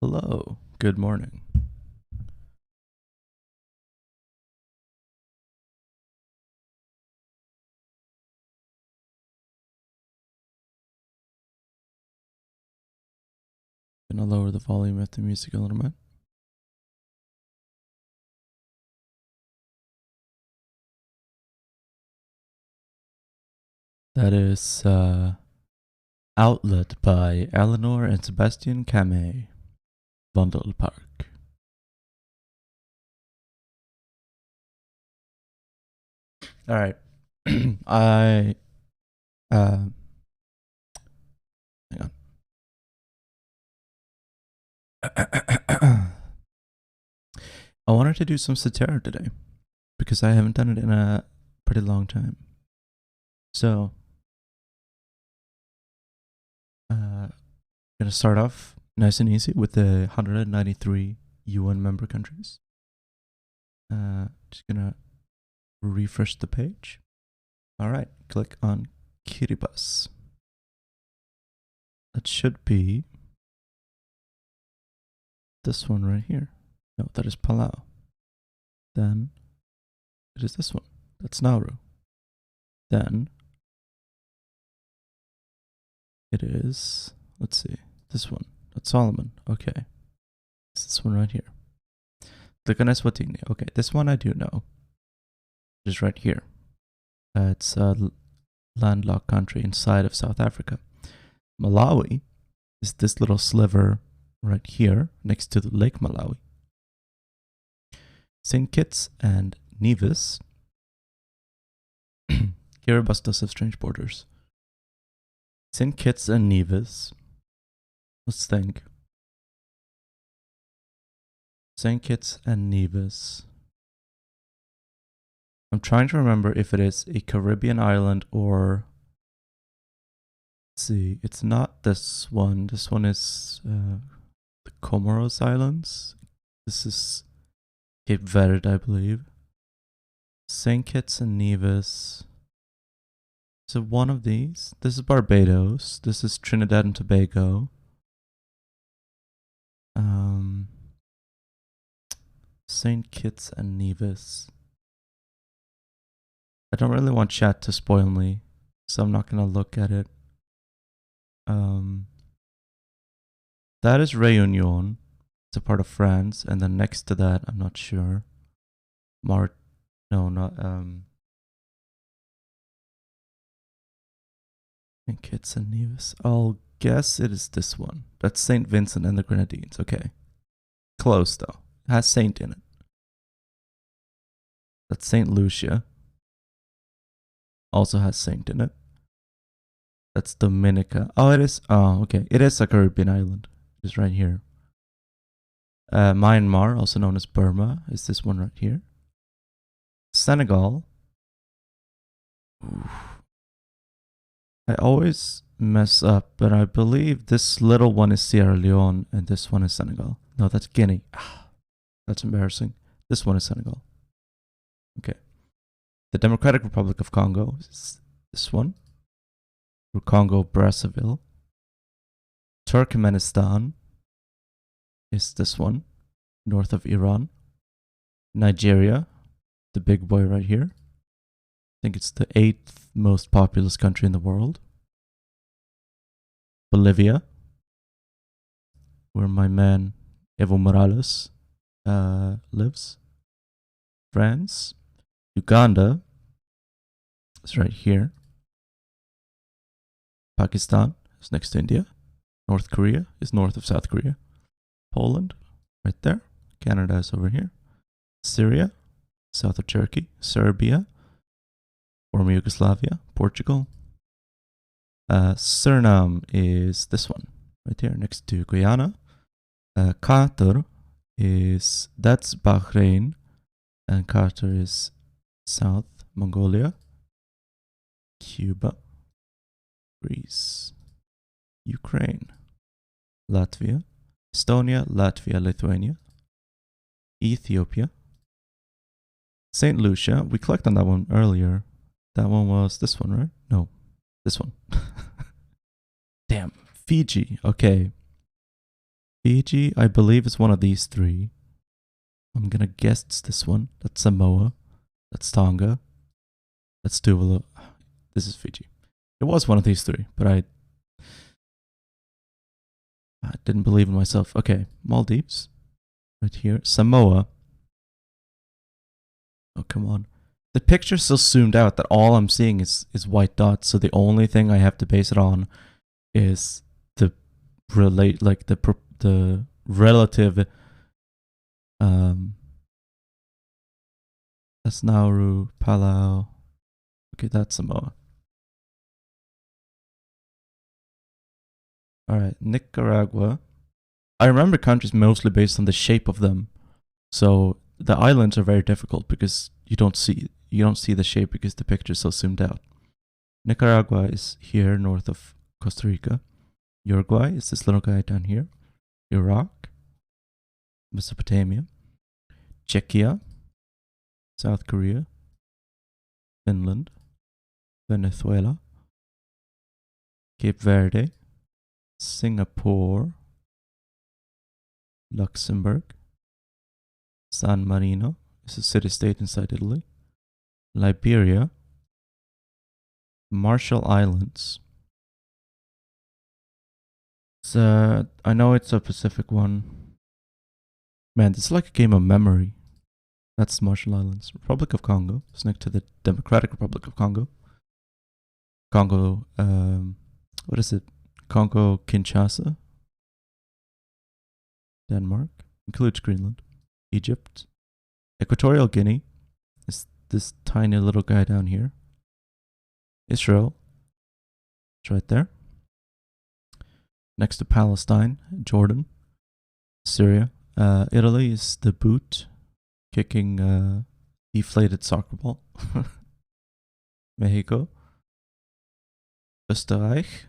Hello, good morning. Gonna lower the volume of the music a little bit. That is Outlet by Eleanor and Sebastian Kamei, Vondel Park. All right. Hang on. I wanted to do some satire today because I haven't done it in a pretty long time. So, gonna start off nice and easy with the 193 UN member countries. Just gonna refresh the page. All right, click on Kiribati. That should be this one right here. No, that is Palau. Then it is this one. That's Nauru. Then it is, let's see, this one. That's Solomon. Okay. It's this one right here. Click on Eswatini. Okay, this one I do know. It is right here. It's a landlocked country inside of South Africa. Malawi is this little sliver right here next to the Lake Malawi. St. Kitts and Nevis. Kiribati does have strange borders. St. Kitts and Nevis. Let's think. St. Kitts and Nevis. I'm trying to remember if it is a Caribbean island or... Let's see, it's not this one. This one is the Comoros Islands. This is Cape Verde, I believe. St. Kitts and Nevis. Is it one of these? This is Barbados. This is Trinidad and Tobago. St. Kitts and Nevis. I don't really want chat to spoil me, so I'm not gonna look at it. That is Réunion. It's a part of France, and then next to that, I'm not sure. St. Kitts and Nevis. I'll guess it is this one. That's St. Vincent and the Grenadines. Okay. Close, though. It has Saint in it. That's St. Lucia. Also has Saint in it. That's Dominica. Oh, it is. Oh, okay. It is a Caribbean island. It's right here. Myanmar, also known as Burma, is this one right here. Senegal. Oof. I always mess up, but I believe this little one is Sierra Leone and this one is Senegal. No, that's Guinea. That's embarrassing. This one is Senegal. Okay. The Democratic Republic of Congo is this one. Or Congo Brazzaville. Turkmenistan is this one, north of Iran. Nigeria, the big boy right here. I think it's the 8th most populous country in the world. Bolivia, where my man Evo Morales lives. France. Uganda is right here. Pakistan is next to India. North Korea is north of South Korea. Poland, right there. Canada is over here. Syria, south of Turkey. Serbia, former Yugoslavia. Portugal. Suriname is this one, right here, next to Guyana. Qatar is, that's Bahrain. And Qatar is South Mongolia. Cuba. Greece. Ukraine. Latvia. Estonia, Latvia, Lithuania. Ethiopia. St. Lucia. We clicked on that one earlier. That one was this one, right? No, this one. Damn. Fiji. Okay. Fiji, I believe, is one of these three. I'm gonna guess it's this one. That's Samoa. That's Tonga. That's Tuvalu. This is Fiji. It was one of these three, but I didn't believe in myself. Okay, Maldives. Right here. Samoa. Oh, come on. The picture's so zoomed out that all I'm seeing is white dots, so the only thing I have to base it on is the relative that's Nauru, Palau. Okay, that's Samoa. Alright, Nicaragua. I remember countries mostly based on the shape of them. So the islands are very difficult because you don't see the shape because the picture is so zoomed out. Nicaragua is here north of Costa Rica. Uruguay is this little guy down here. Iraq, Mesopotamia, Czechia, South Korea, Finland, Venezuela, Cape Verde, Singapore, Luxembourg, San Marino is a city-state inside Italy, Liberia, Marshall Islands. I know it's a Pacific one. Man, this is like a game of memory. That's Marshall Islands. Republic of Congo. It's next to the Democratic Republic of Congo. Congo, what is it? Congo Kinshasa. Denmark. Includes Greenland. Egypt. Equatorial Guinea is this tiny little guy down here. Israel. It's right there. Next to Palestine, Jordan, Syria. Italy is the boot kicking deflated soccer ball. Mexico. Österreich.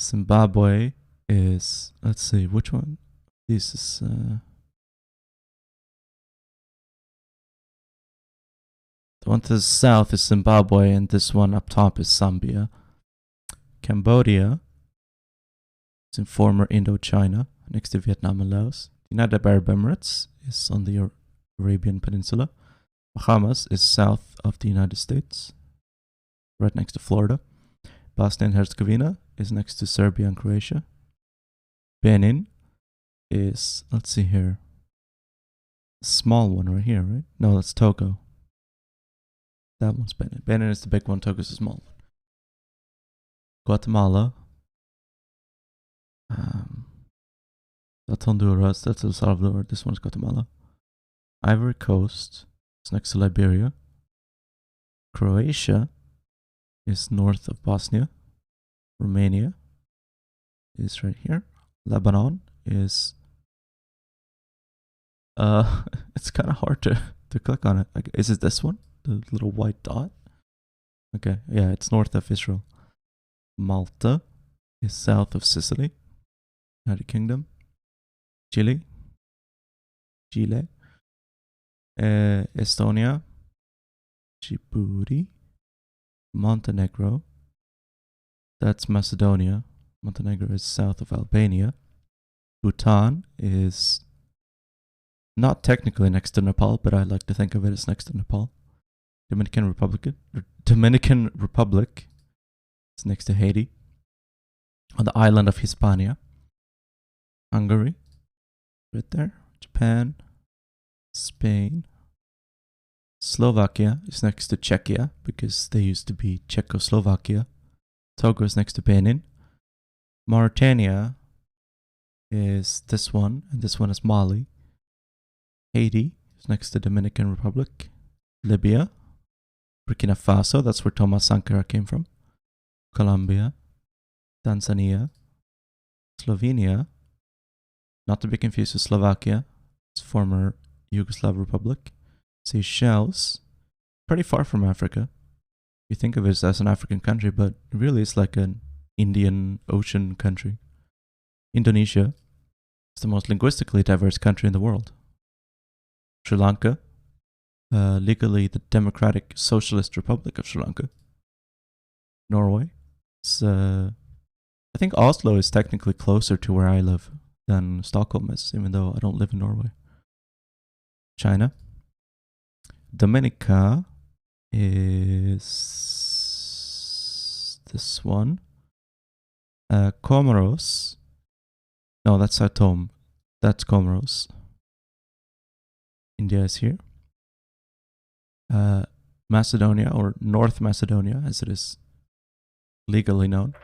Zimbabwe is, let's see, which one? This is, the one to the south is Zimbabwe, and this one up top is Zambia. Cambodia is in former Indochina, next to Vietnam and Laos. United Arab Emirates is on the Arabian Peninsula. Bahamas is south of the United States, right next to Florida. Bosnia and Herzegovina is next to Serbia and Croatia. Benin is, let's see here, a small one right here, right? No, that's Togo. That one's Benin. Benin is the big one, Togo is the small one. Guatemala. That's Honduras, that's El Salvador, this one's Guatemala. Ivory Coast is next to Liberia. Croatia is north of Bosnia. Romania is right here. Lebanon is it's kind of hard to click on it. Like, is it this one? The little white dot? Okay, yeah, it's north of Israel. Malta is south of Sicily, United Kingdom. Chile, Estonia, Djibouti, Montenegro. That's Macedonia. Montenegro is south of Albania. Bhutan is not technically next to Nepal, but I like to think of it as next to Nepal. Dominican Republic is next to Haiti, on the island of Hispania. Hungary, right there. Japan, Spain. Slovakia is next to Czechia because they used to be Czechoslovakia. Togo is next to Benin. Mauritania is this one, and this one is Mali. Haiti is next to Dominican Republic. Libya, Burkina Faso, that's where Thomas Sankara came from. Colombia, Tanzania, Slovenia, not to be confused with Slovakia, it's former Yugoslav Republic. Seychelles, pretty far from Africa. You think of it as an African country, but really it's like an Indian Ocean country. Indonesia is the most linguistically diverse country in the world. Sri Lanka, legally the Democratic Socialist Republic of Sri Lanka. Norway, I think Oslo is technically closer to where I live. than Stockholm is, even though I don't live in Norway. China. Dominica is this one. Comoros. No, that's Sao Tome. That's Comoros. India is here. Macedonia, or North Macedonia, as it is legally known.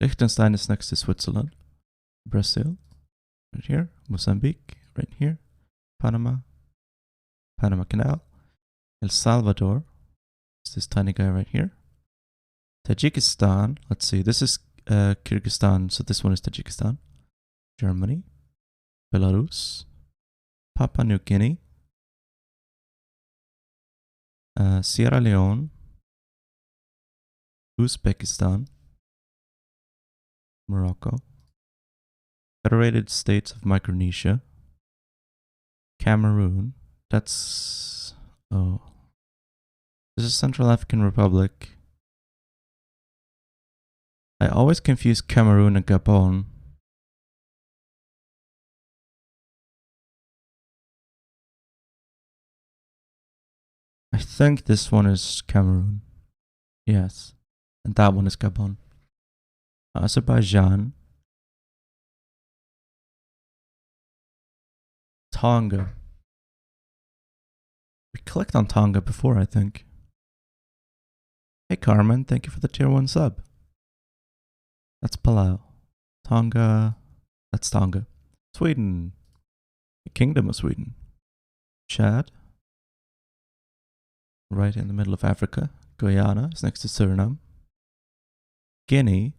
Liechtenstein is next to Switzerland. Brazil, right here. Mozambique, right here. Panama Canal. El Salvador, it's this tiny guy right here. Tajikistan, let's see, this is Kyrgyzstan, so this one is Tajikistan. Germany, Belarus, Papua New Guinea, Sierra Leone, Uzbekistan, Morocco, Federated States of Micronesia, Cameroon, that's, oh, this is Central African Republic. I always confuse Cameroon and Gabon. I think this one is Cameroon. Yes. And that one is Gabon. Azerbaijan. Tonga. We clicked on Tonga before, I think. Hey Carmen, thank you for the tier 1 sub. That's Palau. Tonga. That's Tonga. Sweden. The Kingdom of Sweden. Chad. Right in the middle of Africa. Guyana is next to Suriname. Guinea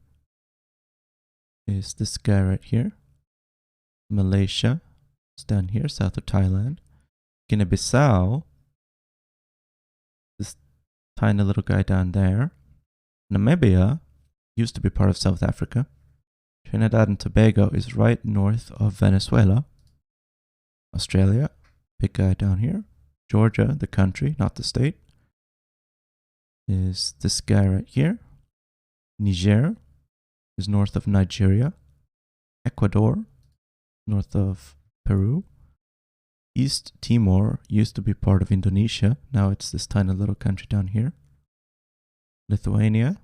is this guy right here. Malaysia is down here, south of Thailand. Guinea-Bissau, this tiny little guy down there. Namibia used to be part of South Africa. Trinidad and Tobago is right north of Venezuela. Australia, big guy down here. Georgia, the country, not the state, is this guy right here. Niger is north of Nigeria. Ecuador, north of Peru. East Timor used to be part of Indonesia. Now it's this tiny little country down here. Lithuania.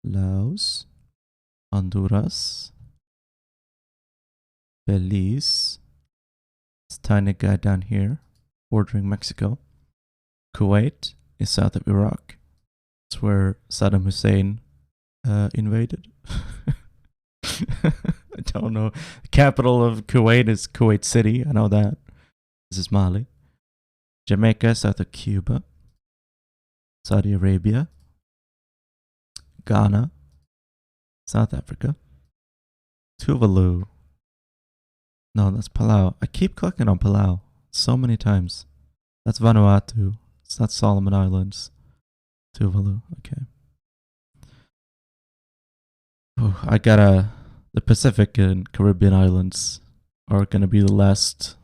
Laos. Honduras. Belize. This tiny guy down here, bordering Mexico. Kuwait is south of Iraq. It's where Saddam Hussein invaded. I don't know. The capital of Kuwait is Kuwait City. I know that. This is Mali. Jamaica, south of Cuba. Saudi Arabia. Ghana. South Africa. Tuvalu. No, that's Palau. I keep clicking on Palau so many times. That's Vanuatu. It's not Solomon Islands. Tuvalu. Okay. Oh, the Pacific and Caribbean Islands are going to be the last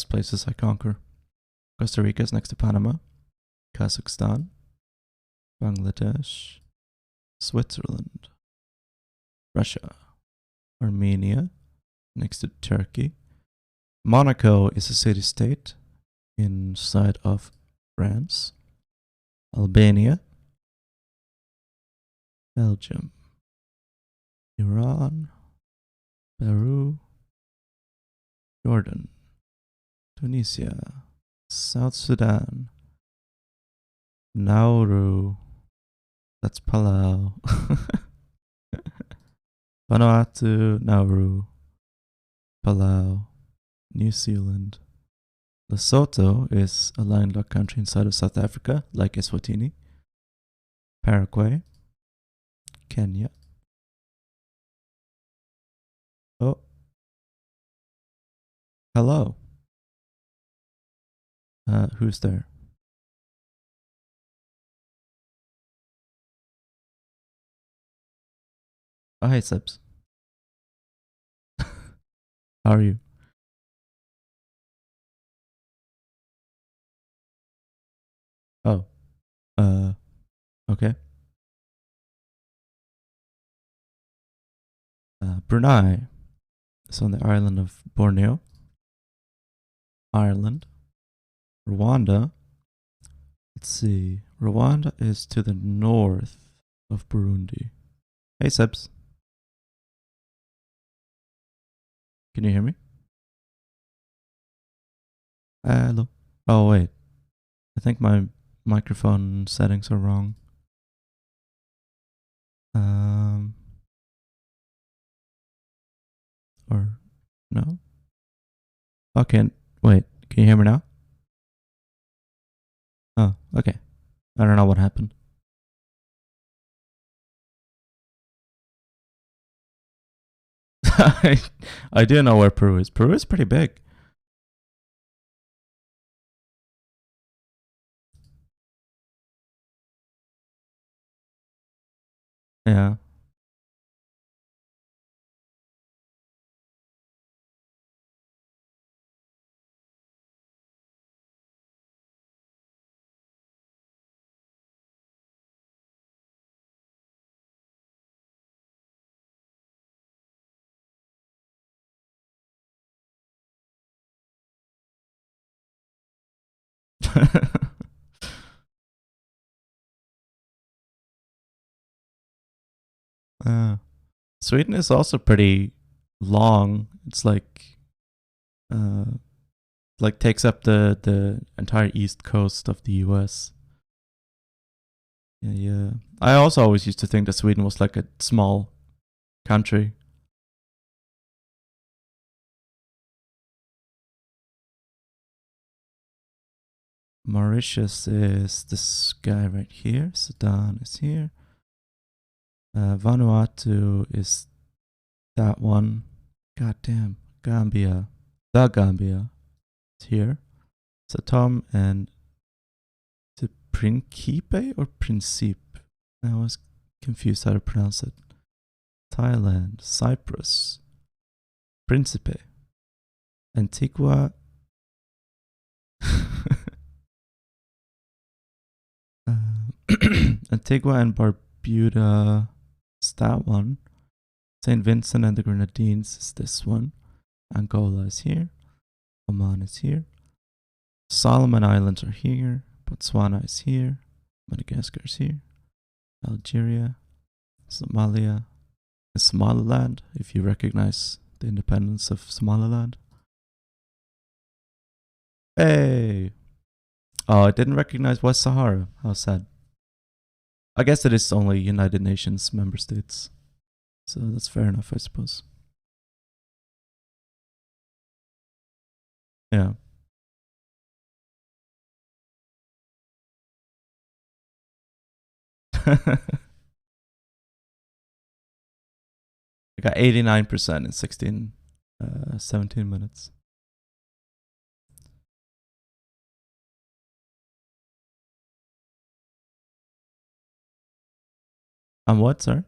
places I conquer. Costa Rica is next to Panama. Kazakhstan. Bangladesh. Switzerland. Russia. Armenia. Next to Turkey. Monaco is a city-state inside of France. Albania. Belgium. Iran. Peru. Jordan. Tunisia. South Sudan. Nauru. That's Palau. Vanuatu, Nauru, Palau, New Zealand. Lesotho is a landlocked country inside of South Africa, like Eswatini. Paraguay. Kenya. Oh. Hello. Who's there? Oh, hey, Sebs. How are you? Oh. Okay. Brunei is on the island of Borneo. Ireland. Rwanda. Let's see. Rwanda is to the north of Burundi. Hey, Sebs. Can you hear me? Hello. Oh, wait. I think my microphone settings are wrong. Or no? Okay, wait. Can you hear me now? Oh, okay. I don't know what happened. I do know where Peru is. Peru is pretty big. Yeah. Sweden is also pretty long. It's like takes up the entire east coast of the US. Yeah. I also always used to think that Sweden was like a small country. Mauritius is this guy right here. Sudan is here. Vanuatu is that one. Goddamn. Gambia. The Gambia is here. So Tom and the Principe or Principe? I was confused how to pronounce it. Thailand, Cyprus, Principe, Antigua. Antigua and Barbuda is that one. St. Vincent and the Grenadines is this one. Angola is here. Oman is here. Solomon Islands are here. Botswana is here. Madagascar is here. Algeria, Somalia, and Somaliland, if you recognize the independence of Somaliland. Hey! Oh, I didn't recognize West Sahara. How sad. I guess it is only United Nations member states. So that's fair enough, I suppose. Yeah. I got 89% in 17 minutes. On what, sir?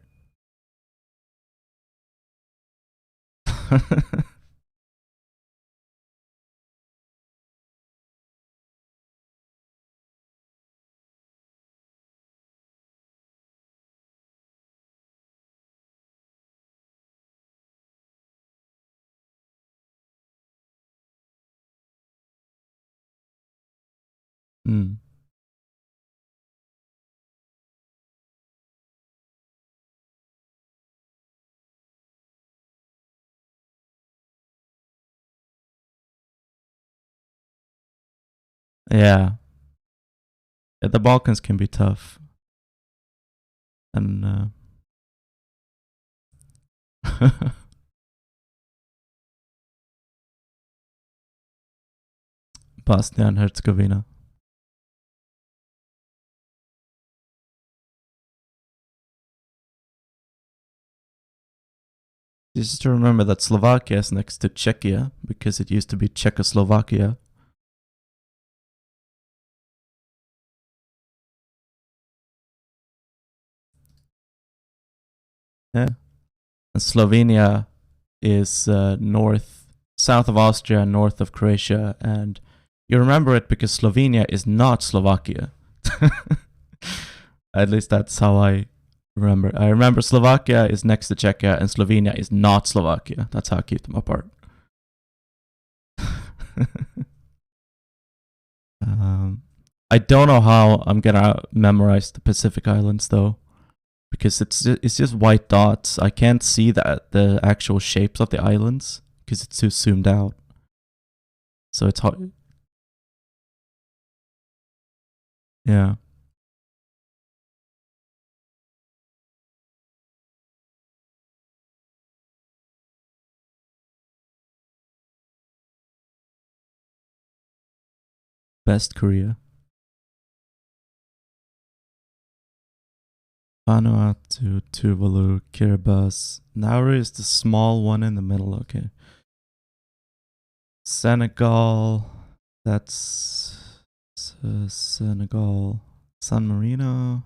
Mm. Yeah. Yeah, the Balkans can be tough. And Bosnia and Herzegovina. Just to remember that Slovakia is next to Czechia because it used to be Czechoslovakia. Yeah. And Slovenia is south of Austria, north of Croatia, and you remember it because Slovenia is not Slovakia. At least that's how I I remember Slovakia is next to Czechia and Slovenia is not Slovakia. That's how I keep them apart. I don't know how I'm gonna memorize the Pacific Islands though, because it's just white dots. I can't see the actual shapes of the islands because it's too zoomed out. So it's hard. Yeah. Best Korea. Vanuatu, Tuvalu, Kiribati. Nauru is the small one in the middle. Okay. Senegal. That's Senegal. San Marino.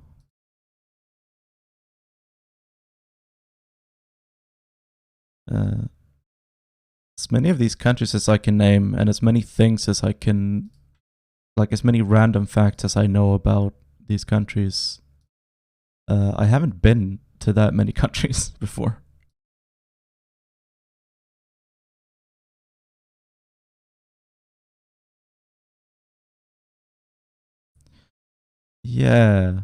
As many of these countries as I can name, and as many things as I can, like as many random facts as I know about these countries. I haven't been to that many countries before. Yeah.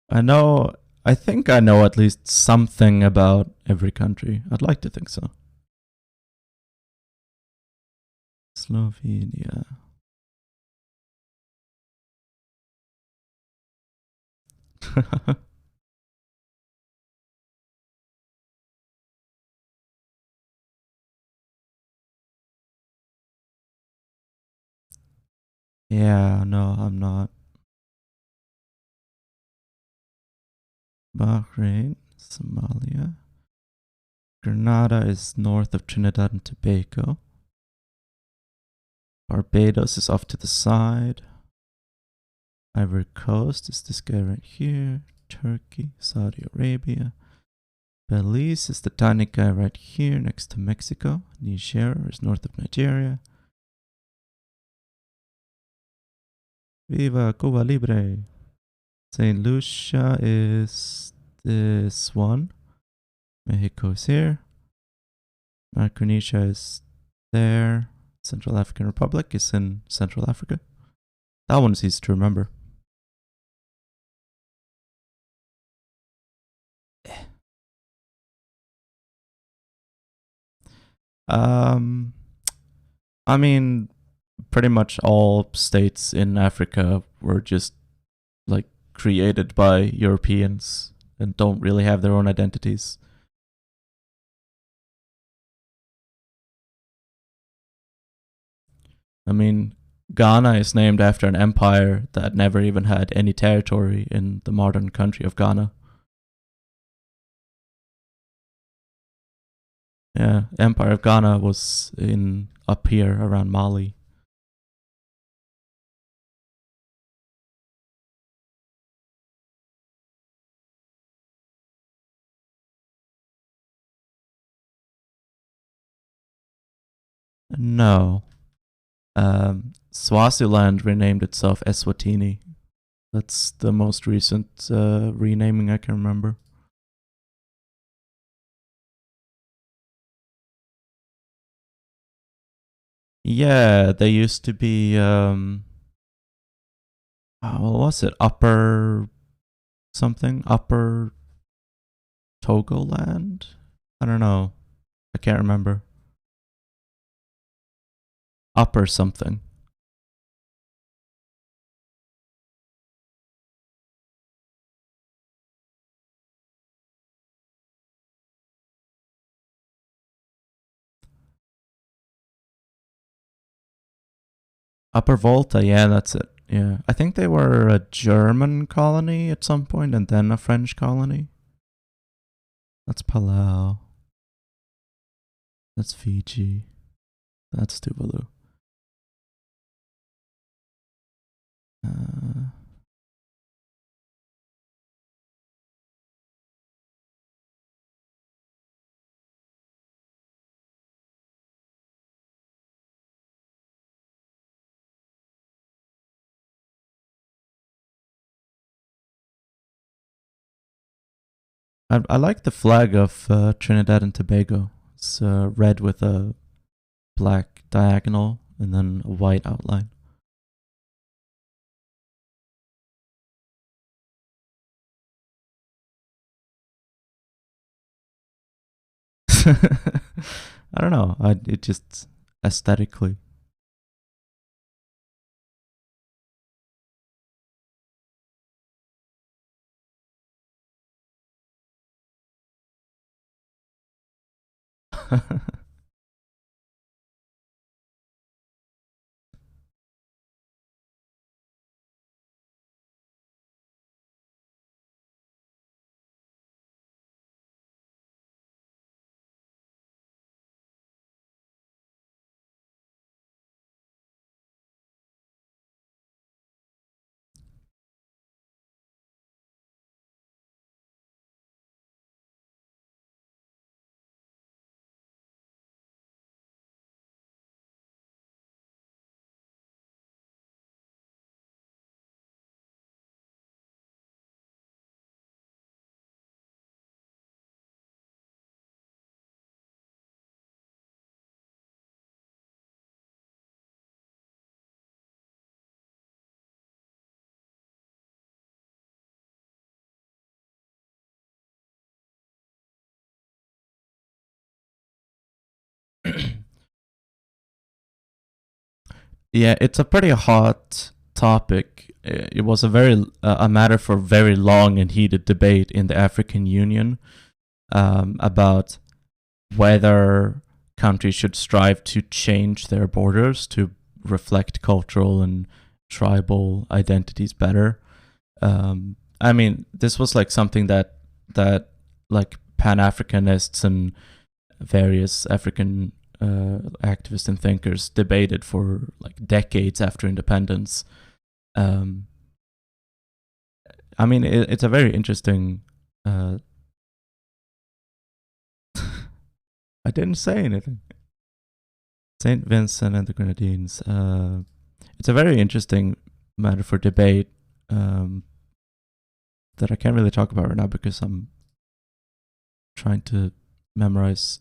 I know, I think I know at least something about every country. I'd like to think so. Slovenia. Yeah, no, I'm not. Bahrain, Somalia. Grenada is north of Trinidad and Tobago. Barbados is off to the side. Ivory Coast is this guy right here. Turkey, Saudi Arabia. Belize is the tiny guy right here next to Mexico. Niger is north of Nigeria. Viva Cuba Libre. St. Lucia is this one. Mexico is here. Micronesia is there. Central African Republic is in Central Africa. That one's easy to remember. I mean, pretty much all states in Africa were just like created by Europeans and don't really have their own identities. I mean, Ghana is named after an empire that never even had any territory in the modern country of Ghana. Yeah, Empire of Ghana was in up here around Mali. No. Swaziland renamed itself Eswatini. That's the most recent renaming I can remember. Yeah, they used to be what was it? Upper something? Upper Togoland? I don't know. I can't remember. Upper something. Upper Volta, yeah, that's it. Yeah. I think they were a German colony at some point and then a French colony. That's Palau. That's Fiji. That's Tuvalu. Uh, I like the flag of Trinidad and Tobago. It's red with a black diagonal and then a white outline. I don't know. It just aesthetically. Yeah, it's a pretty hot topic. It was a matter for very long and heated debate in the African Union about whether countries should strive to change their borders to reflect cultural and tribal identities better. I mean, this was like something that like Pan Africanists and various African activists and thinkers debated for like decades after independence. Um, I mean, it's a very interesting. I didn't say anything. Saint Vincent and the Grenadines. It's a very interesting matter for debate that I can't really talk about right now because I'm trying to memorize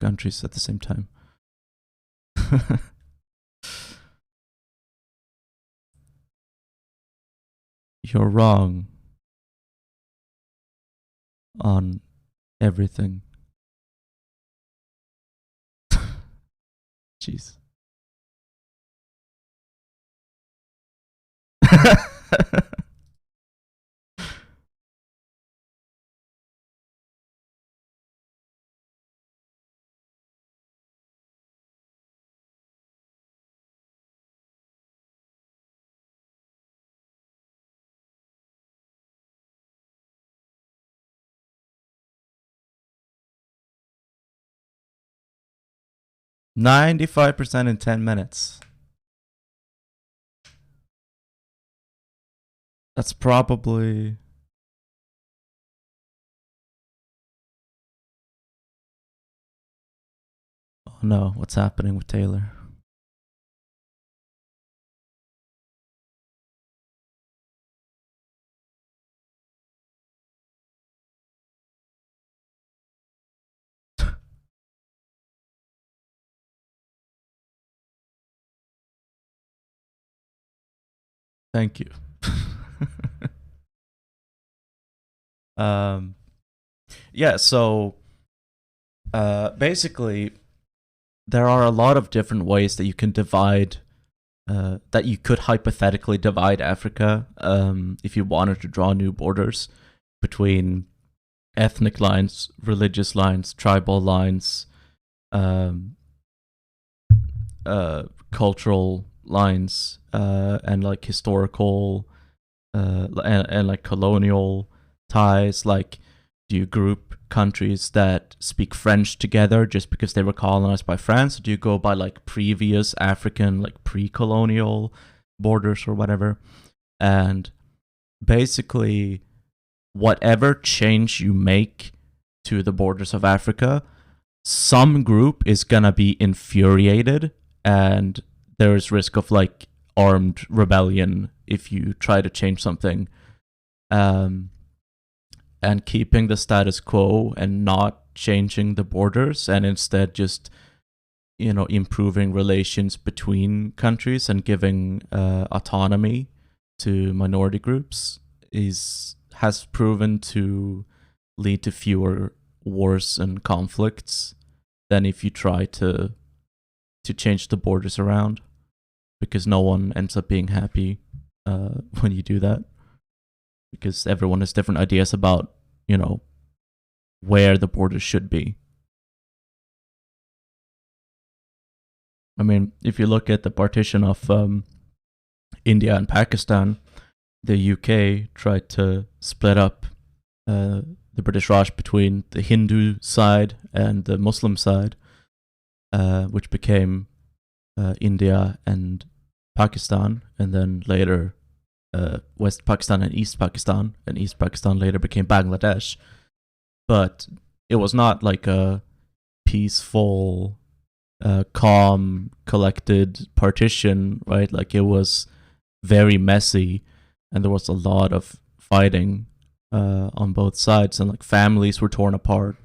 countries at the same time. You're wrong on everything. Jeez. 95% in 10 minutes. That's probably. Oh no, what's happening with Taylor? Thank you. Yeah, so basically, there are a lot of different ways that you can divide, that you could hypothetically divide Africa if you wanted to draw new borders between ethnic lines, religious lines, tribal lines, um, cultural lines, and like historical and like colonial ties. Like, do you group countries that speak French together just because they were colonized by France? Or do you go by like previous African, like pre-colonial borders or whatever? And basically, whatever change you make to the borders of Africa, some group is gonna be infuriated, and there is risk of like armed rebellion if you try to change something. and keeping the status quo and not changing the borders, and instead just improving relations between countries and giving autonomy to minority groups has proven to lead to fewer wars and conflicts than if you try to change the borders around, because no one ends up being happy when you do that, because everyone has different ideas about where the borders should be. I mean, if you look at the partition of India and Pakistan, the UK tried to split up the British Raj between the Hindu side and the Muslim side, which became India and Pakistan, and then later West Pakistan and East Pakistan later became Bangladesh. But it was not like a peaceful, calm, collected partition, right? Like, it was very messy, and there was a lot of fighting on both sides, and like families were torn apart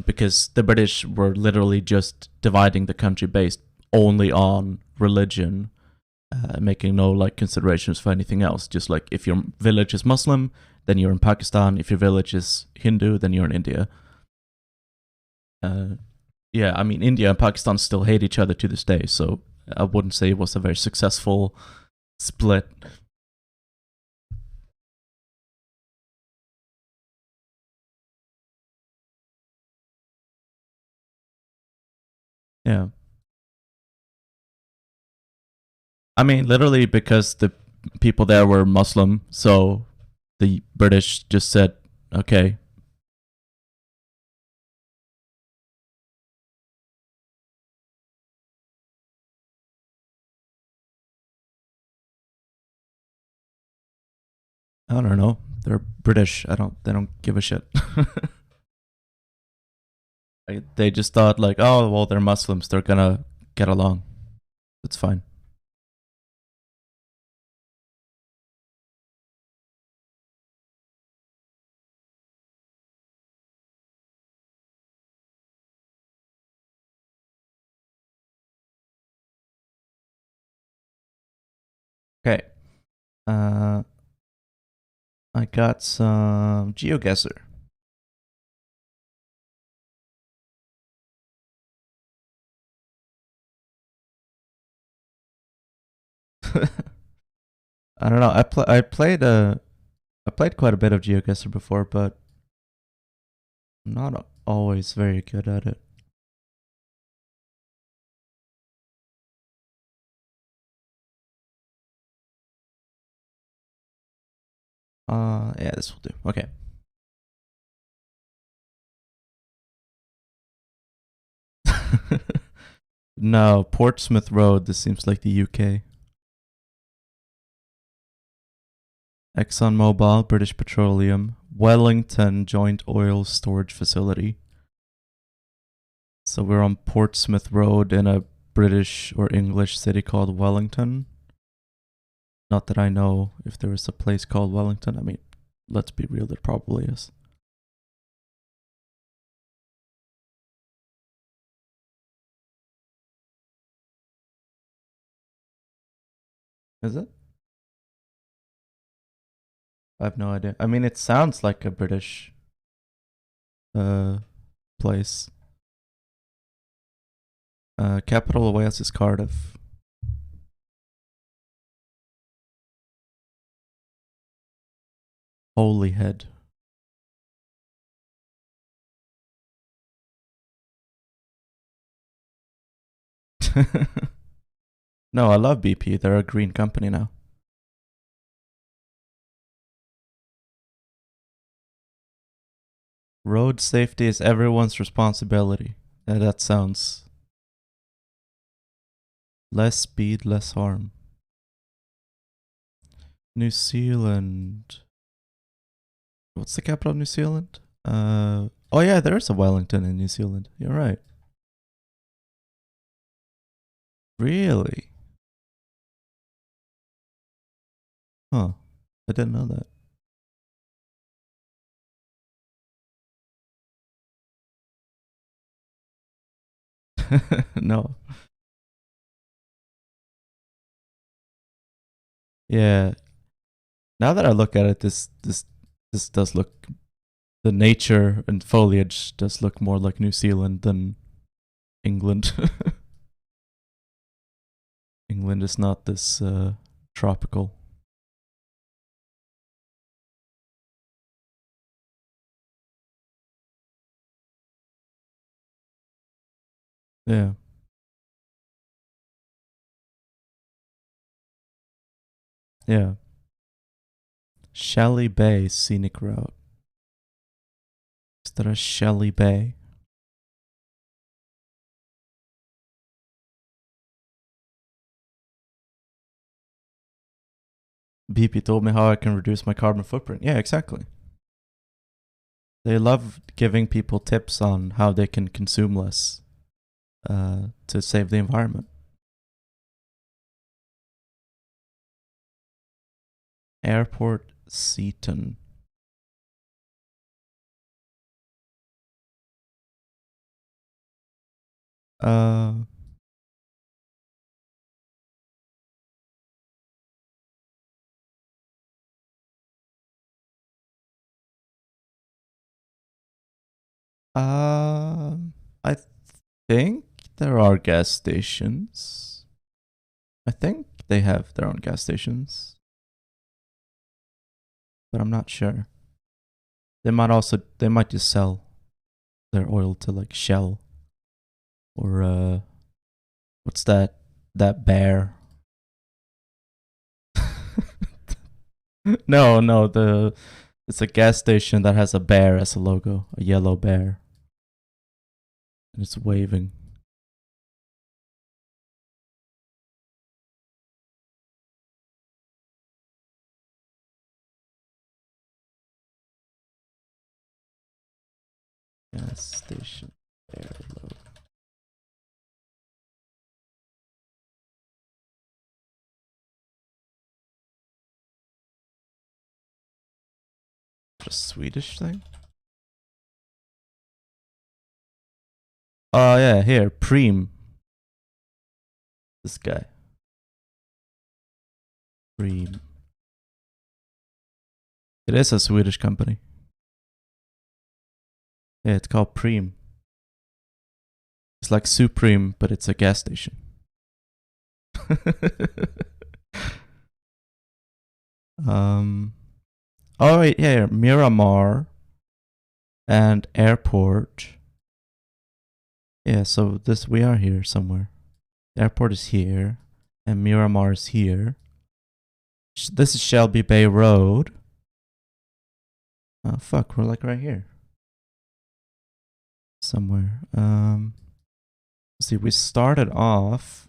because the British were literally just dividing the country based only on religion, making no like considerations for anything else. Just like, if your village is Muslim, then you're in Pakistan. If your village is Hindu, then you're in India. Yeah, I mean, India and Pakistan still hate each other to this day, so I wouldn't say it was a very successful split. Yeah. I mean, literally because the people there were Muslim, so the British just said, okay. I don't know. They're British. They don't give a shit. They just thought like, oh, well, they're Muslims. They're gonna get along. It's fine. Okay. I got some GeoGuessr. I don't know. I played quite a bit of GeoGuessr before, but I'm not always very good at it. Yeah, this will do. Okay. No, Portsmouth Road. This seems like the UK. ExxonMobil, British Petroleum, Wellington Joint Oil Storage Facility. So we're on Portsmouth Road in a British or English city called Wellington. Not that I know if there is a place called Wellington. I mean, let's be real, there probably is. Is it? I have no idea. I mean, it sounds like a British place. Capital of Wales is Cardiff. Holyhead. No, I love BP. They're a green company now. Road safety is everyone's responsibility. Yeah, that sounds... Less speed, less harm. New Zealand. What's the capital of New Zealand? Oh yeah, there's a Wellington in New Zealand. You're right. Really? Huh. I didn't know that. No. Yeah. Now that I look at it, this does look, the nature and foliage does look more like New Zealand than England. England is not this tropical. Yeah. Yeah. Shelley Bay Scenic Route. Is that a Shelley Bay? BP told me how I can reduce my carbon footprint. Yeah, exactly. They love giving people tips on how they can consume less to save the environment. Airport Seaton. Uh, I think there are gas stations. I think they have their own gas stations, but I'm not sure. They might just sell their oil to like Shell or what's that bear? No, it's a gas station that has a bear as a logo, a yellow bear, and it's waving. Gas station bear logo. A Swedish thing? Oh yeah, here, Preem. This guy. Preem. It is a Swedish company. Yeah, it's called Preem. It's like Supreme, but it's a gas station. Oh wait, yeah, Miramar and airport. Yeah, so we are here somewhere. The airport is here, and Miramar is here. This is Shelby Bay Road. Oh fuck, we're like right here. Somewhere. See, we started off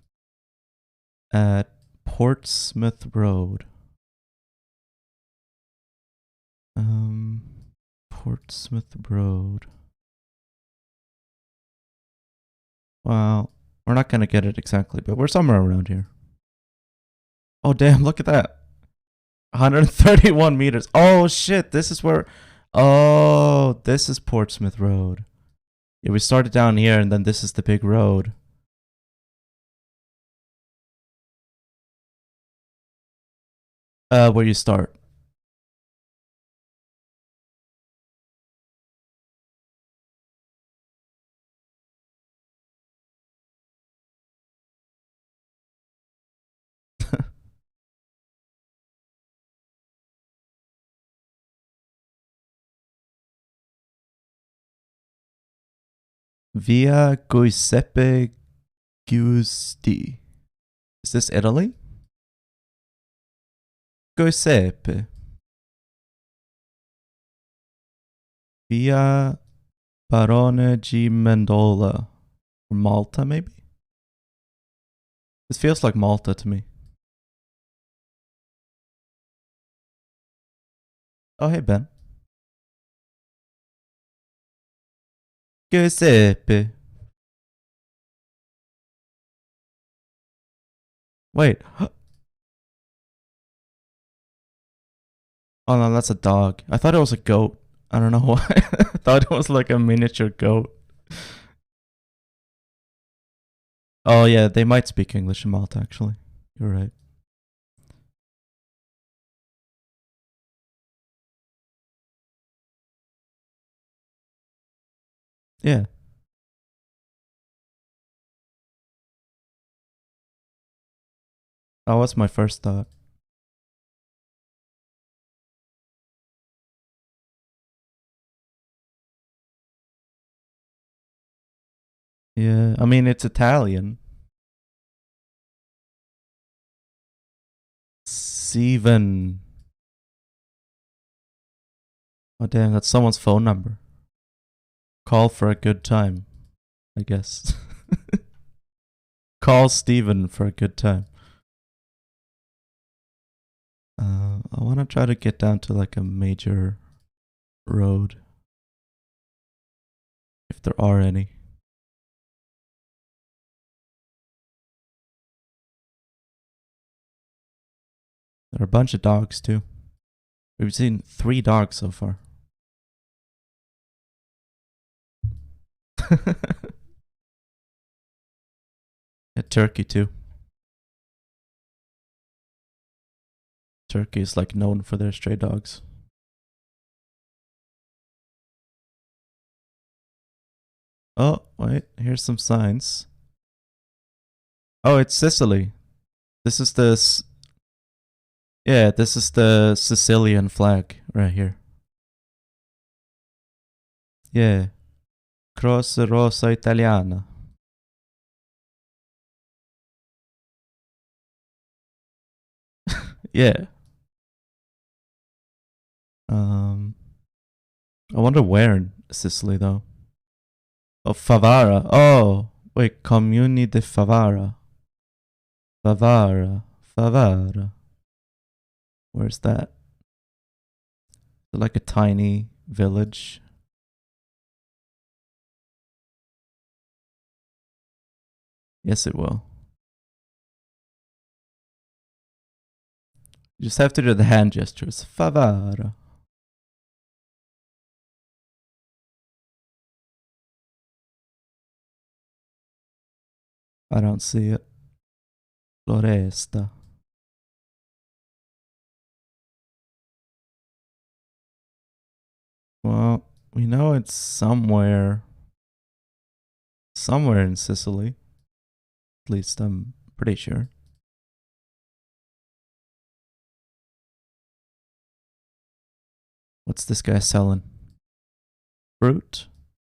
at Portsmouth Road. Portsmouth Road. Well, we're not gonna get it exactly, but we're somewhere around here. Oh damn, look at that. 131 meters. Oh shit, this is where... Oh, this is Portsmouth Road. Yeah, we started down here and then this is the big road. Where you start. Via Giuseppe Giusti. Is this Italy? Giuseppe. Via Barone G. Mendola. Or Malta, maybe? This feels like Malta to me. Oh, hey, Ben. Giuseppe. Wait. Oh no, that's a dog. I thought it was a goat. I don't know why. I thought it was like a miniature goat. Oh yeah, they might speak English in Malta. Actually, you're right. Yeah. That was my first thought. Yeah, I mean it's Italian. Steven. Oh damn, that's someone's phone number. Call for a good time, I guess. Call Steven for a good time. I want to try to get down to like a major road, if there are any. There are a bunch of dogs too. We've seen 3 dogs so far. Yeah, Turkey too. Turkey is like known for their stray dogs. Oh, wait, here's some signs. Oh, it's Sicily. This is the yeah, this is the Sicilian flag right here. Yeah. Croce Rossa Italiana. Yeah. I wonder where in Sicily though. Oh, Favara. Oh, wait, Comuni di Favara. Favara. Where's that? Like a tiny village. Yes, it will. You just have to do the hand gestures. Favara. I don't see it. Floresta. Well, we know it's somewhere in Sicily. At least I'm pretty sure. What's this guy selling? Fruit?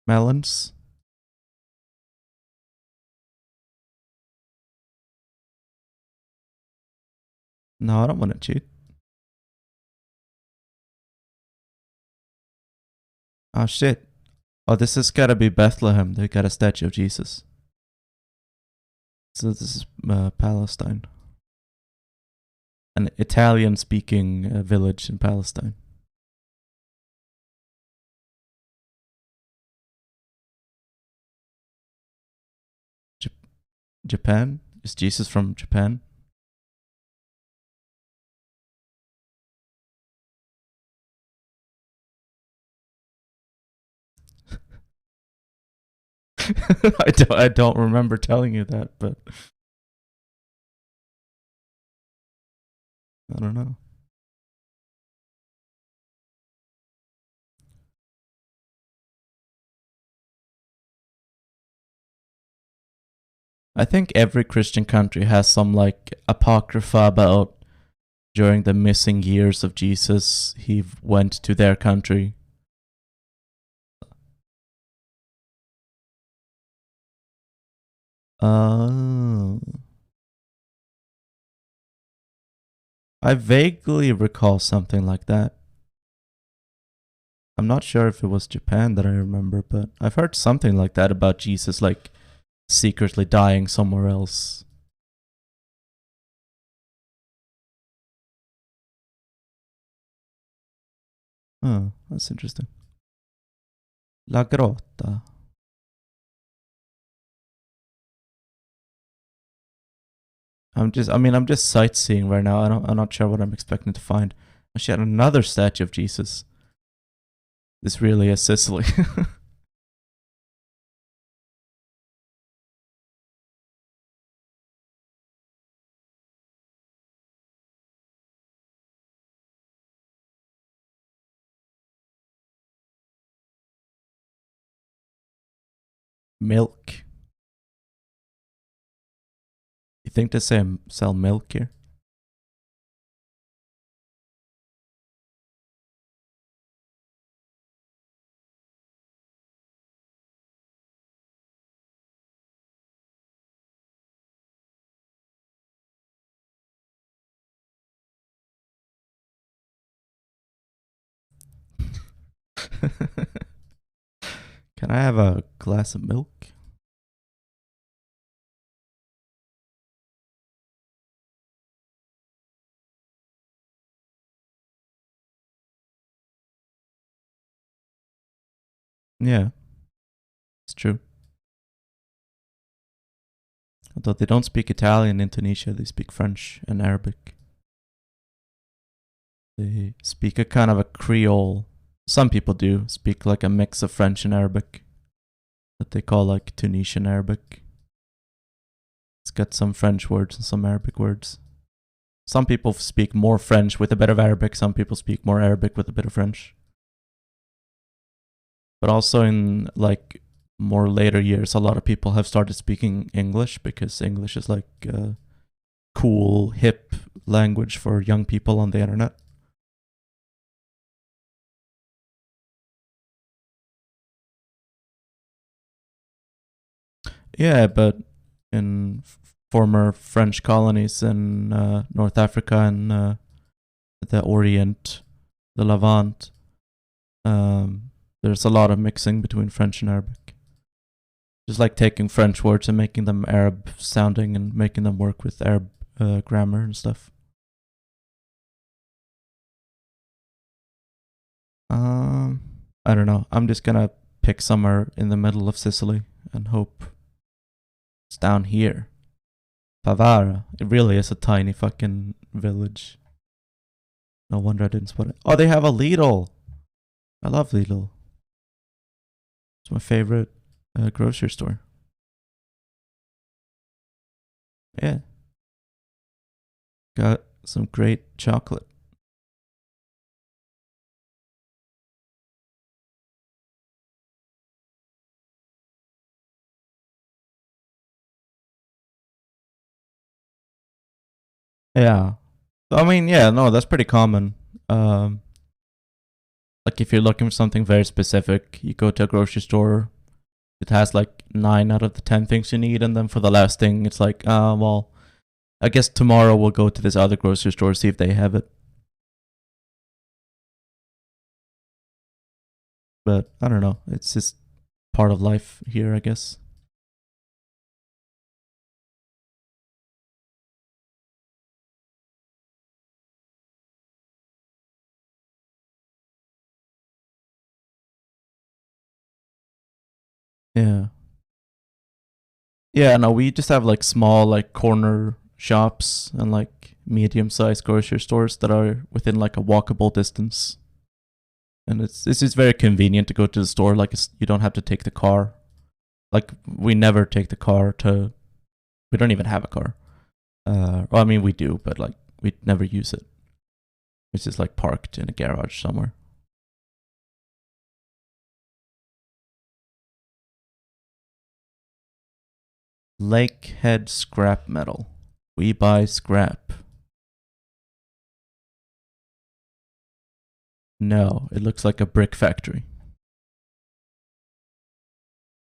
Melons? No, I don't want to cheat. Oh shit. Oh, this has gotta be Bethlehem. They got a statue of Jesus. So this is Palestine. An Italian speaking village in Palestine. Japan? Is Jesus from Japan? I don't remember telling you that, but I don't know. I think every Christian country has some like apocrypha about during the missing years of Jesus, he went to their country. Oh. I vaguely recall something like that. I'm not sure if it was Japan that I remember, but I've heard something like that about Jesus, like secretly dying somewhere else. Oh, that's interesting. La Grotta. I'm just sightseeing right now. I'm not sure what I'm expecting to find. Actually, another statue of Jesus. This really is Sicily. Milk. You think they sell milk here? Can I have a glass of milk? Yeah, it's true. Although they don't speak Italian in Indonesia, they speak French and Arabic. They speak a kind of a Creole. Some people do speak like a mix of French and Arabic that they call like Tunisian Arabic. It's got some French words and some Arabic words. Some people speak more French with a bit of Arabic. Some people speak more Arabic with a bit of French. But also in like more later years, a lot of people have started speaking English because English is like a cool, hip language for young people on the internet. Yeah, but in former French colonies in North Africa and the Orient, the Levant, there's a lot of mixing between French and Arabic. Just like taking French words and making them Arab sounding and making them work with Arab grammar and stuff. I don't know. I'm just gonna pick somewhere in the middle of Sicily and hope it's down here. Favara. It really is a tiny fucking village. No wonder I didn't spot it. Oh, they have a Lidl. I love Lidl. It's my favorite grocery store. Yeah. Got some great chocolate. Yeah. I mean, yeah, no, that's pretty common. Like if you're looking for something very specific, you go to a grocery store. It has like 9 out of the 10 things you need, and then for the last thing, it's like, well, I guess tomorrow we'll go to this other grocery store, see if they have it. But I don't know. It's just part of life here, I guess. Yeah. Yeah, no, we just have like small like corner shops and like medium-sized grocery stores that are within like a walkable distance. And it's just very convenient to go to the store. Like you don't have to take the car. Like we never take the car to. We don't even have a car. Well, I mean we do, but like we never use it. It's just like parked in a garage somewhere. Lakehead scrap metal. We buy scrap. No, it looks like a brick factory.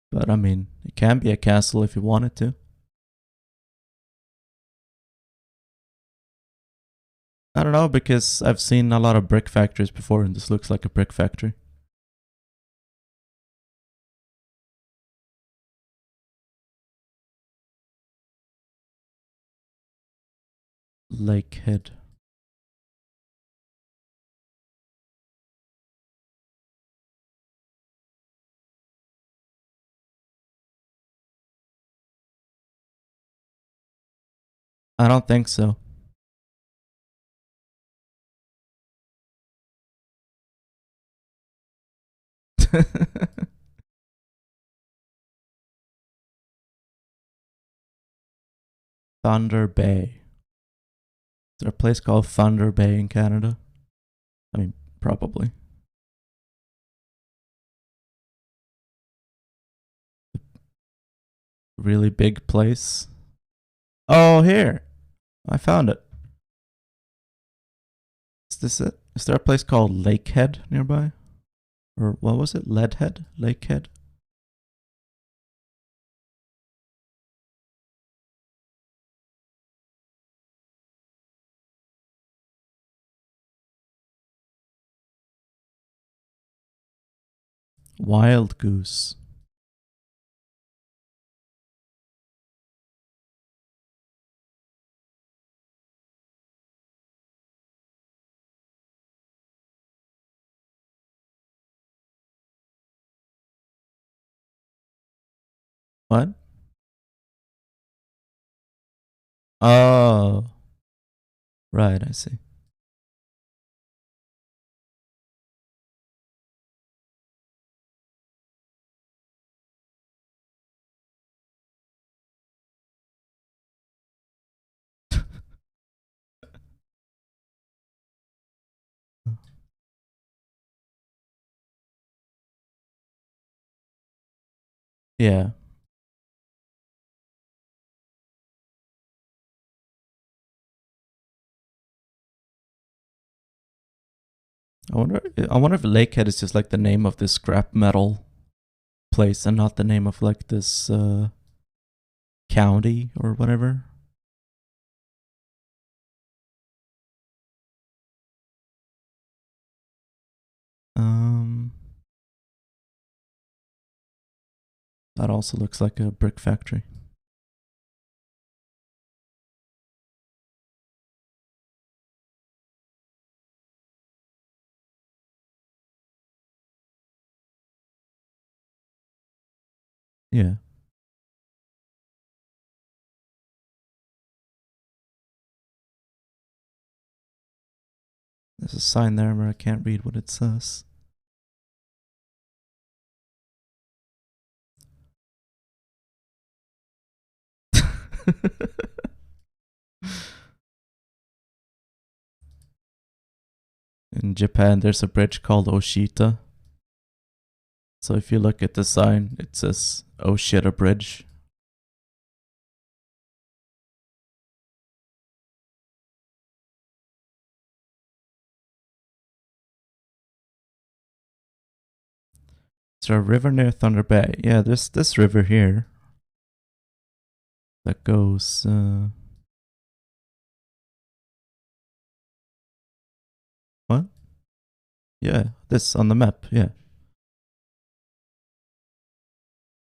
But I mean, it can be a castle if you want it to. I don't know, because I've seen a lot of brick factories before and this looks like a brick factory. Lakehead. I don't think so. Thunder Bay. Is there a place called Thunder Bay in Canada? I mean, probably. really big place. Oh, here. I found it. Is this it? Is there a place called Lakehead nearby? Or what was it? Leadhead? Lakehead? Wild Goose. What? Oh. Right, I see. Yeah. I wonder if Lakehead is just like the name of this scrap metal place and not the name of like this county or whatever. That also looks like a brick factory. Yeah. There's a sign there where I can't read what it says. In Japan, there's a bridge called Oshita. So if you look at the sign, it says Oshita Bridge. Is there a river near Thunder Bay? Yeah, there's this river here that goes. What? Yeah, this on the map. Yeah.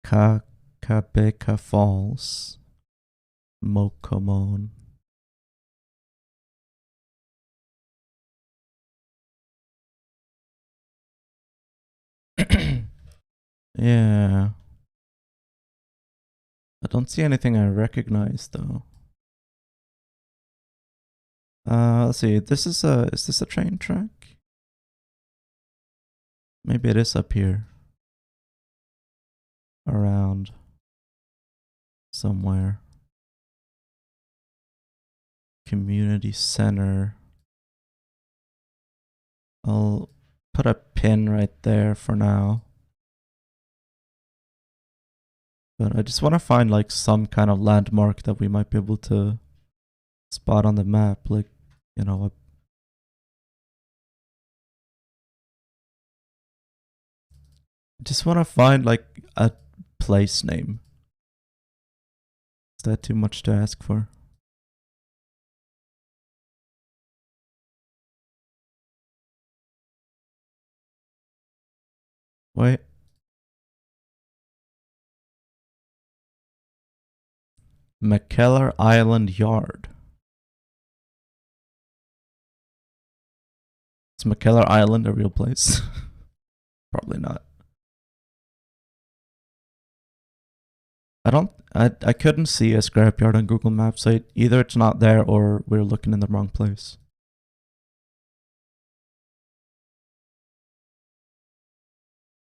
Kakabeka Falls. Mokomon. Yeah. I don't see anything I recognize though. Let's see. Is this a train track? Maybe it is up here. Around somewhere. Community center. I'll put a pin right there for now. But I just want to find like some kind of landmark that we might be able to spot on the map. Like, you know, I just want to find like a place name. Is that too much to ask for? Wait. McKellar Island Yard. Is McKellar Island a real place? Probably not. I couldn't see a scrapyard on Google Maps, so either it's not there or we're looking in the wrong place.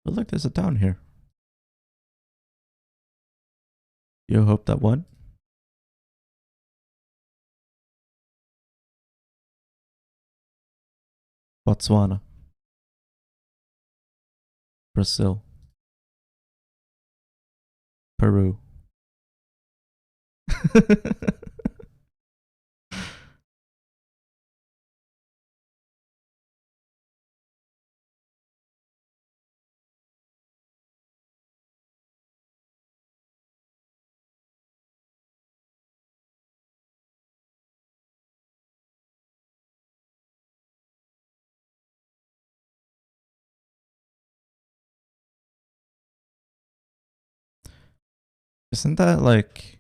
But look, there's a town here. You hope that what? Botswana. Brazil. Peru. Isn't that like...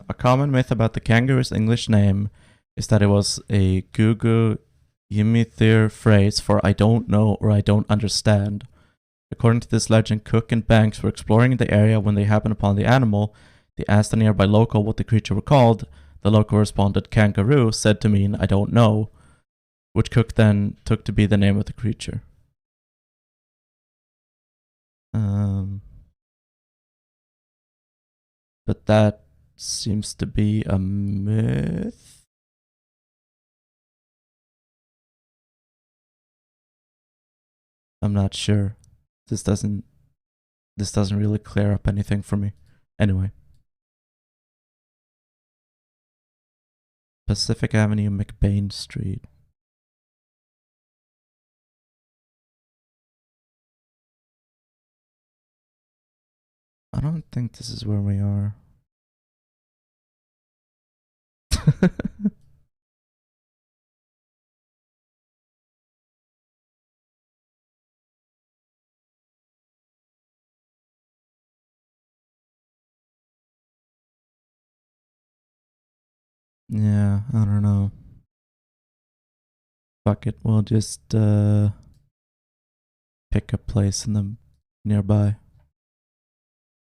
a common myth about the kangaroo's English name is that it was a Gugu Yimithir phrase for I don't know or I don't understand. According to this legend, Cook and Banks were exploring the area when they happened upon the animal. They asked a nearby local what the creature was called. The local responded, kangaroo, said to mean I don't know, which Cook then took to be the name of the creature. But that seems to be a myth. I'm not sure. This doesn't really clear up anything for me. Anyway. Pacific Avenue, McBain Street. I don't think this is where we are. Yeah, I don't know. Fuck it, we'll just pick a place in the nearby.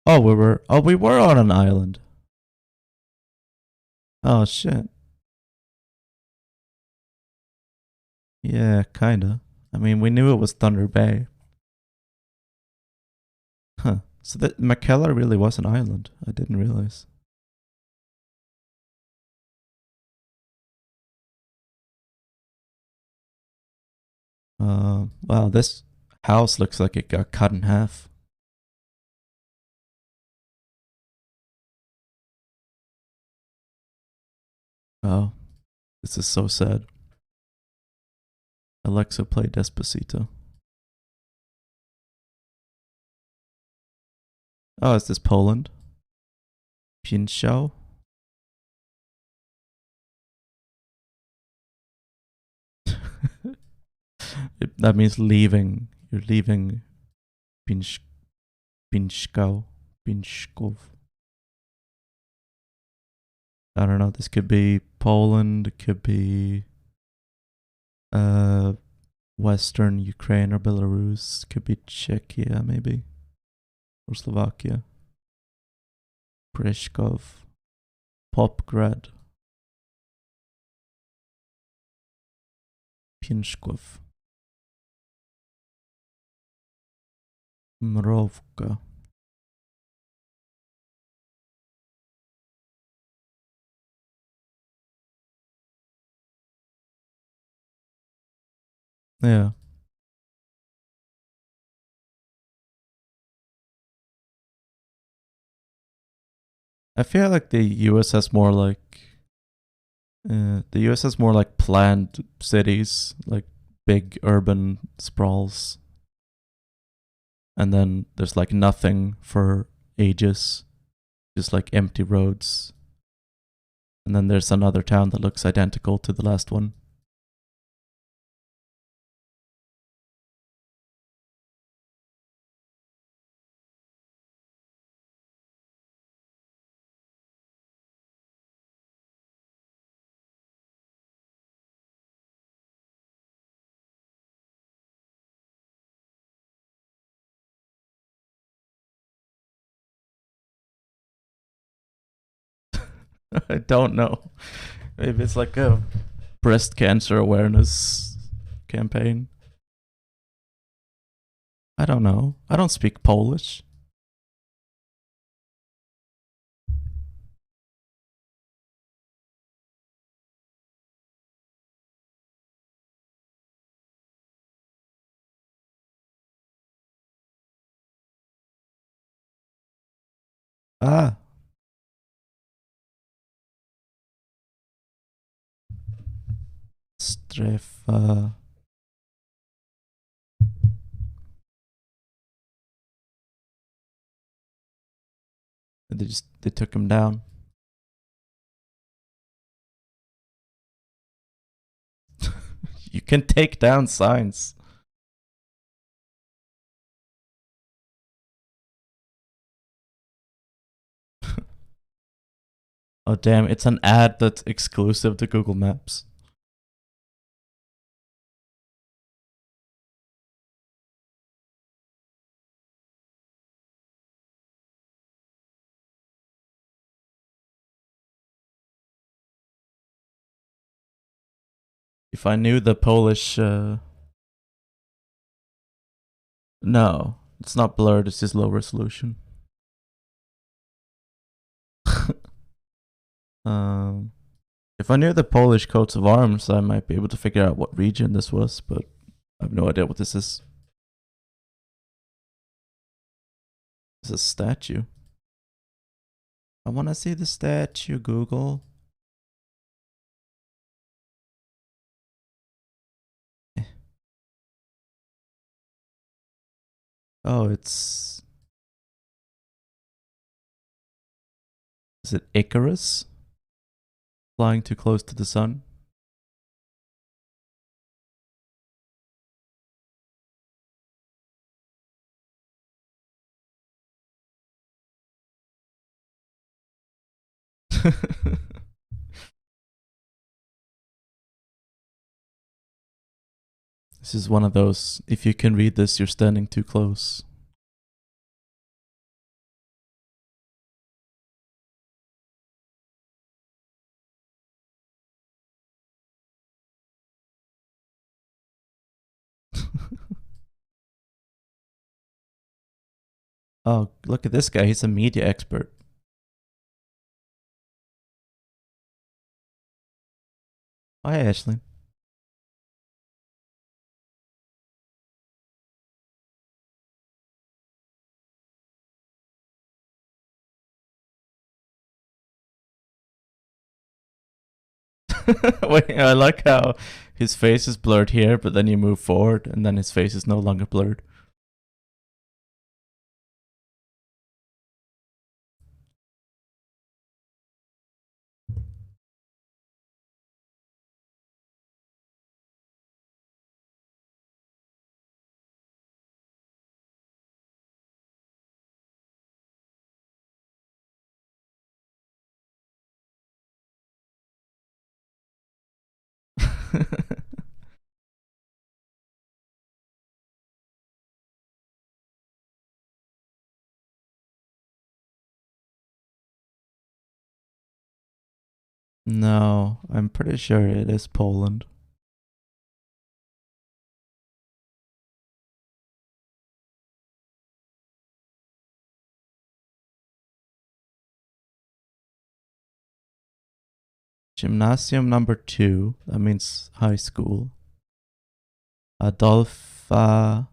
Oh, we were on an island. Oh shit. Yeah, kinda. I mean, we knew it was Thunder Bay. Huh. So that Mackellar really was an island. I didn't realize. Wow, this house looks like it got cut in half. Oh, this is so sad. Alexa, play Despacito. Oh, is this Poland? Pinshow? That means leaving. You're leaving Pinskov. I don't know. This could be Poland. It could be Western Ukraine or Belarus. It could be Czechia, maybe. Or Slovakia. Prishkov. Popgrad. Pinskov. Mrovka. Yeah. I feel like the US has more like planned cities, like big urban sprawls. And then there's like nothing for ages, just like empty roads. And then there's another town that looks identical to the last one. I don't know. Maybe it's like a breast cancer awareness campaign. I don't know. I don't speak Polish. Ah, Strefa. They took him down. You can take down signs. Oh damn, it's an ad that's exclusive to Google Maps. If I knew the Polish no, it's not blurred, it's just low resolution. um if I knew the Polish coats of arms, I might be able to figure out what region this was, but I have no idea what this is. It's a statue. I want to see the statue, Google. Oh, it's... Is it Icarus? Flying too close to the sun? This is one of those, if you can read this, you're standing too close. Oh, look at this guy. He's a media expert. Oh, hey, Ashley. Wait, I like how his face is blurred here, but then you move forward, and then his face is no longer blurred. No, I'm pretty sure it is Poland. Gymnasium number 2, that means high school. Adolfa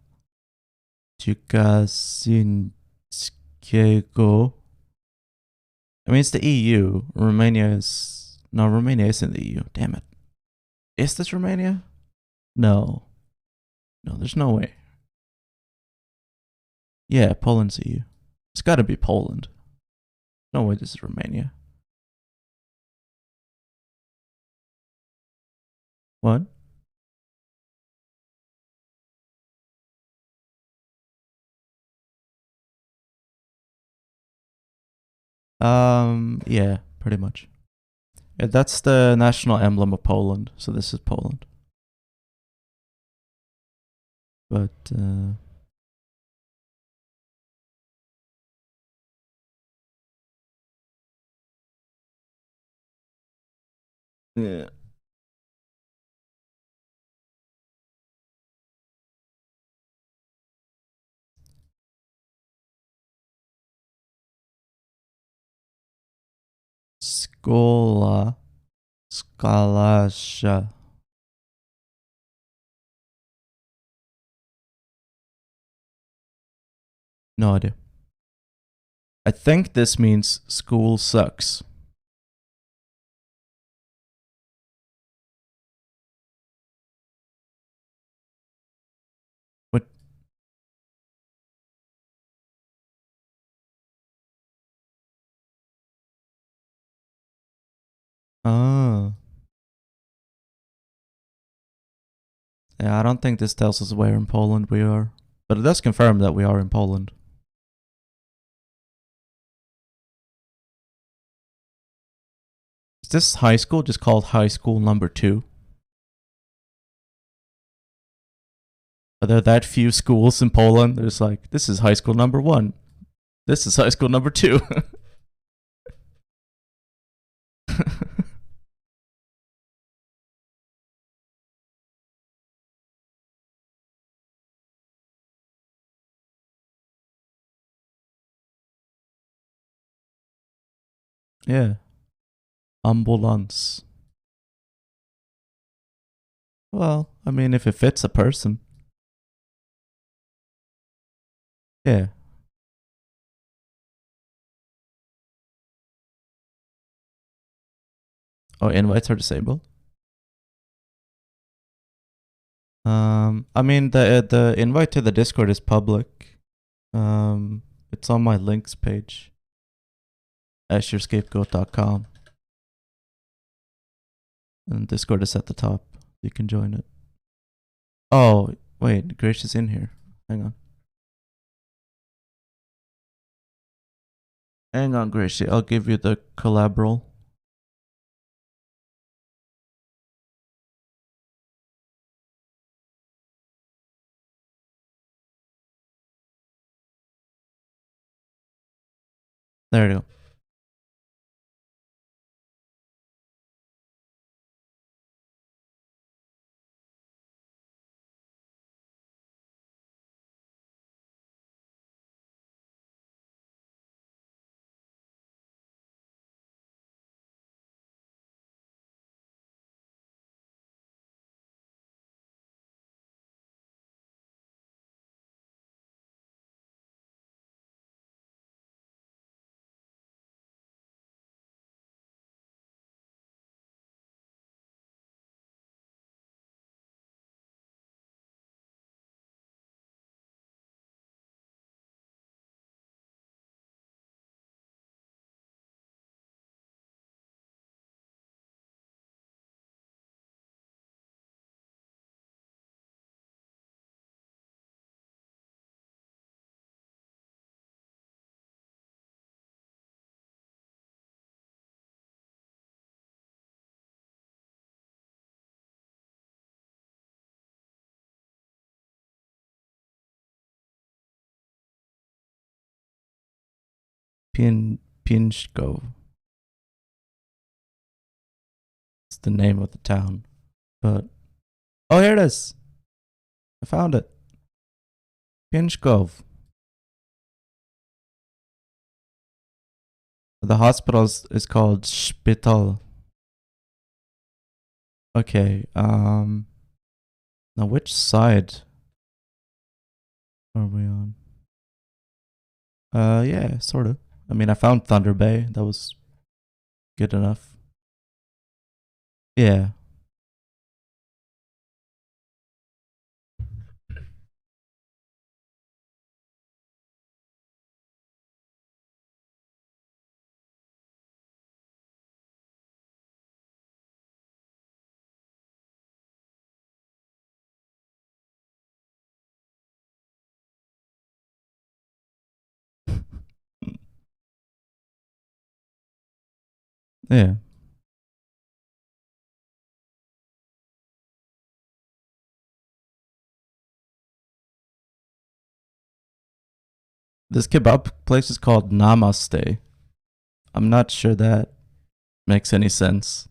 Jukasinskiego. I mean, it's the EU. Romania is... No, Romania is in the EU. Damn it. Is this Romania? No. No, there's no way. Yeah, Poland's EU. It's gotta be Poland. No way this is Romania. What? Yeah, pretty much. Yeah, that's the national emblem of Poland, so this is Poland. But, Yeah. Scola. Scalascia. No idea. I think this means school sucks. What? Oh. Yeah, I don't think this tells us where in Poland we are. But it does confirm that we are in Poland. Is this high school just called high school number 2? Are there that few schools in Poland? There's like, this is high school number 1. This is high school number 2. Yeah. Ambulance. Well, I mean, if it fits a person. Yeah. Oh, invites are disabled. I mean, the invite to the Discord is public. It's on my links page. AsherScapegoat.com. And Discord is at the top. You can join it. Oh, wait, Grace is in here. Hang on. Hang on, Gracie. I'll give you the collateral. There you go. Pinchko. It's the name of the town. But oh, here it is. I found it. Pinchkov. The hospital is called Spital. Okay. Now which side are we on? Yeah, sort of. I mean, I found Thunder Bay. That was good enough. Yeah. Yeah. This kebab place is called Namaste. I'm not sure that makes any sense.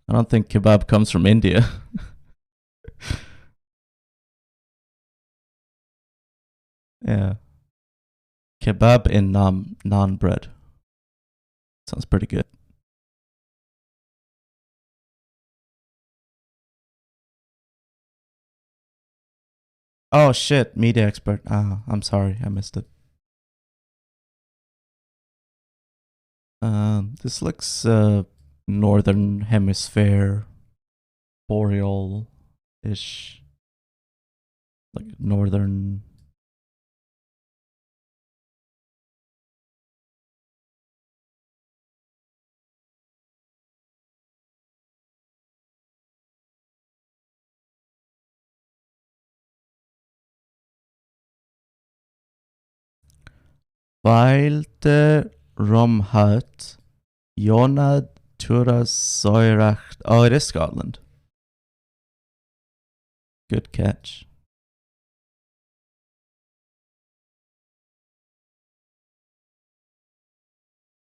I don't think kebab comes from India. Yeah. Kebab in naan bread. Sounds pretty good. Oh shit, media expert. Ah, I'm sorry, I missed it. This looks northern hemisphere, boreal-ish, like northern. Weilte Romhat, Jonad Turas Soiracht. Oh, it is Scotland. Good catch.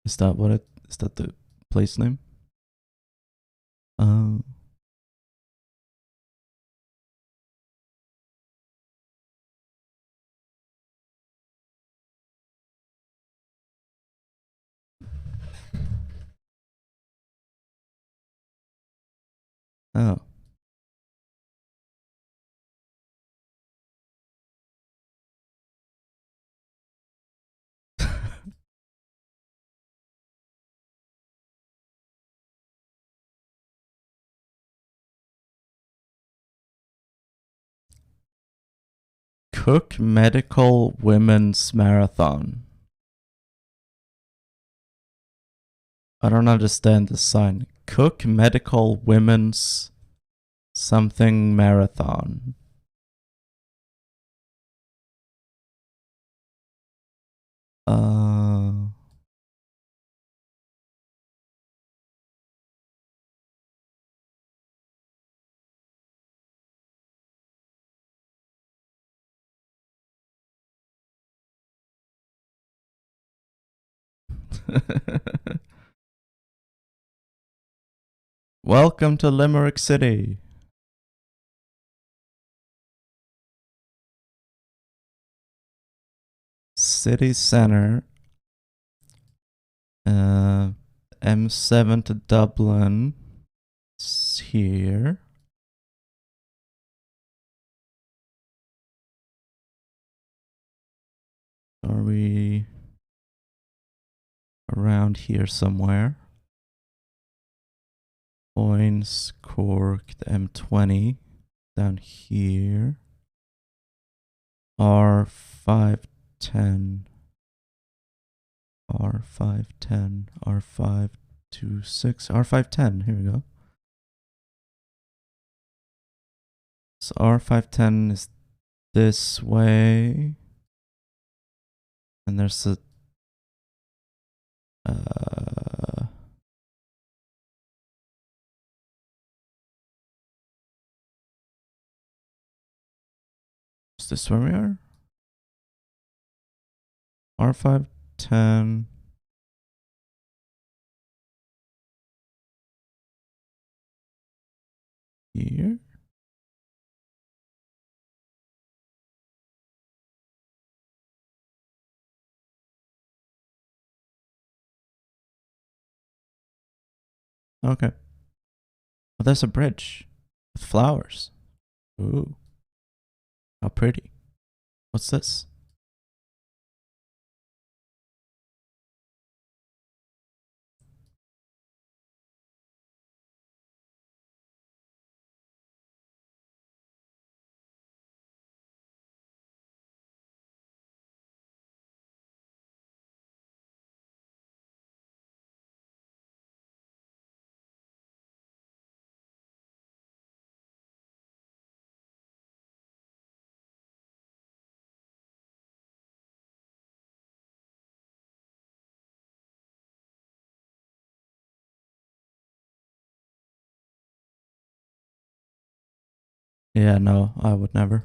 Is that what it? Is that the place name? Oh. Oh. Cook Medical Women's Marathon. I don't understand the sign. Cook Medical Women's something marathon. Uh, Welcome to Limerick City. City Center. M7 to Dublin. It's here. Are we around here somewhere? Points, Cork, the M20 down here. R510, R510, R526, R510. Here we go. So R510 is this way. And there's a is this where we are? R510. Here. Okay. Well, there's a bridge with flowers. Ooh. How pretty. What's this? Yeah, no, I would never.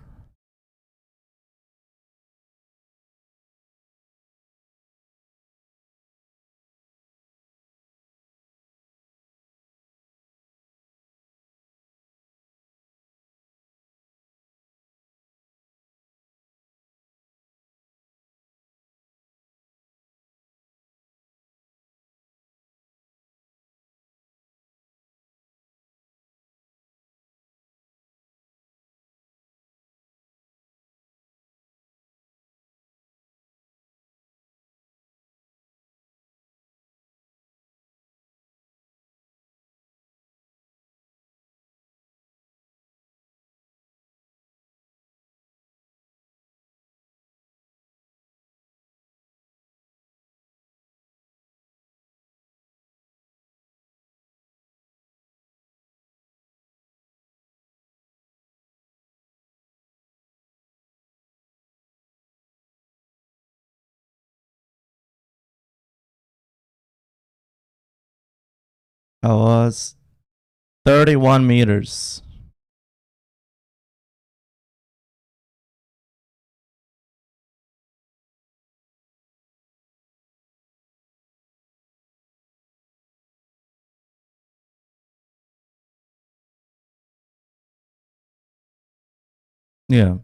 I was 31 meters. Yeah.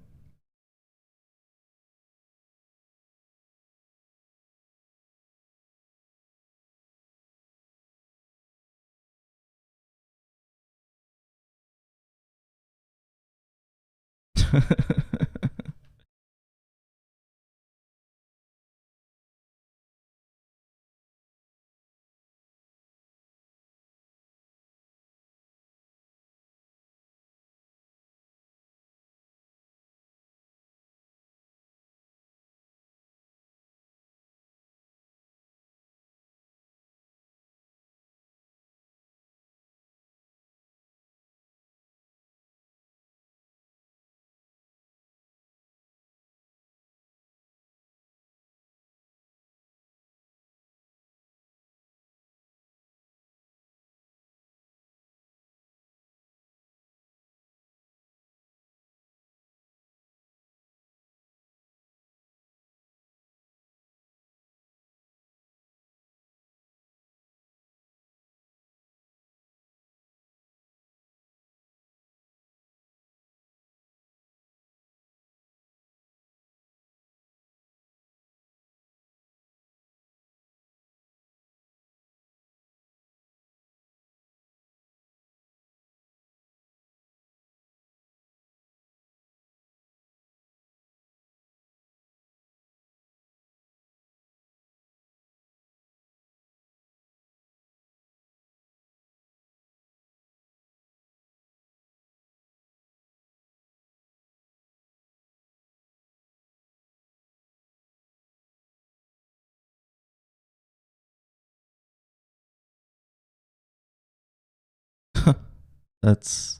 That's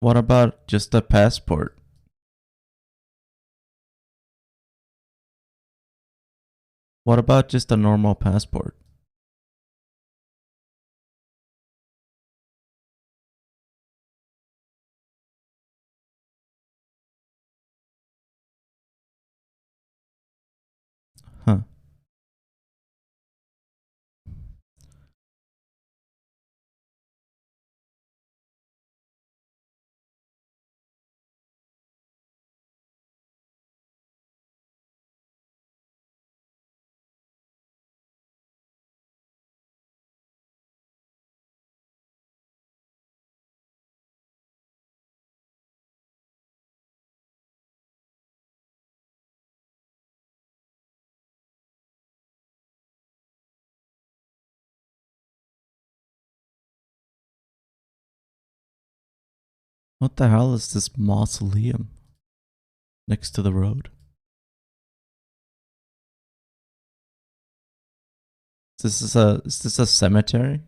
what about just a passport? What about just a normal passport? Huh. What the hell is this mausoleum next to the road? Is this a cemetery?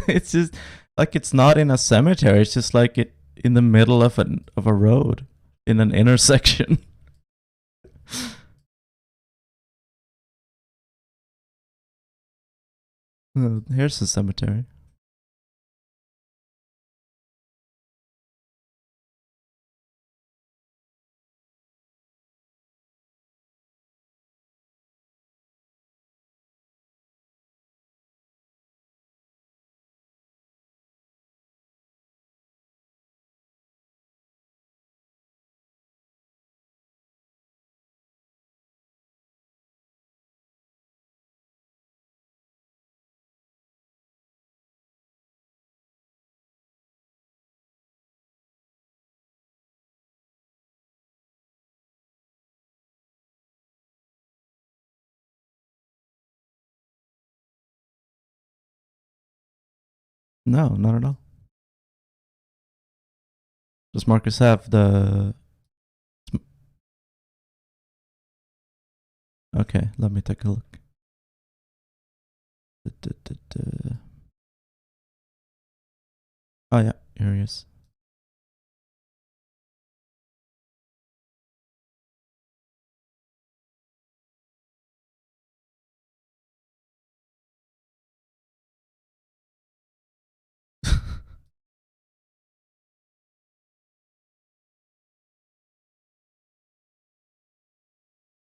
It's just like it's not in a cemetery. It's just like it in the middle of a road in an intersection. Oh, here's the cemetery. No, not at all. Does Marcus have the... Okay, let me take a look. Oh yeah, here he is.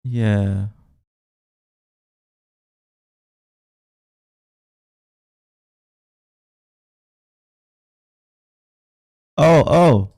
Yeah. Oh, oh.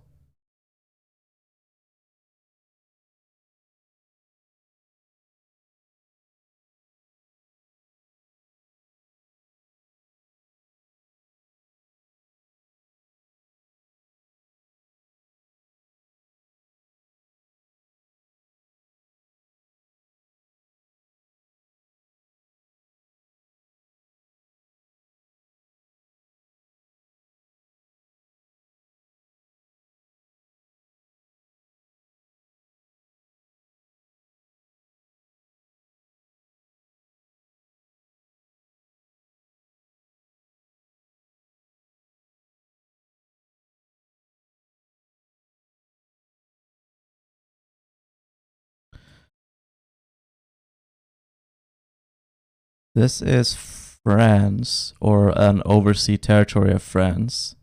This is France, or an overseas territory of France,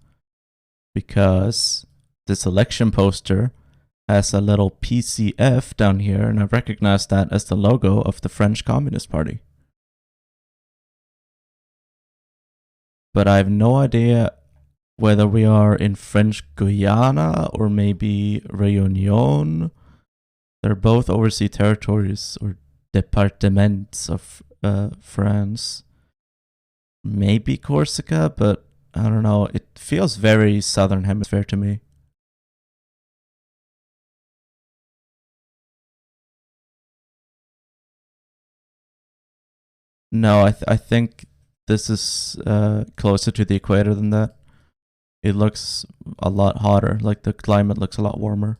because this election poster has a little PCF down here, and I recognize that as the logo of the French Communist Party. But I have no idea whether we are in French Guyana or maybe Réunion. They're both overseas territories or departements of France. Maybe Corsica, but I don't know. It feels very southern hemisphere to me. No, I think this is closer to the equator than that. It looks a lot hotter. Like the climate looks a lot warmer.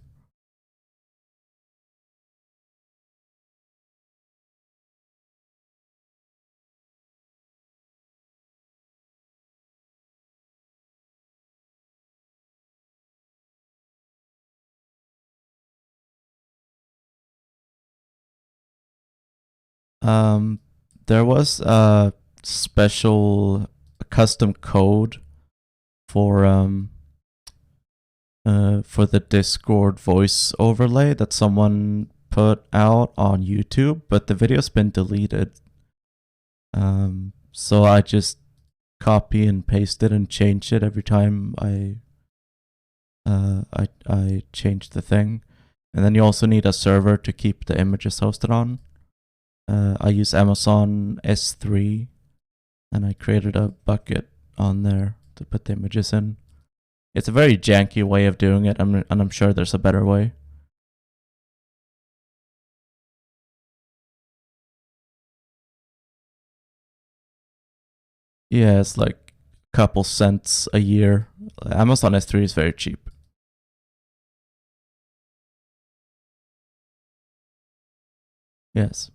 Um, there was a special custom code for for the Discord voice overlay that someone put out on YouTube, but the video's been deleted. So I just copy and paste it and change it every time I change the thing. And then you also need a server to keep the images hosted on. I use Amazon S3, and I created a bucket on there to put the images in. It's a very janky way of doing it, and I'm sure there's a better way. Yeah, it's like a couple cents a year. Amazon S3 is very cheap. Yes.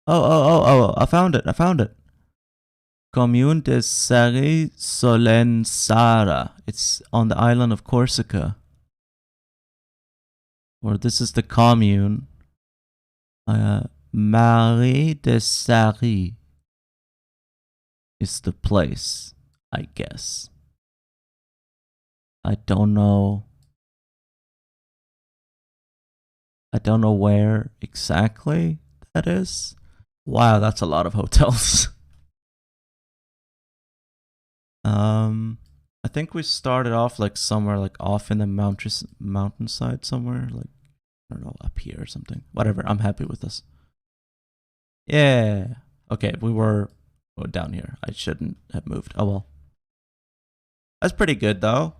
I found it. I found it. Commune de Sari Solensara. It's on the island of Corsica. Or this is the commune. Marie de Sari is the place, I guess. I don't know. I don't know where exactly that is. Wow, that's a lot of hotels. I think we started off like somewhere like off in the mountainside somewhere, like I don't know, up here or something. Whatever, I'm happy with this. Yeah. Okay, we were down here. I shouldn't have moved. Oh well. That's pretty good though.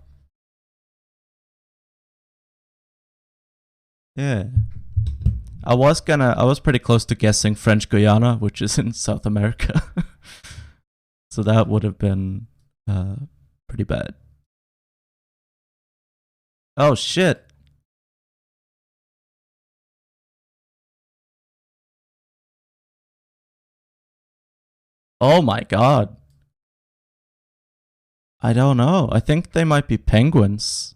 Yeah. I was pretty close to guessing French Guiana, which is in South America. So that would have been pretty bad. Oh shit. Oh my god. I don't know. I think they might be penguins.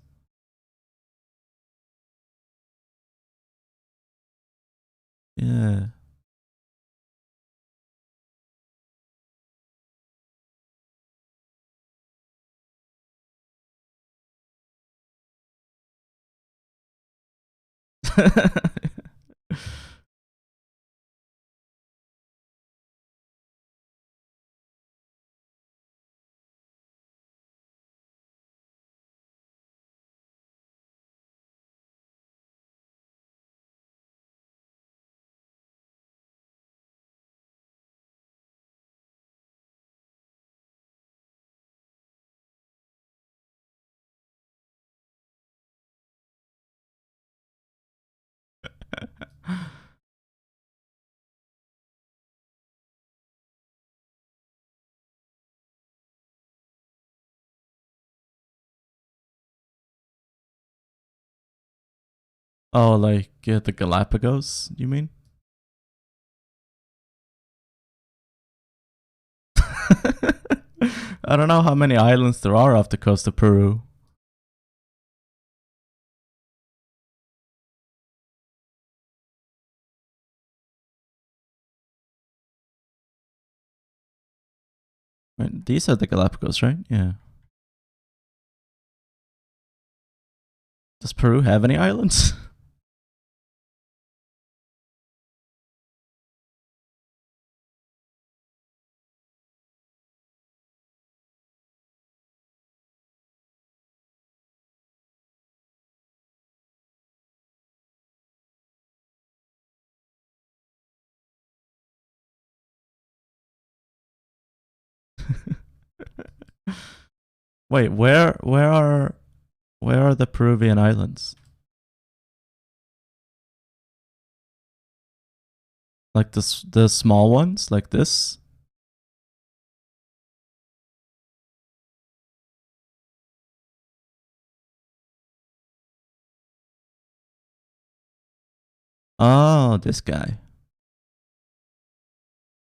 Yeah. Oh, like the Galapagos, you mean? I don't know how many islands there are off the coast of Peru. Right, these are the Galapagos, right? Yeah. Does Peru have any islands? Wait, where are the Peruvian islands? Like the small ones, like this? Oh, this guy.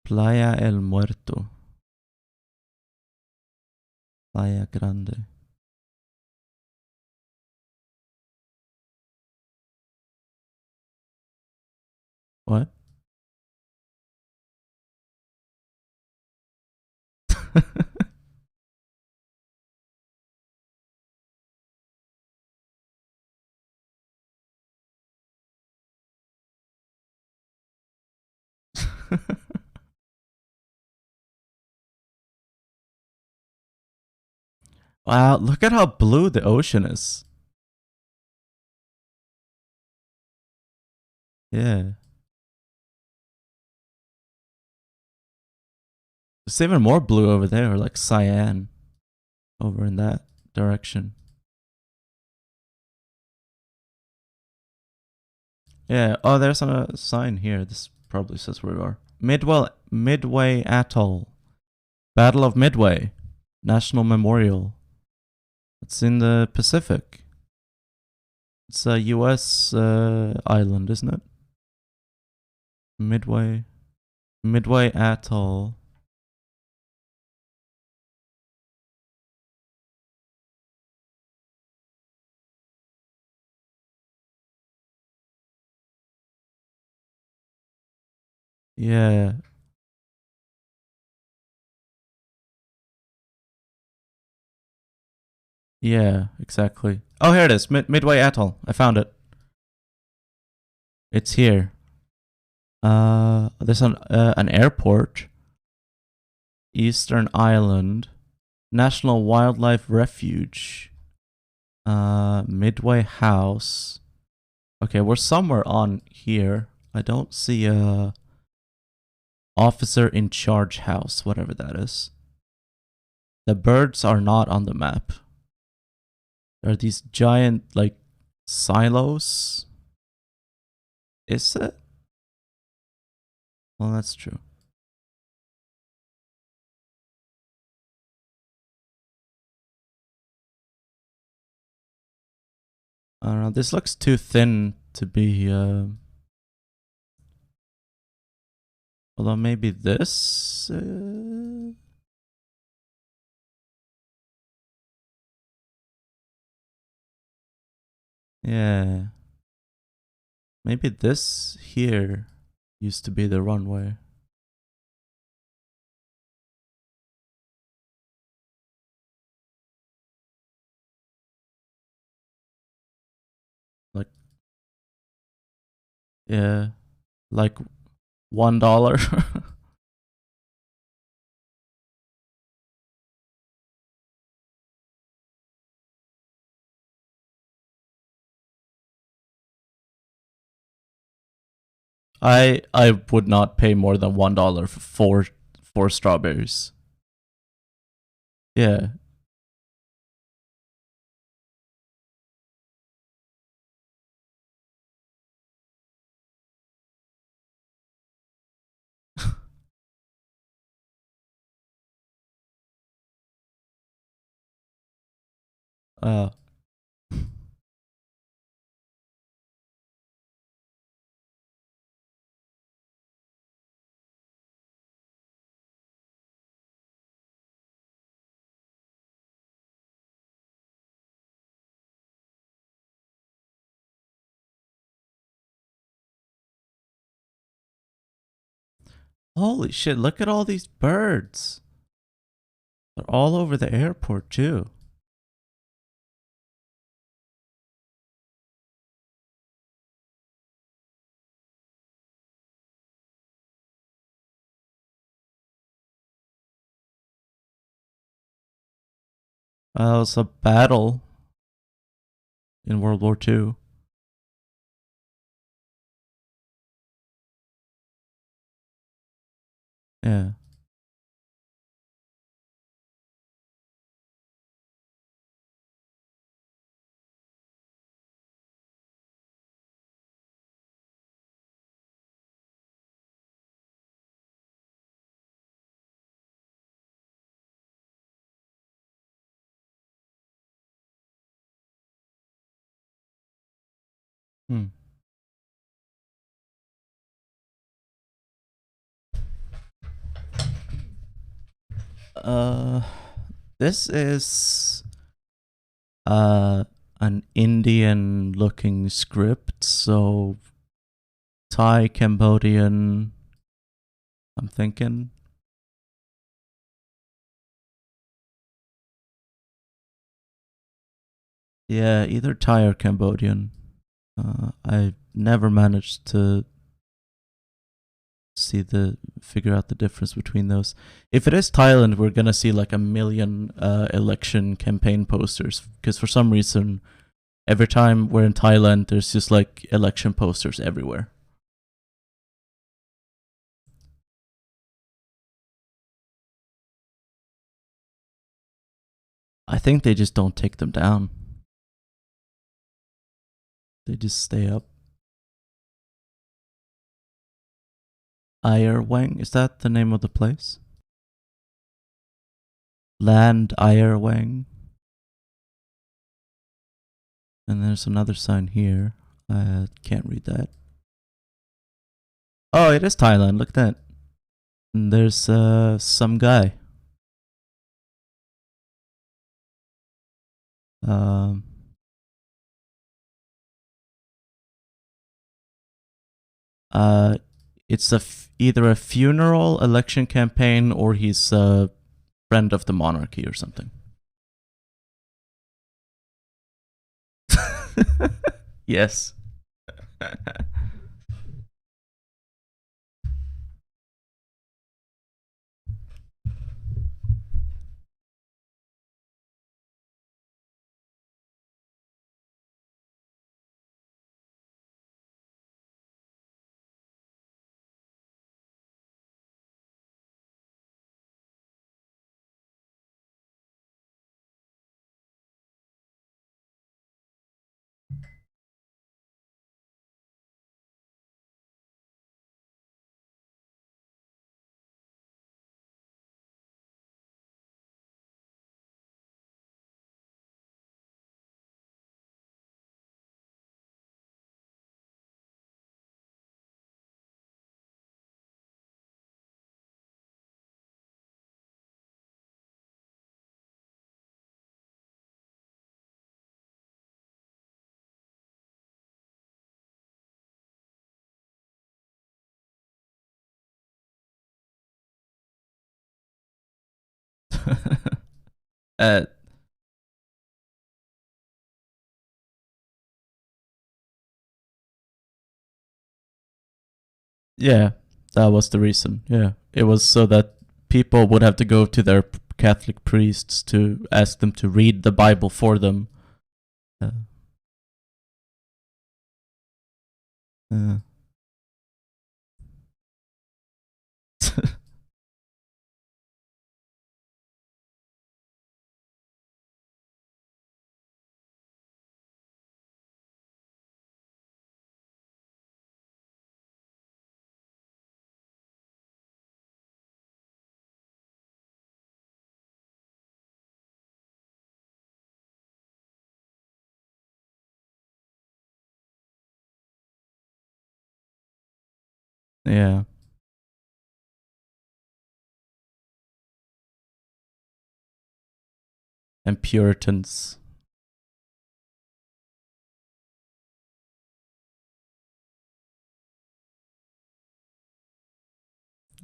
Playa El Muerto. Playa Grande. What? Wow, look at how blue the ocean is. Yeah. It's even more blue over there, like cyan over in that direction. Yeah. Oh, there's a sign here. This probably says where we are. Midway Atoll. Battle of Midway. National Memorial. It's in the Pacific. It's a US island, isn't it? Midway. Midway Atoll. Yeah. Yeah, exactly. Oh, here it is. Midway Atoll. I found it. It's here. There's an airport. Eastern Island. National Wildlife Refuge. Midway House. Okay, we're somewhere on here. I don't see a officer in charge house, whatever that is. The birds are not on the map. There are these giant, like, silos. Is it? Well, that's true. I don't know. This looks too thin to be. Although maybe this. Yeah. Maybe this here used to be the runway. Like, yeah, like $1. I would not pay more than $1 for four strawberries. Yeah. uh Holy shit, look at all these birds. They're all over the airport too. It was a battle in World War II. Yeah. Hmm. Uh, this is an Indian looking script, so Thai, Cambodian, I'm thinking. Yeah, either Thai or Cambodian. I never managed to figure out the difference between those. If it is Thailand, we're gonna see like a million election campaign posters, because for some reason, every time we're in Thailand, there's just like election posters everywhere. I think they just don't take them down. They just stay up. Irewang, is that the name of the place? Land Irewang. And there's another sign here. I can't read that. Oh, it is Thailand. Look at that. There's some guy. Um, uh, it's either a funeral, election campaign, or he's a friend of the monarchy or something. Yes. uh, yeah, that was the reason. Yeah, it was so that people would have to go to their Catholic priests to ask them to read the Bible for them. Uh, uh. Yeah, and Puritans.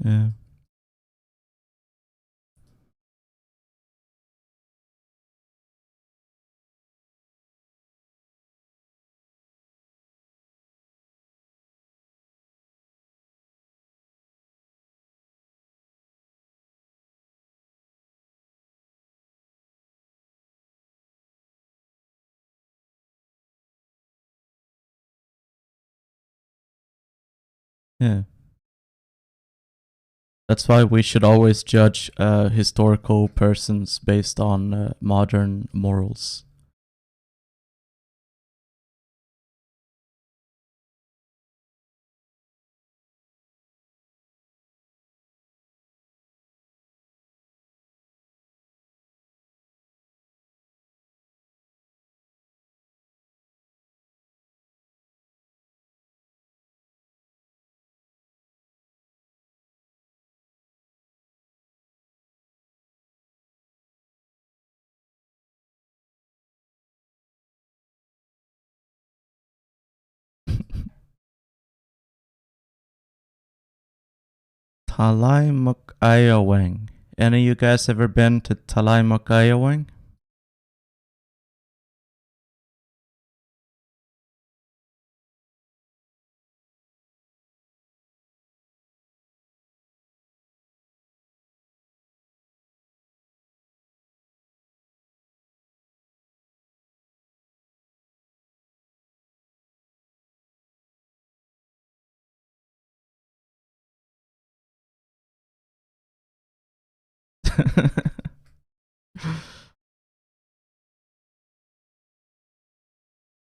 Yeah. Yeah. That's why we should always judge historical persons based on modern morals. Talaimokayaweng. Any of you guys ever been to Talaimokayaweng?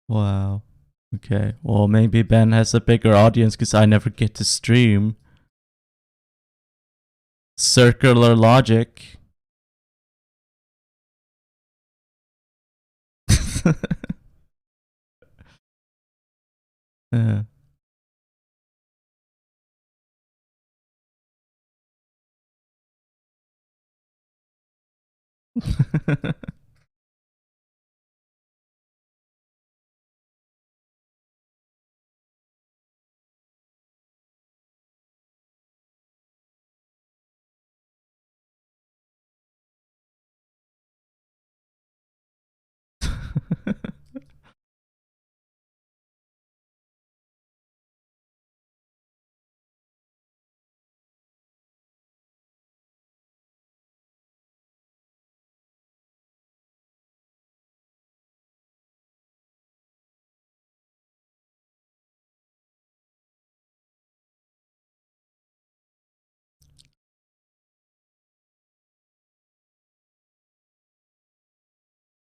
Wow. Okay. Well, maybe Ben has a bigger audience because I never get to stream. Circular logic. Yeah.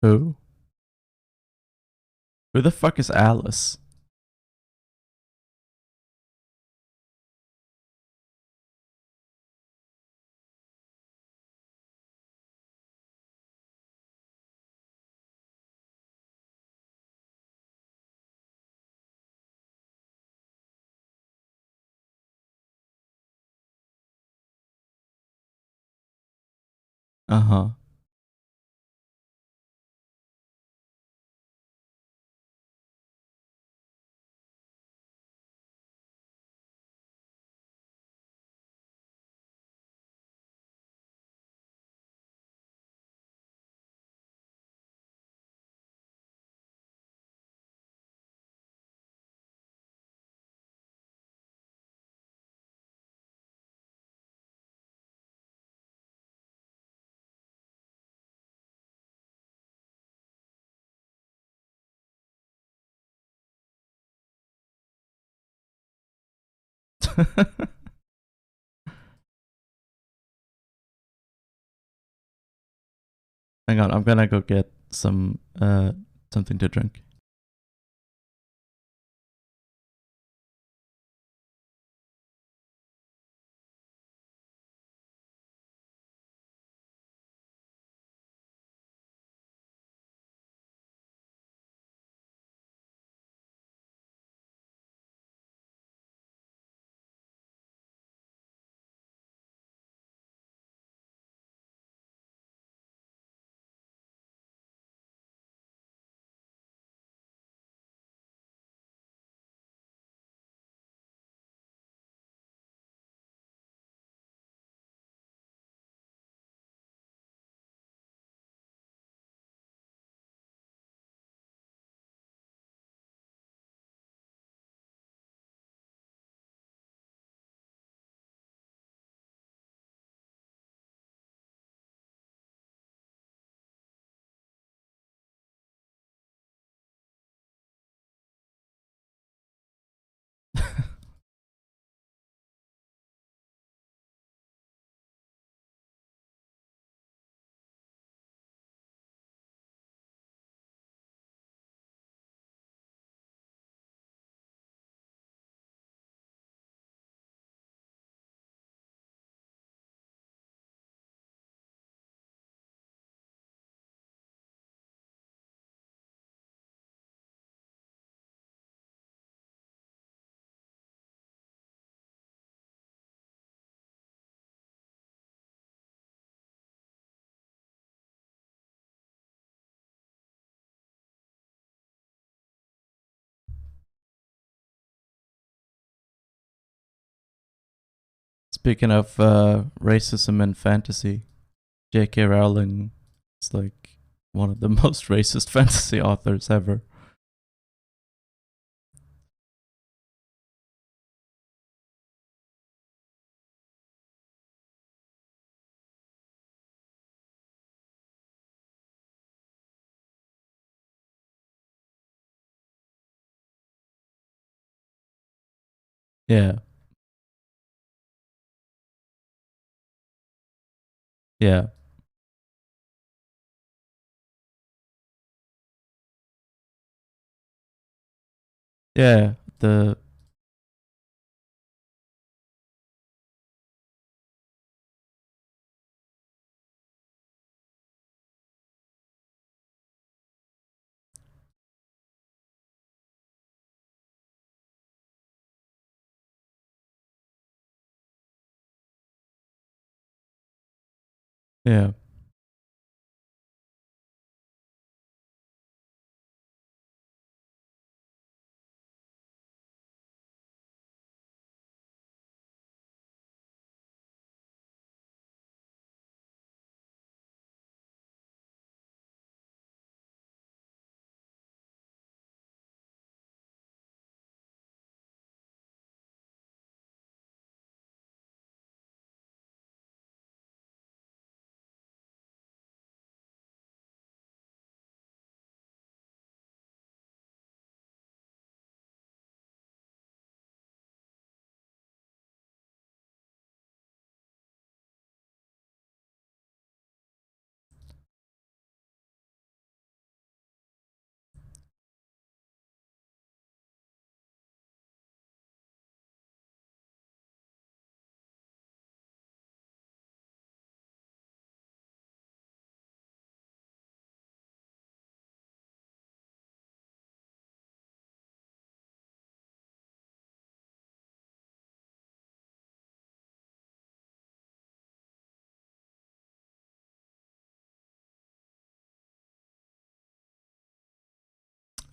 Who? Who the fuck is Alice? Uh huh. Hang on, I'm gonna go get something to drink. Speaking of racism and fantasy, J.K. Rowling is like one of the most racist fantasy authors ever. Yeah, yeah, yeah. The yeah,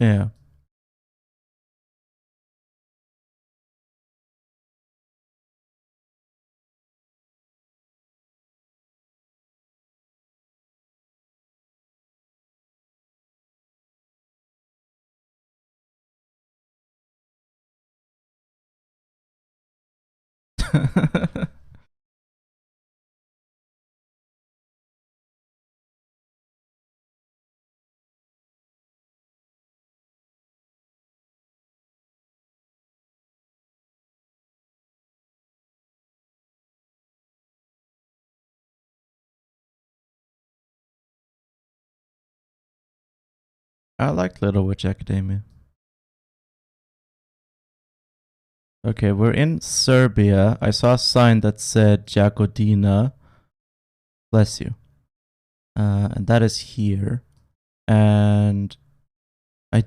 Yeah. I like Little Witch Academia. Okay, we're in Serbia. I saw a sign that said Jagodina. Bless you. And that is here. And I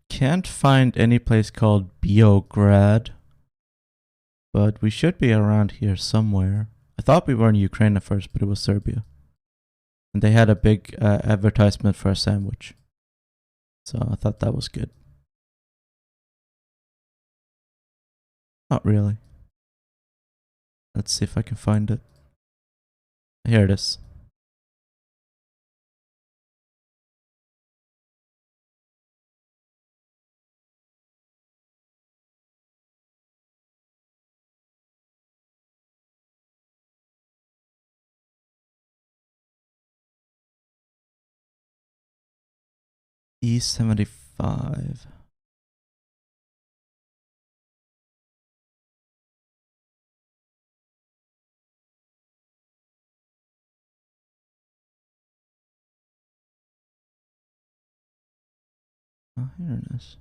can't find any place called Beograd. But we should be around here somewhere. I thought we were in Ukraine at first, but it was Serbia. And they had a big advertisement for a sandwich. So I thought that was good. Not really. Let's see if I can find it. Here it is. E75. Oh, here it is.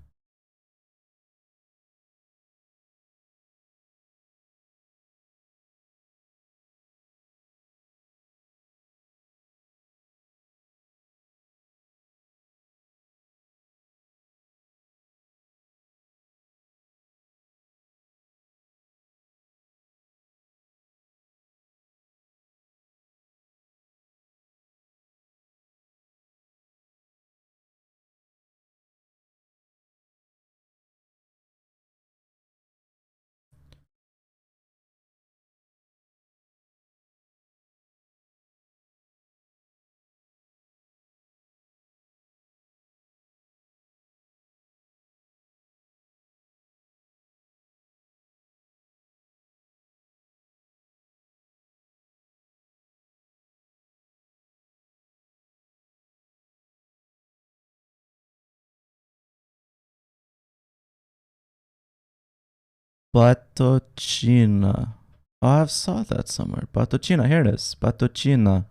Batochina. Oh, I saw that somewhere. Batochina. Here it is. Batochina.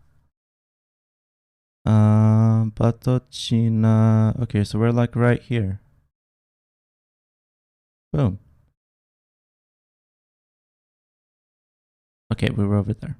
Batochina. Okay, so we're like right here. Boom. Okay, we were over there.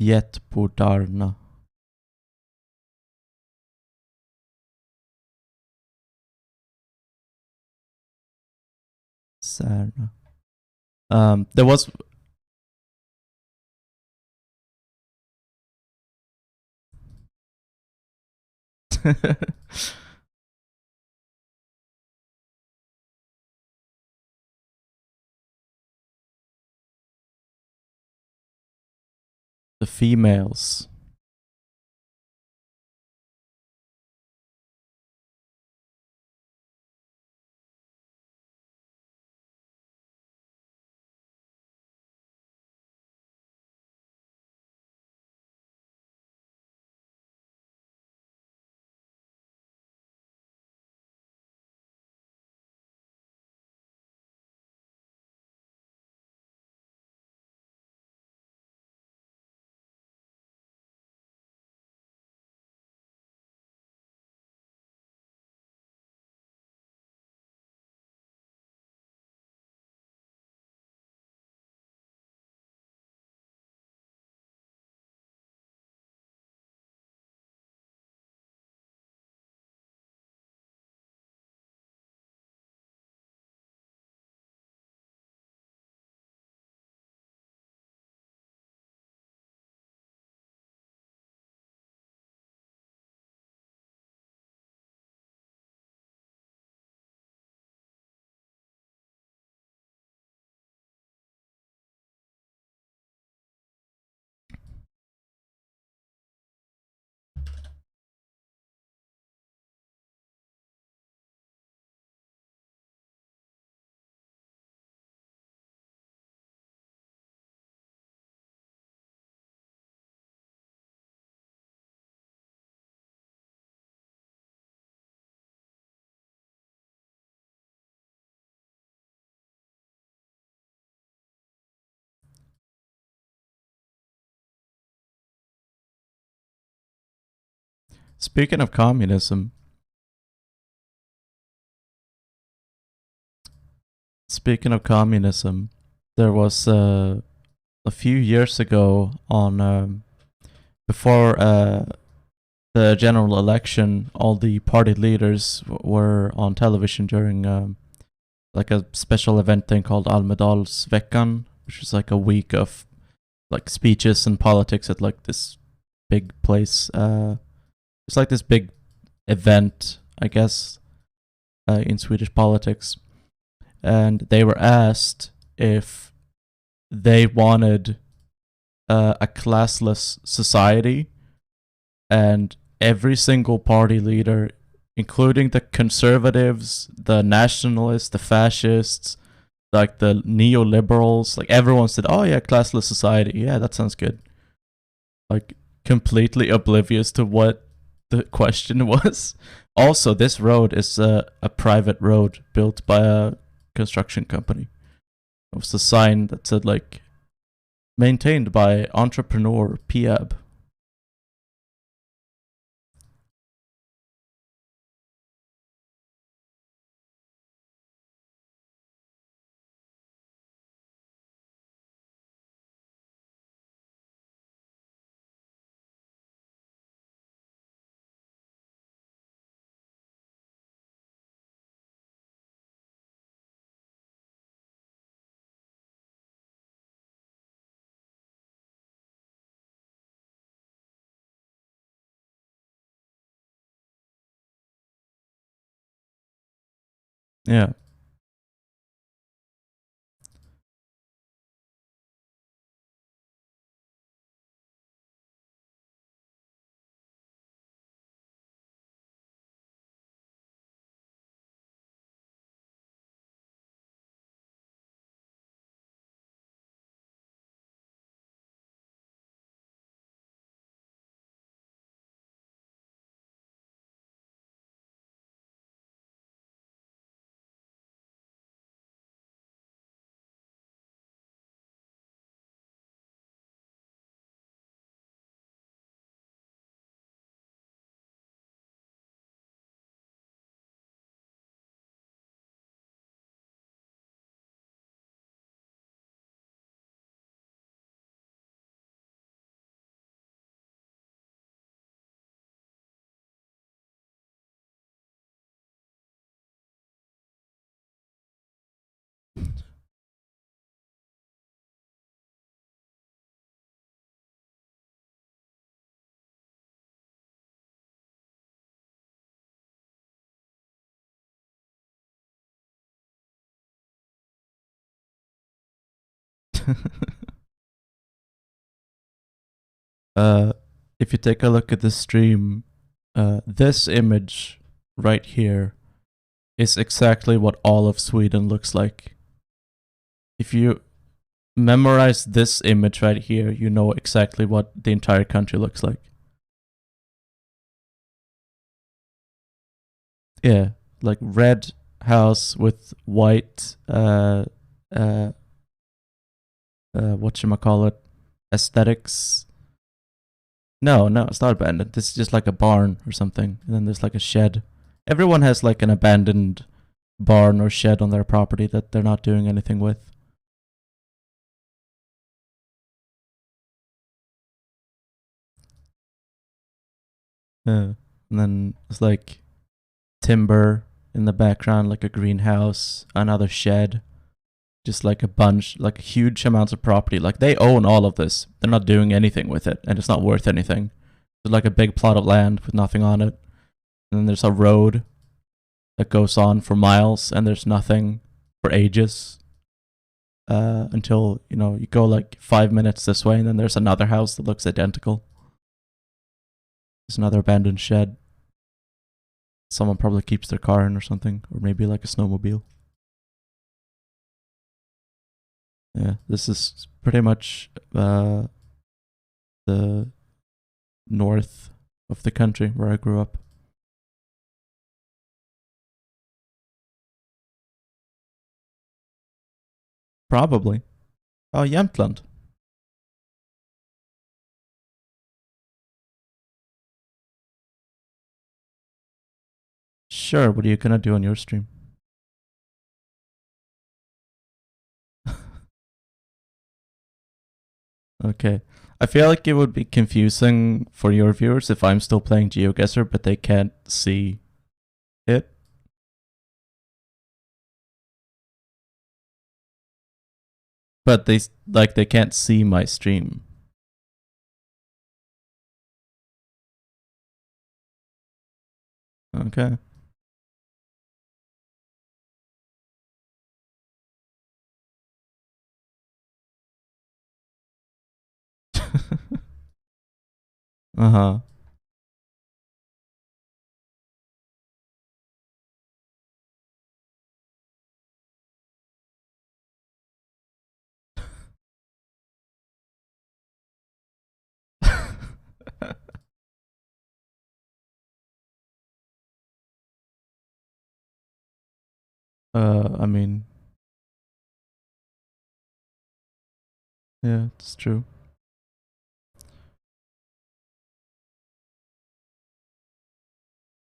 Jetbudarna. Särna. There was the females. Speaking of communism, there was a few years ago on before the general election, all the party leaders were on television during like a special event thing called Almedalsveckan, which is like a week of like speeches and politics at like this big place. It's like this big event, I guess, in Swedish politics. And they were asked if they wanted a classless society, and every single party leader, including the conservatives, the nationalists, the fascists, like the neoliberals, like everyone said, "Oh yeah, classless society. Yeah, that sounds good." Like completely oblivious to what the question was. Also, this road is a private road built by a construction company. It was a sign that said like maintained by entrepreneur Piab. Yeah. uh, if you take a look at the stream, this image right here is exactly what all of Sweden looks like. If you memorize this image right here, you know exactly what the entire country looks like. Yeah, like red house with white whatchamacallit, aesthetics. No, it's not abandoned. This is just like a barn or something. And then there's like a shed. Everyone has like an abandoned barn or shed on their property that they're not doing anything with. And then it's like timber in the background, like a greenhouse, another shed, just like a bunch, like huge amounts of property. Like they own all of this. They're not doing anything with it, and it's not worth anything. There's like a big plot of land with nothing on it. And then there's a road that goes on for miles, and there's nothing for ages. Until, you go like 5 minutes this way, and then there's another house that looks identical. There's another abandoned shed. Someone probably keeps their car in or something, or maybe like a snowmobile. Yeah, this is pretty much the north of the country where I grew up. Probably. Oh, Jämtland. Sure, what are you gonna do on your stream? Okay. I feel like it would be confusing for your viewers if I'm still playing GeoGuessr, but they can't see it. But they can't see my stream. Okay. Uh-huh. I mean, yeah, it's true.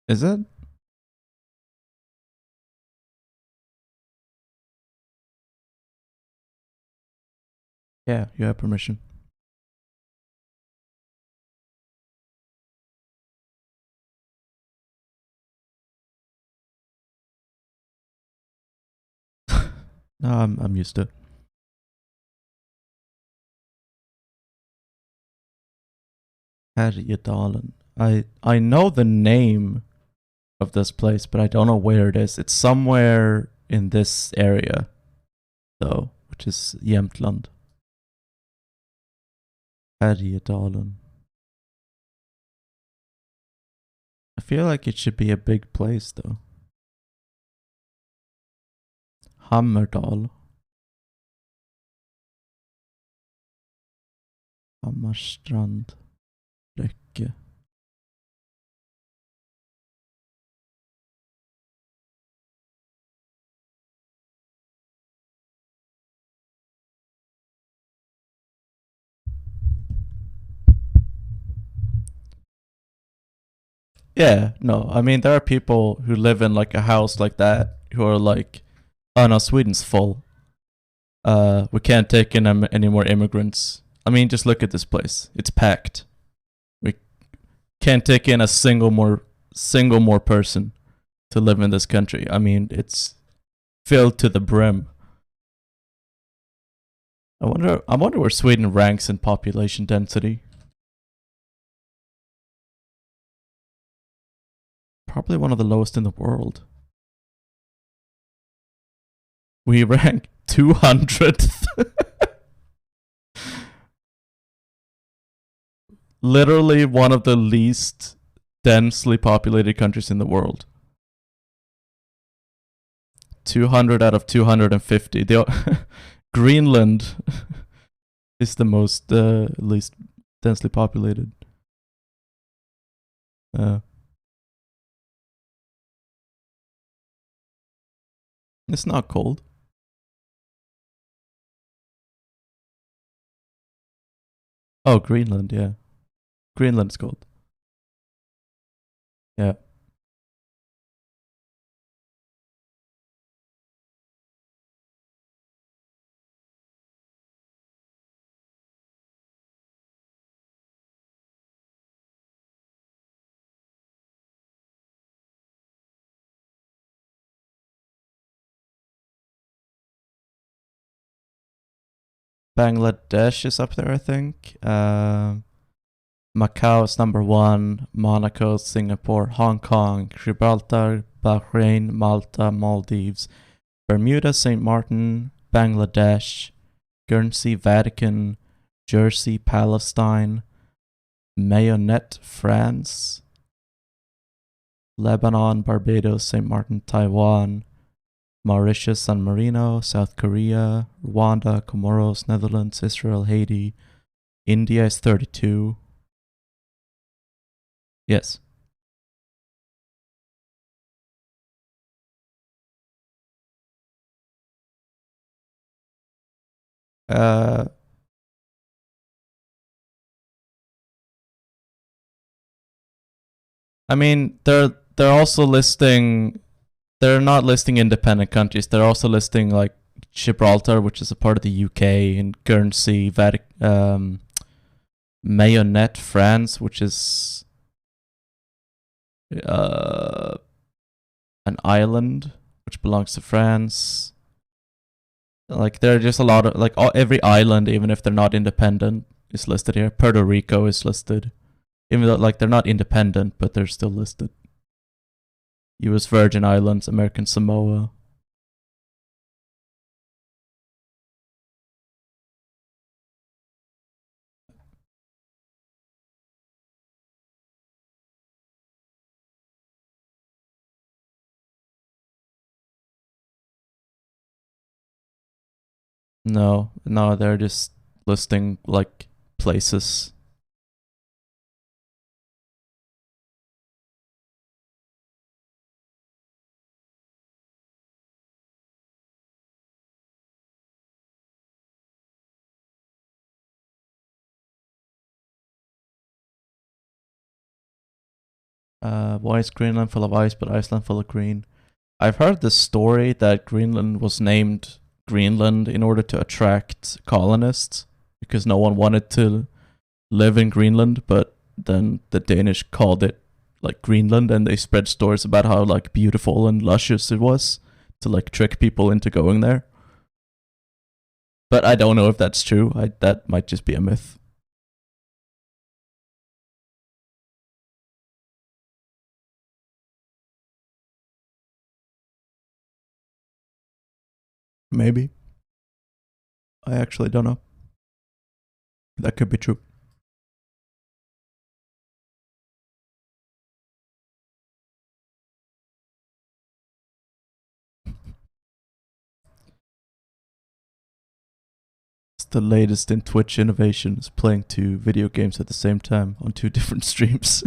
Is it? Yeah, you have permission. No, I'm used to it. Härjedalen. I know the name of this place, but I don't know where it is. It's somewhere in this area, though, which is Jämtland. Härjedalen. I feel like it should be a big place, though. Hammerdal. Hammarstrand. Räcke. Yeah, no, I mean, there are people who live in like a house like that who are like, oh no, Sweden's full. We can't take in any more immigrants. I mean, just look at this place. It's packed. We can't take in a single more person to live in this country. I mean, it's filled to the brim. I wonder where Sweden ranks in population density. Probably one of the lowest in the world. We rank 200th. Literally one of the least densely populated countries in the world. 200 out of 250. Greenland is the most least densely populated. It's not cold. Oh, Greenland, yeah. Greenland's cold. Yeah. Bangladesh is up there, I think. Macau is number 1. Monaco, Singapore, Hong Kong, Gibraltar, Bahrain, Malta, Maldives, Bermuda, St. Martin, Bangladesh, Guernsey, Vatican, Jersey, Palestine, Mayotte, France, Lebanon, Barbados, St. Martin, Taiwan, Mauritius, San Marino, South Korea, Rwanda, Comoros, Netherlands, Israel, Haiti. India is 32. Yes. I mean, there they're also listing. They're not listing independent countries. They're also listing like Gibraltar, which is a part of the UK, and Guernsey, Mayonnaise, France, which is an island which belongs to France. Like there are just a lot of every island, even if they're not independent, is listed here. Puerto Rico is listed, even though like they're not independent, but they're still listed. U.S. Virgin Islands, American Samoa. No, they're just listing like places. Why is Greenland full of ice but Iceland full of green? I've heard the story that Greenland was named Greenland in order to attract colonists because no one wanted to live in Greenland, but then the Danish called it like Greenland and they spread stories about how like beautiful and luscious it was to like trick people into going there. But I don't know if that's true. That might just be a myth. Maybe. I actually don't know. That could be true. It's the latest in Twitch innovations, playing two video games at the same time on two different streams.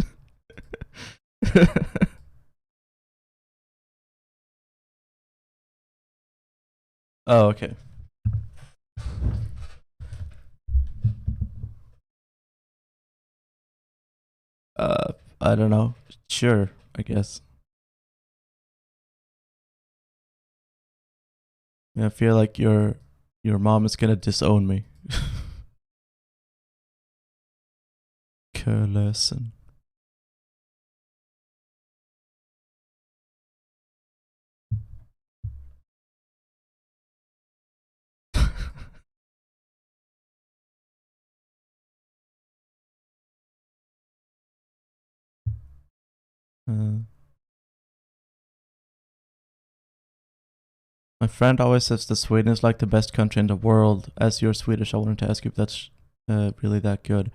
Oh, okay. I don't know. Sure, I guess. I feel like your mom is gonna disown me. Curlesen. My friend always says that Sweden is like the best country in the world. As you're Swedish, I wanted to ask you if that's really that good.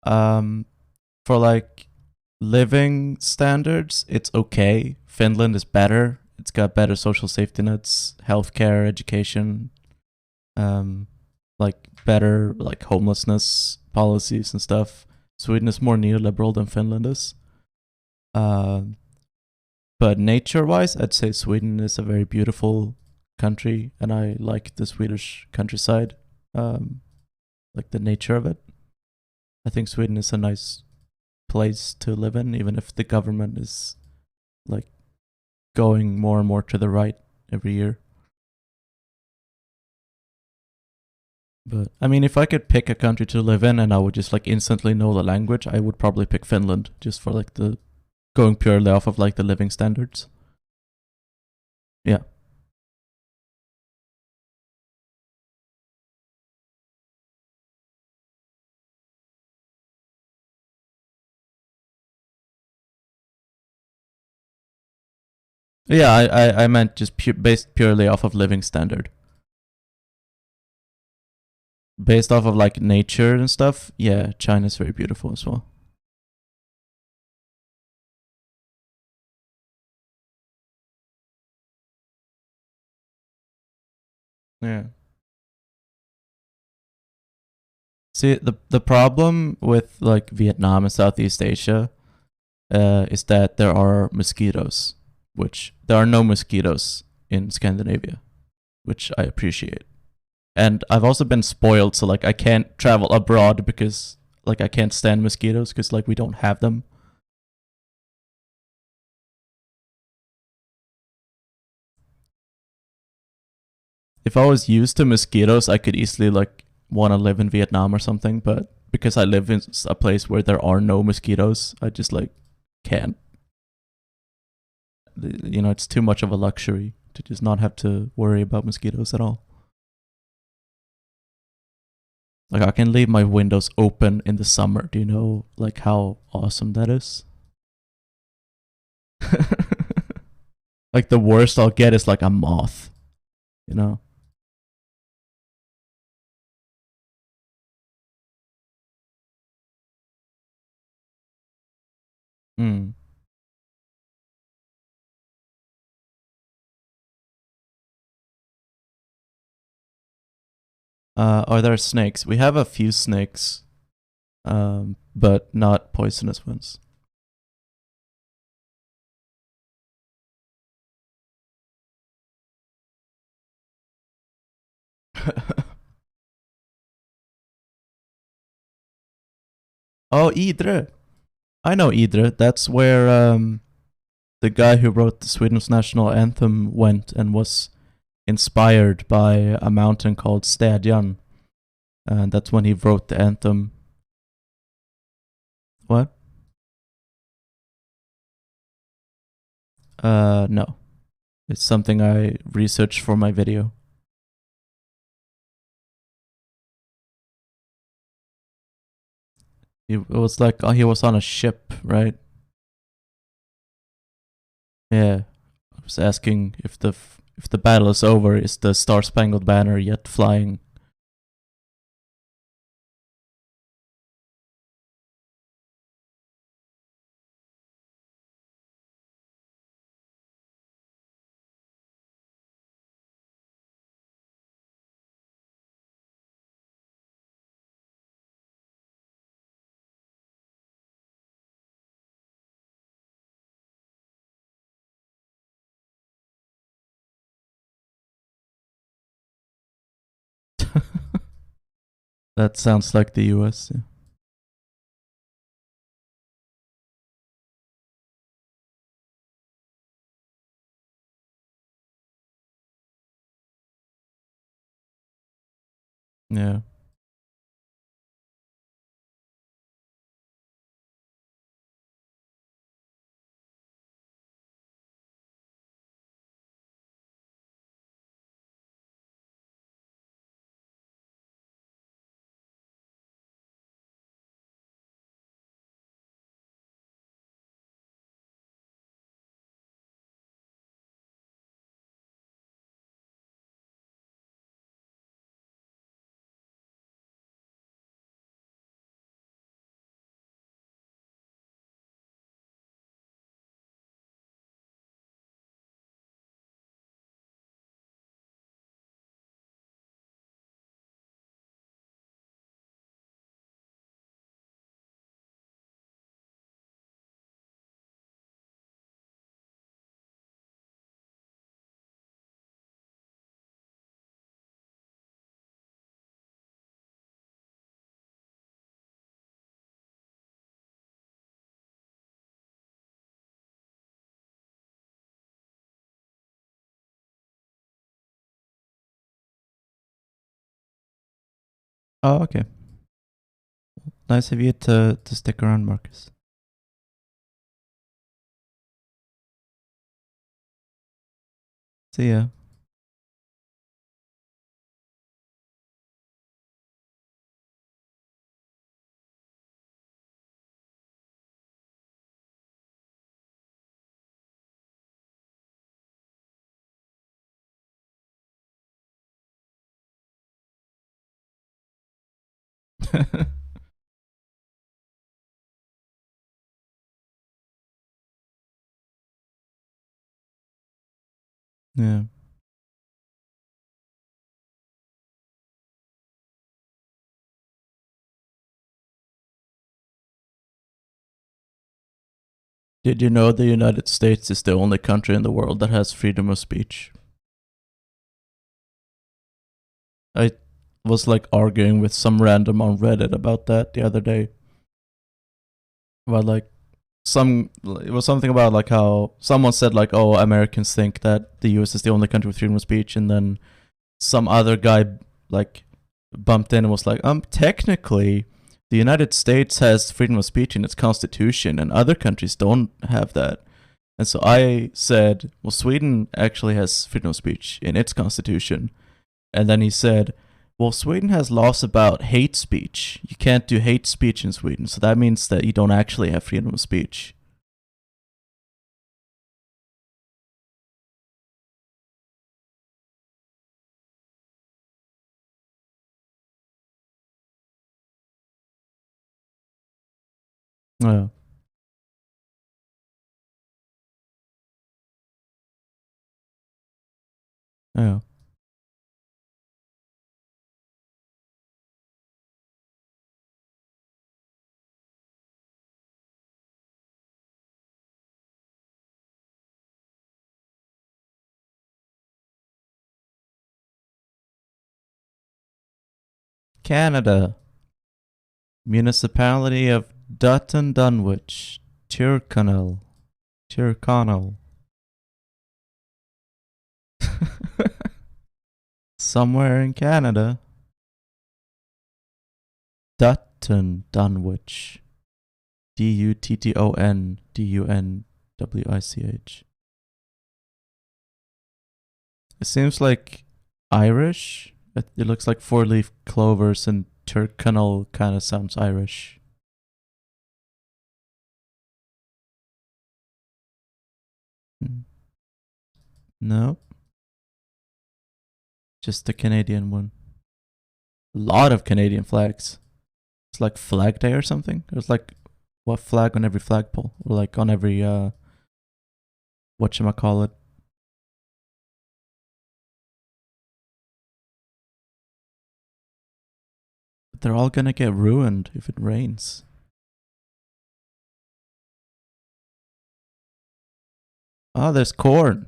For like living standards, it's okay. Finland is better. It's got better social safety nets, healthcare, education, like better like homelessness policies and stuff. Sweden is more neoliberal than Finland is. But nature-wise, I'd say Sweden is a very beautiful country, and I like the Swedish countryside, like the nature of it. I think Sweden is a nice place to live in, even if the government is like going more and more to the right every year. But I mean, if I could pick a country to live in and I would just like instantly know the language, I would probably pick Finland, just for like the going purely off of like the living standards. Yeah. Yeah, I meant just based purely off of living standard. Based off of like nature and stuff, yeah, China's very beautiful as well. Yeah. See, the problem with like Vietnam and Southeast Asia is that there are mosquitoes, which there are no mosquitoes in Scandinavia, which I appreciate. And I've also been spoiled, so like I can't travel abroad because like I can't stand mosquitoes because like we don't have them. if I was used to mosquitoes, I could easily like want to live in Vietnam or something. But because I live in a place where there are no mosquitoes, I just like can't. You know, it's too much of a luxury to just not have to worry about mosquitoes at all. Like I can leave my windows open in the summer. Do you know like how awesome that is? Like the worst I'll get is like a moth, you know? Mm. Are there snakes? We have a few snakes, but not poisonous ones. Oh, Idre. I know Idre. That's where the guy who wrote the Sweden's national anthem went and was inspired by a mountain called Städjan. And that's when he wrote the anthem. What? No. It's something I researched for my video. It was like he was on a ship, right? Yeah. I was asking if the battle is over, is the Star Spangled Banner yet flying? That sounds like the US. Yeah. Oh, okay. Nice of you to stick around, Marcus. See ya. Yeah. Did you know the United States is the only country in the world that has freedom of speech? I was like arguing with some random on Reddit about that the other day. About like it was something about like how someone said like, oh, Americans think that the US is the only country with freedom of speech, and then some other guy like bumped in and was like, technically, the United States has freedom of speech in its constitution, and other countries don't have that. And so I said, well, Sweden actually has freedom of speech in its constitution. And then he said, well, Sweden has laws about hate speech. You can't do hate speech in Sweden, so that means that you don't actually have freedom of speech. Yeah. Yeah. Canada. Municipality of Dutton Dunwich. Tyrconnell. Somewhere in Canada. Dutton Dunwich. Dutton Dunwich. It seems like Irish. It looks like four-leaf clovers, and Tyrconnell kind of sounds Irish. No. Just the Canadian one. A lot of Canadian flags. It's like Flag Day or something. There's like what flag on every flagpole, or like on every whatchamacallit. But they're all gonna get ruined if it rains. Oh, there's corn.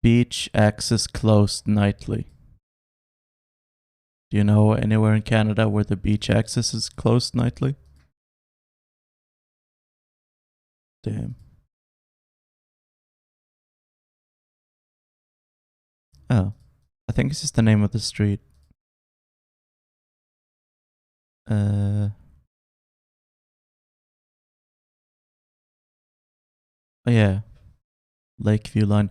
Beach access closed nightly. Do you know anywhere in Canada where the beach access is closed nightly? Damn. Oh, I think it's just the name of the street. Oh yeah, Lakeview line.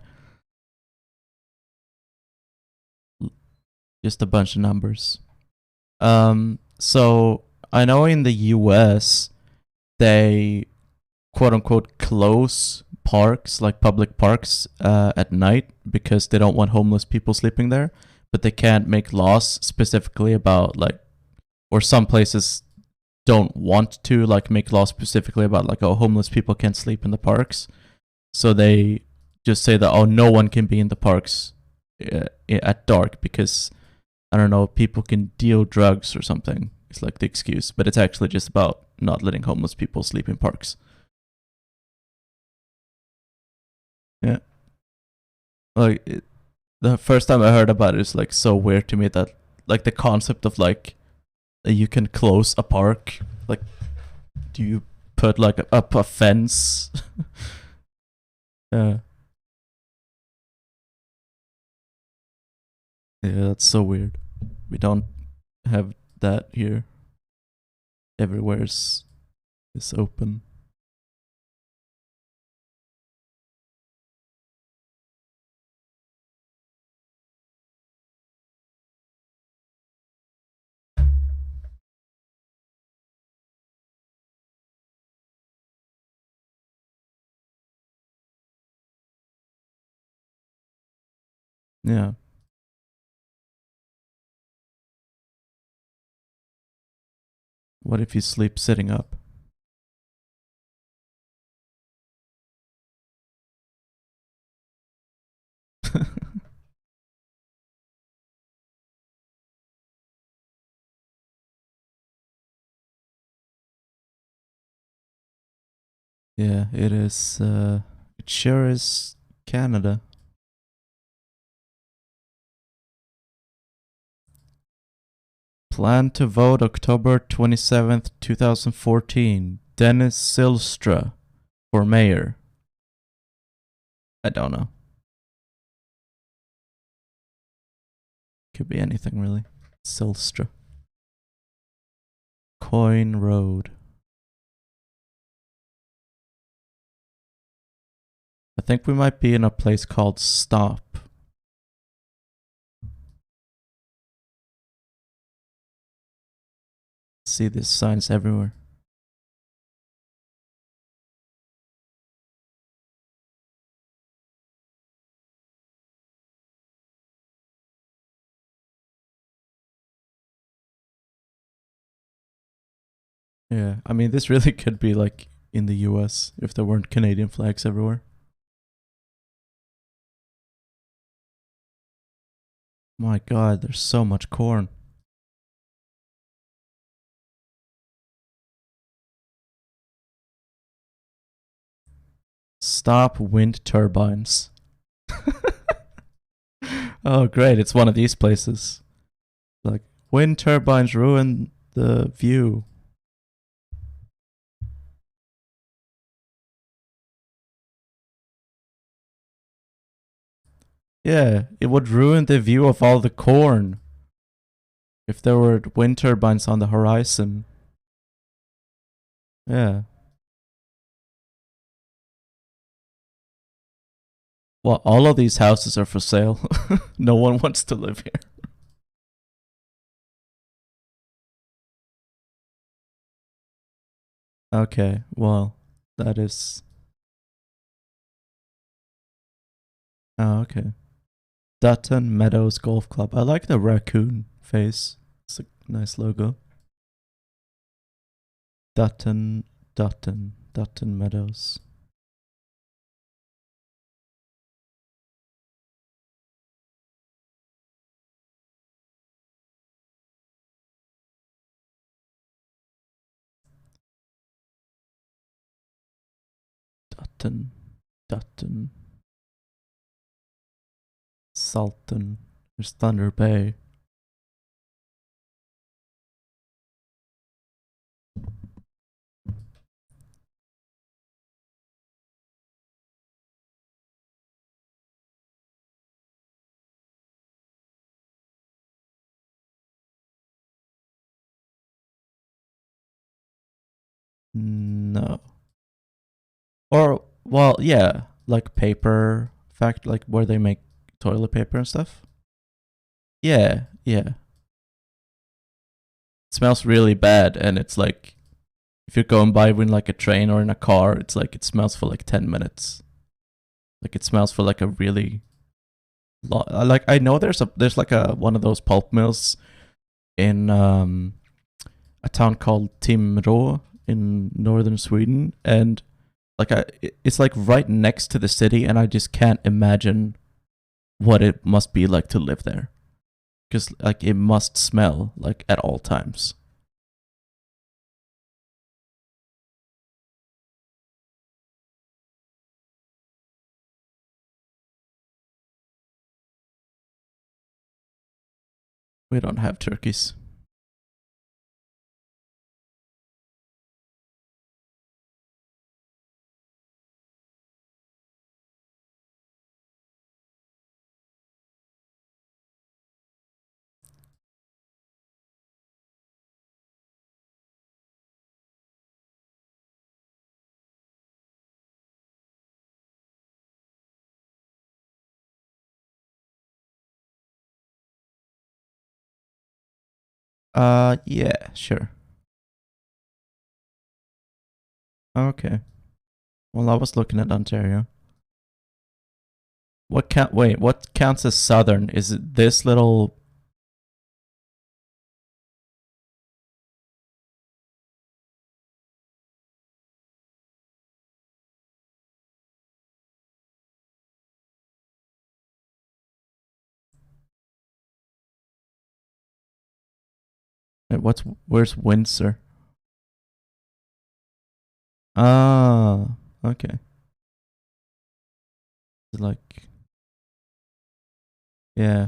Just a bunch of numbers. So I know in the US they quote unquote close parks, like public parks, at night because they don't want homeless people sleeping there, but they can't make laws specifically about like, or some places don't want to like make laws specifically about like, oh, homeless people can't sleep in the parks. So they just say that, oh, no one can be in the parks at dark because, I don't know, people can deal drugs or something. It's like the excuse, but it's actually just about not letting homeless people sleep in parks. Yeah. Like, the first time I heard about it, it's like so weird to me that, like, the concept of like, you can close a park. Like, do you put like up a fence? Yeah. Yeah, that's so weird. We don't have that here. Everywhere's is open. Yeah. What if you sleep sitting up? Yeah, it is. It sure is Canada. Plan to vote October 27th, 2014. Dennis Silstra for mayor. I don't know. Could be anything, really. Silstra. Coin Road. I think we might be in a place called Stop. See these signs everywhere. Yeah, I mean, this really could be like in the US if there weren't Canadian flags everywhere. My god, there's so much corn. Stop wind turbines. Oh, great, it's one of these places. Like, wind turbines ruin the view. Yeah, it would ruin the view of all the corn if there were wind turbines on the horizon. Yeah. Well, all of these houses are for sale. No one wants to live here. Okay, well, that is... Oh, okay. Dutton Meadows Golf Club. I like the raccoon face. It's a nice logo. Dutton Meadows. Dutton. Salton. There's Thunder Bay. No. Or, well, yeah, like paper like where they make toilet paper and stuff. Yeah. It smells really bad, and it's like, if you're going by in like a train or in a car, it's like it smells for like 10 minutes. Like it smells for like a really long, like I know there's like a one of those pulp mills in a town called Timrå in northern Sweden, and like it's like right next to the city, and I just can't imagine what it must be like to live there, because like it must smell like at all times. We don't have turkeys. Yeah, sure. Okay. Well, I was looking at Ontario. What counts as southern? Is it this little... Where's Windsor? Ah, okay. Like, yeah.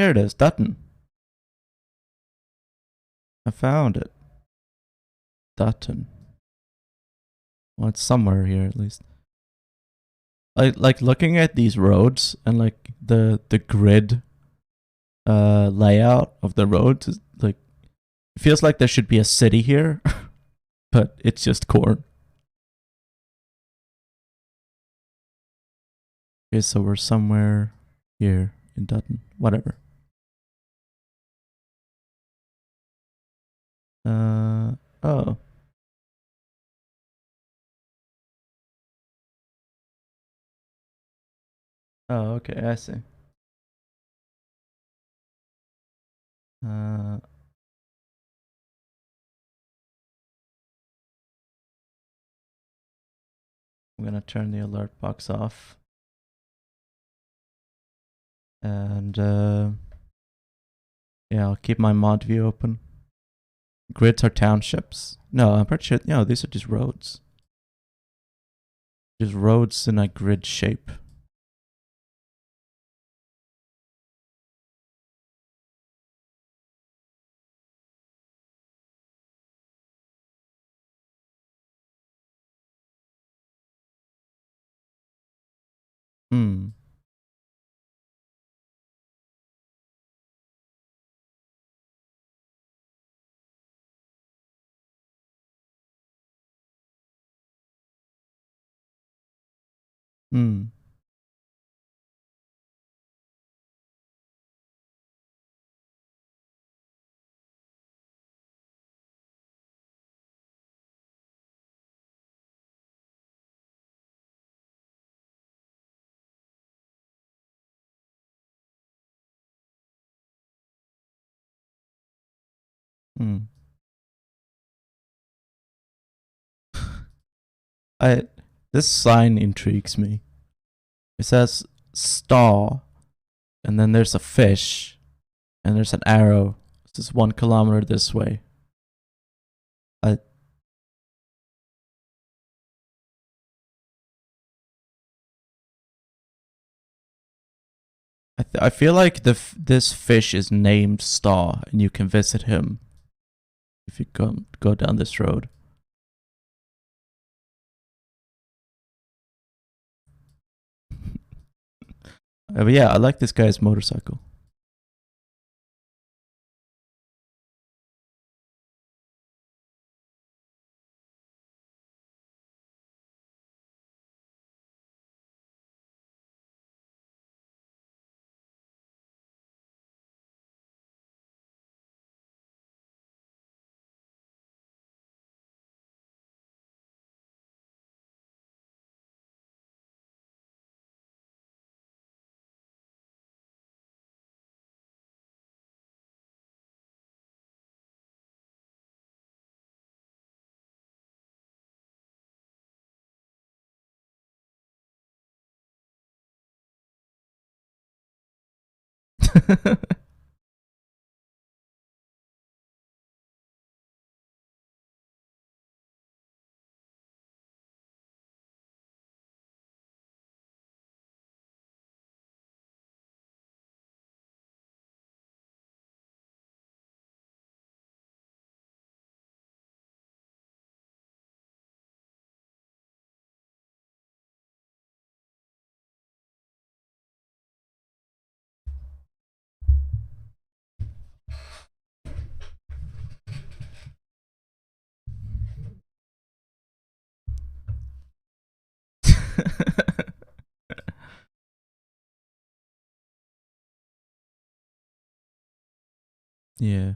here it is, Dutton. I found it. Dutton. Well, it's somewhere here at least. Like looking at these roads and like the grid layout of the roads is like it feels like there should be a city here, but it's just corn. Okay, so we're somewhere here in Dutton. Whatever. Oh. Oh, okay, I see. I'm gonna turn the alert box off. And yeah, I'll keep my mod view open. Grids are townships. No, I'm pretty sure. No, these are just roads. Just roads in a grid shape. Hmm. Hmm. Hmm. I this sign intrigues me. It says star, and then there's a fish, and there's an arrow. This is 1 kilometer this way. I I feel like this fish is named Star, and you can visit him if you go down this road. But yeah, I like this guy's motorcycle. Yeah.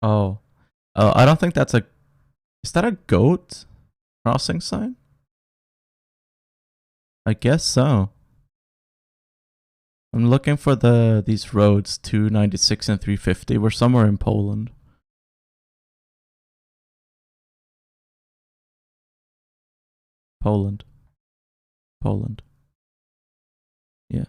Oh. Oh, I don't think that's a... Is that a goat crossing sign? I guess so. I'm looking for these roads 296 and 350. We're somewhere in Poland. Poland. Poland. Yeah.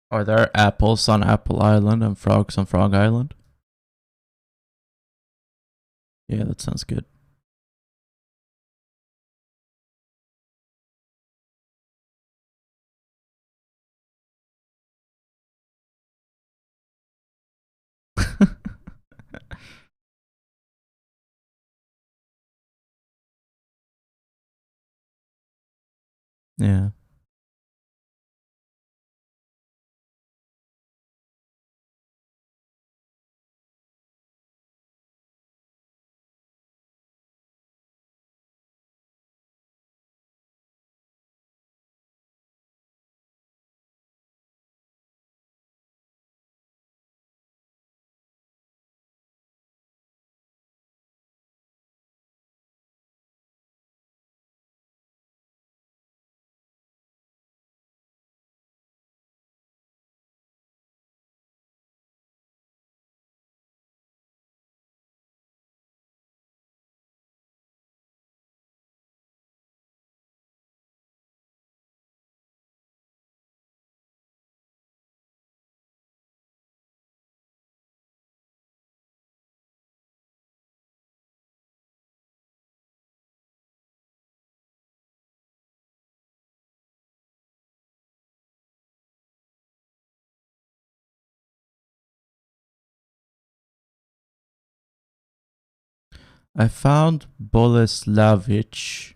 Are there apples on Apple Island and frogs on Frog Island? Yeah, that sounds good. Yeah. I found Boleslavich,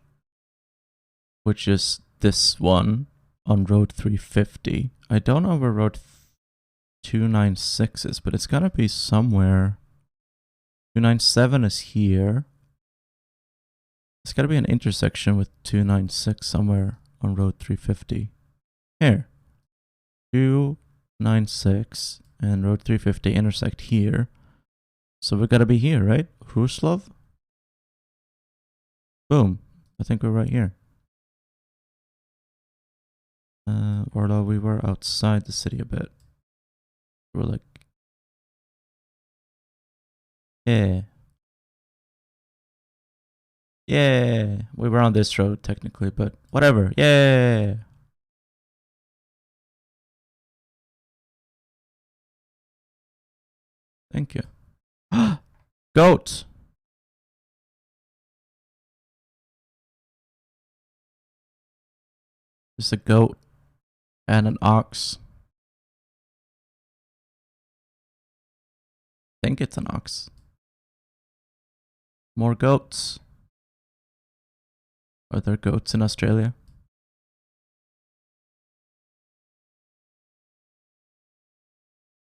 which is this one on Road 350. I don't know where Road 296 is, but it's gotta be somewhere. 297 is here. It's gotta be an intersection with 296 somewhere on Road 350. Here. 296 and Road 350 intersect here. So we gotta be here, right? Hruslov? Boom. I think we're right here. Although we were outside the city a bit. We're like... Yeah. Yeah. We were on this road technically, but whatever. Yeah. Thank you. Goat. There's a goat and an ox. I think it's an ox. More goats. Are there goats in Australia?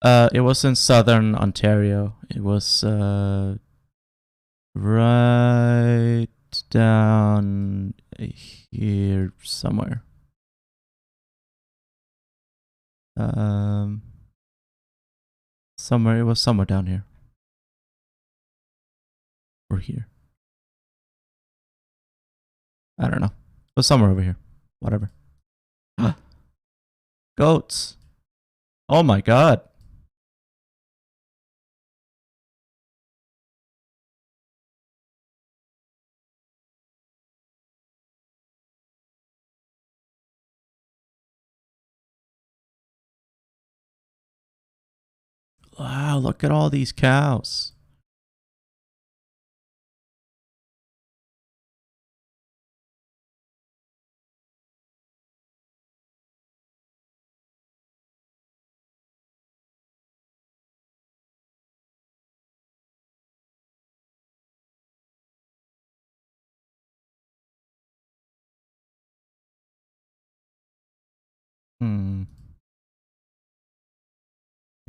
It was in southern Ontario. It was right down here somewhere. Somewhere, it was somewhere down here. Or here. I don't know. It was somewhere over here. Whatever. Goats. Oh my god. Wow, look at all these cows.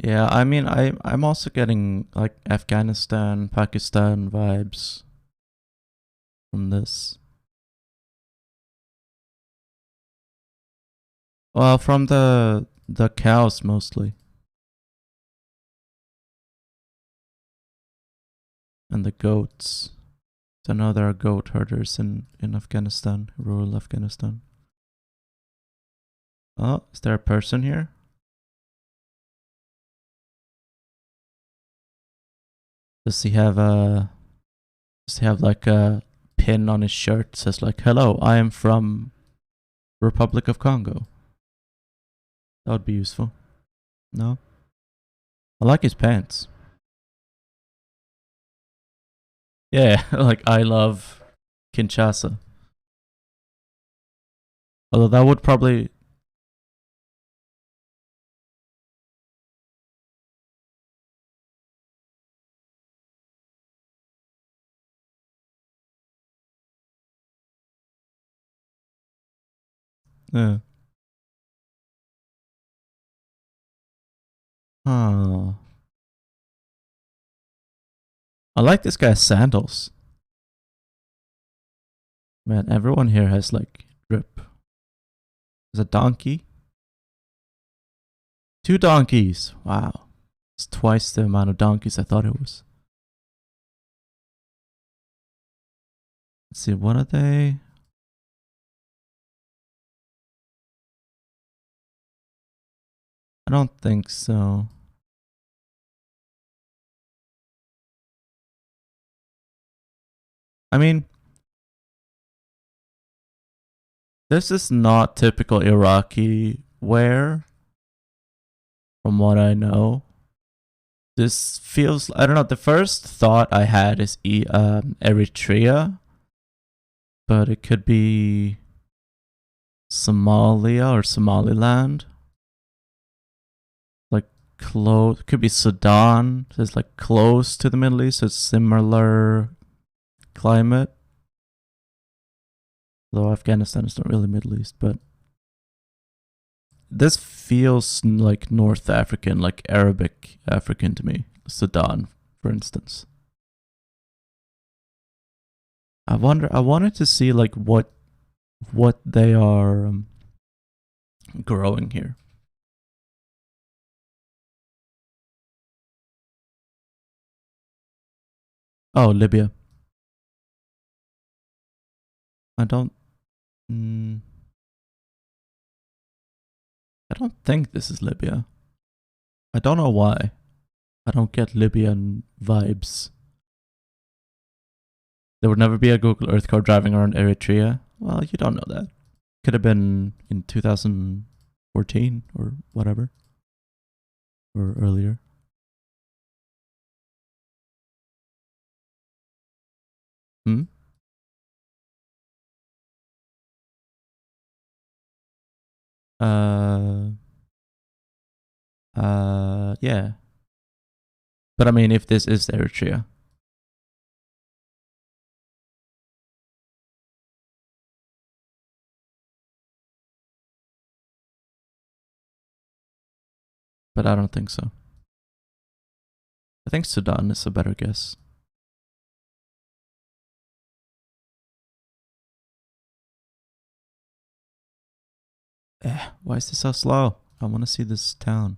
Yeah, I mean, I'm also getting like Afghanistan, Pakistan vibes from this. Well, from the cows mostly. And the goats. So now there are goat herders in Afghanistan, rural Afghanistan. Oh, is there a person here? Does he have like a pin on his shirt that says like, "Hello, I am from Republic of Congo"? That would be useful. No? I like his pants. Yeah, like I love Kinshasa. Although that would probably... Yeah. Oh. I like this guy's sandals. Man, everyone here has like drip. There's a donkey. 2 donkeys. Wow. It's twice the amount of donkeys I thought it was. Let's see, what are they? I don't think so. I mean, this is not typical Iraqi wear, from what I know. This feels, I don't know, the first thought I had is Eritrea, but it could be Somalia or Somaliland. Like close, could be Sudan. So it's like close to the Middle East, so it's similar climate. Though Afghanistan is not really Middle East, but this feels like North African, like Arabic African to me. Sudan, for instance. I wanted to see like what they are growing here. Oh, Libya. I don't think this is Libya. I don't know why. I don't get Libyan vibes. There would never be a Google Earth car driving around Eritrea. Well, you don't know that. Could have been in 2014 or whatever. Or earlier. Hmm? Yeah. But I mean, if this is Eritrea. But I don't think so. I think Sudan is a better guess. Why is this so slow? I want to see this town.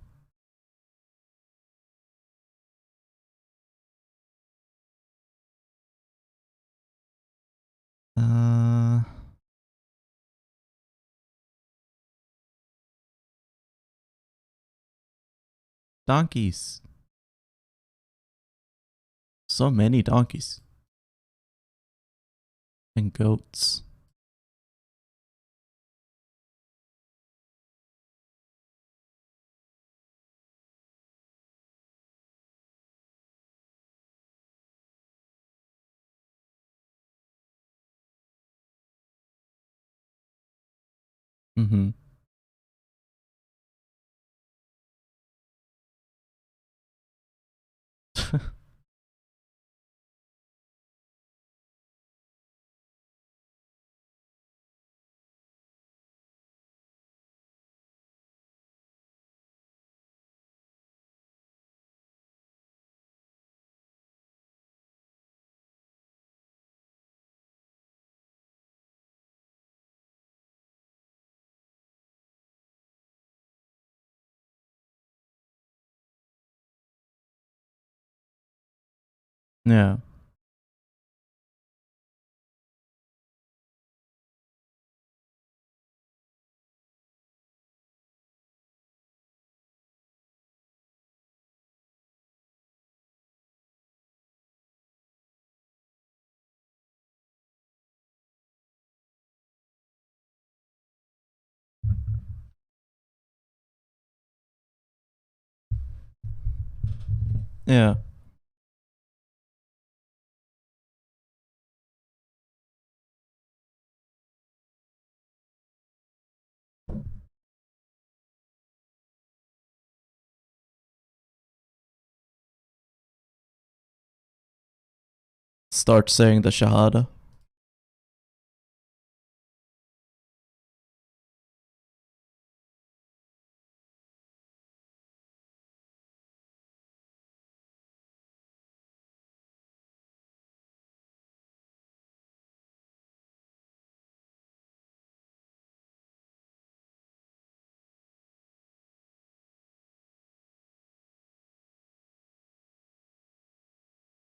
Donkeys. So many donkeys. And goats. Mm-hmm. Yeah. Yeah. Start saying the Shahada.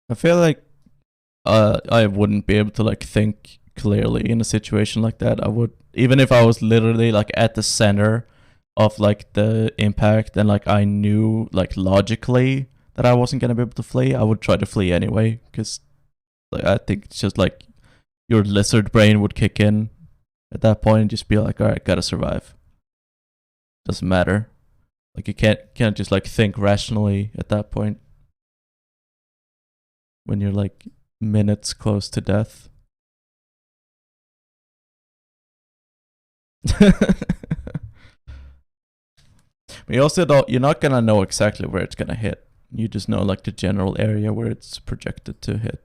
I feel like I wouldn't be able to like think clearly in a situation like that. I would, even if I was literally like at the center of like the impact and like I knew like logically that I wasn't gonna be able to flee, I would try to flee anyway because like I think it's just like your lizard brain would kick in at that point and just be like, all right, gotta survive. Doesn't matter. Like you can't just like think rationally at that point when you're like minutes close to death. But you also don't, you're not gonna know exactly where it's gonna hit. You just know like the general area where it's projected to hit.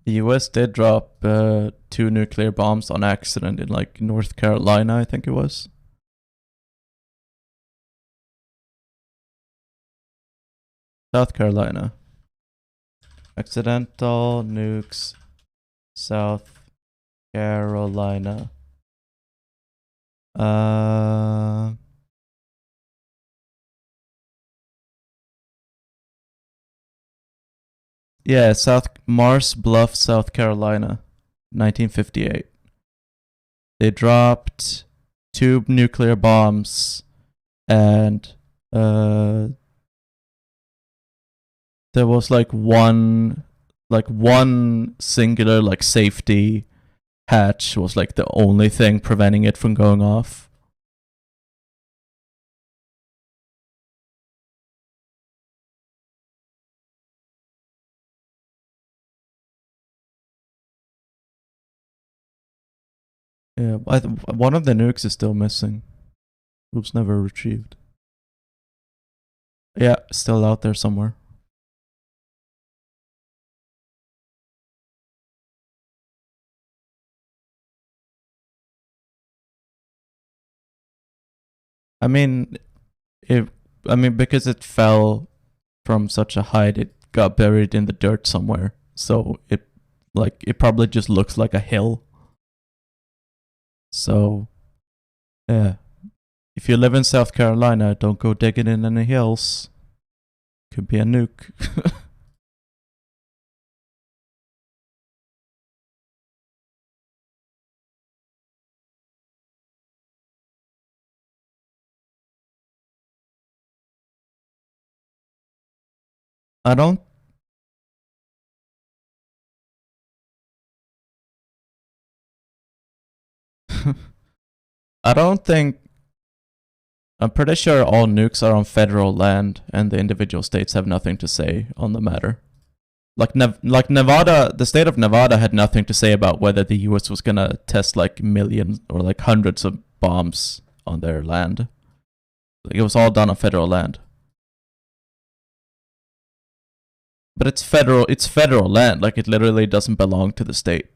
The US did drop 2 nuclear bombs on accident in like North Carolina, I think it was. South Carolina. Accidental nukes South Carolina. Uh, yeah, South Mars Bluff, South Carolina, 1958. They dropped 2 nuclear bombs, and there was one singular safety hatch was the only thing preventing it from going off. Yeah, one of the nukes is still missing. It was never retrieved. Yeah, still out there somewhere. I mean, because it fell from such a height, it got buried in the dirt somewhere. So it probably just looks like a hill. So, yeah. If you live in South Carolina, don't go digging in any hills. Could be a nuke. I don't. I don't think. I'm pretty sure all nukes are on federal land, and the individual states have nothing to say on the matter. Like Nevada, the state of Nevada had nothing to say about whether the U.S. was gonna test millions or hundreds of bombs on their land. It was all done on federal land. But it's federal. It's federal land. It literally doesn't belong to the state.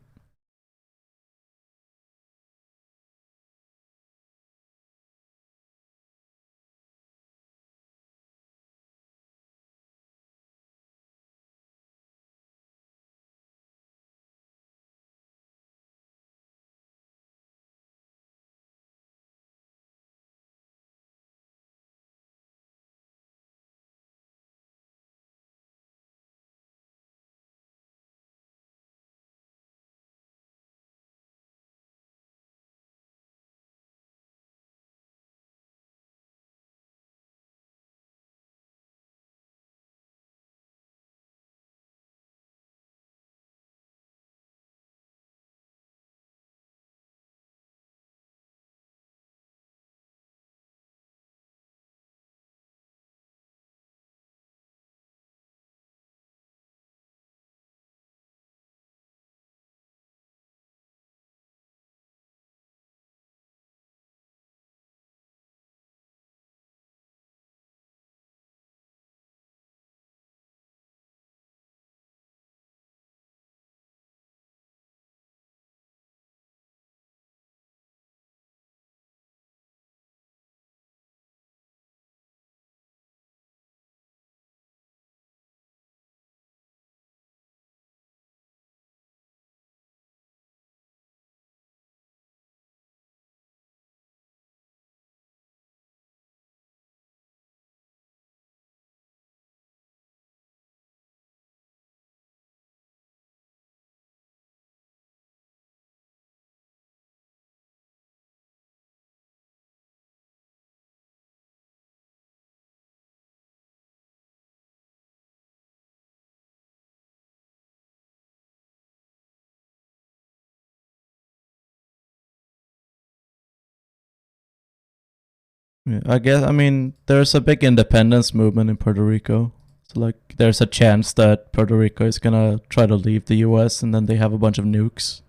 Yeah, I guess. I mean, there's a big independence movement in Puerto Rico. So there's a chance that Puerto Rico is gonna try to leave the U.S. and then they have a bunch of nukes.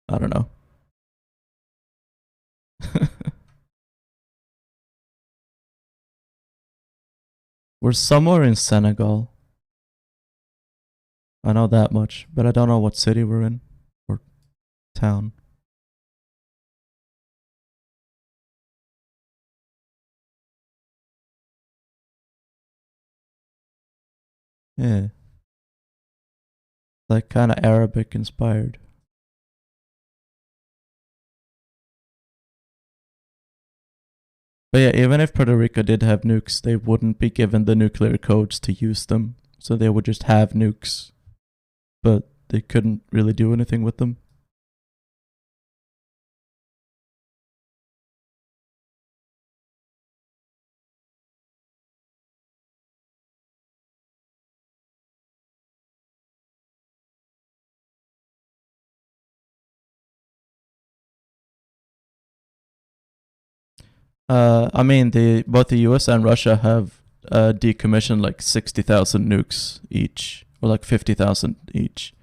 I don't know. We're somewhere in Senegal. I know that much, but I don't know what city we're in or town. Yeah. Like kind of Arabic inspired. But yeah, even if Puerto Rico did have nukes, they wouldn't be given the nuclear codes to use them. So they would just have nukes, but they couldn't really do anything with them. I mean, both the U.S. and Russia have decommissioned like 60,000 nukes each, or like 50,000 each.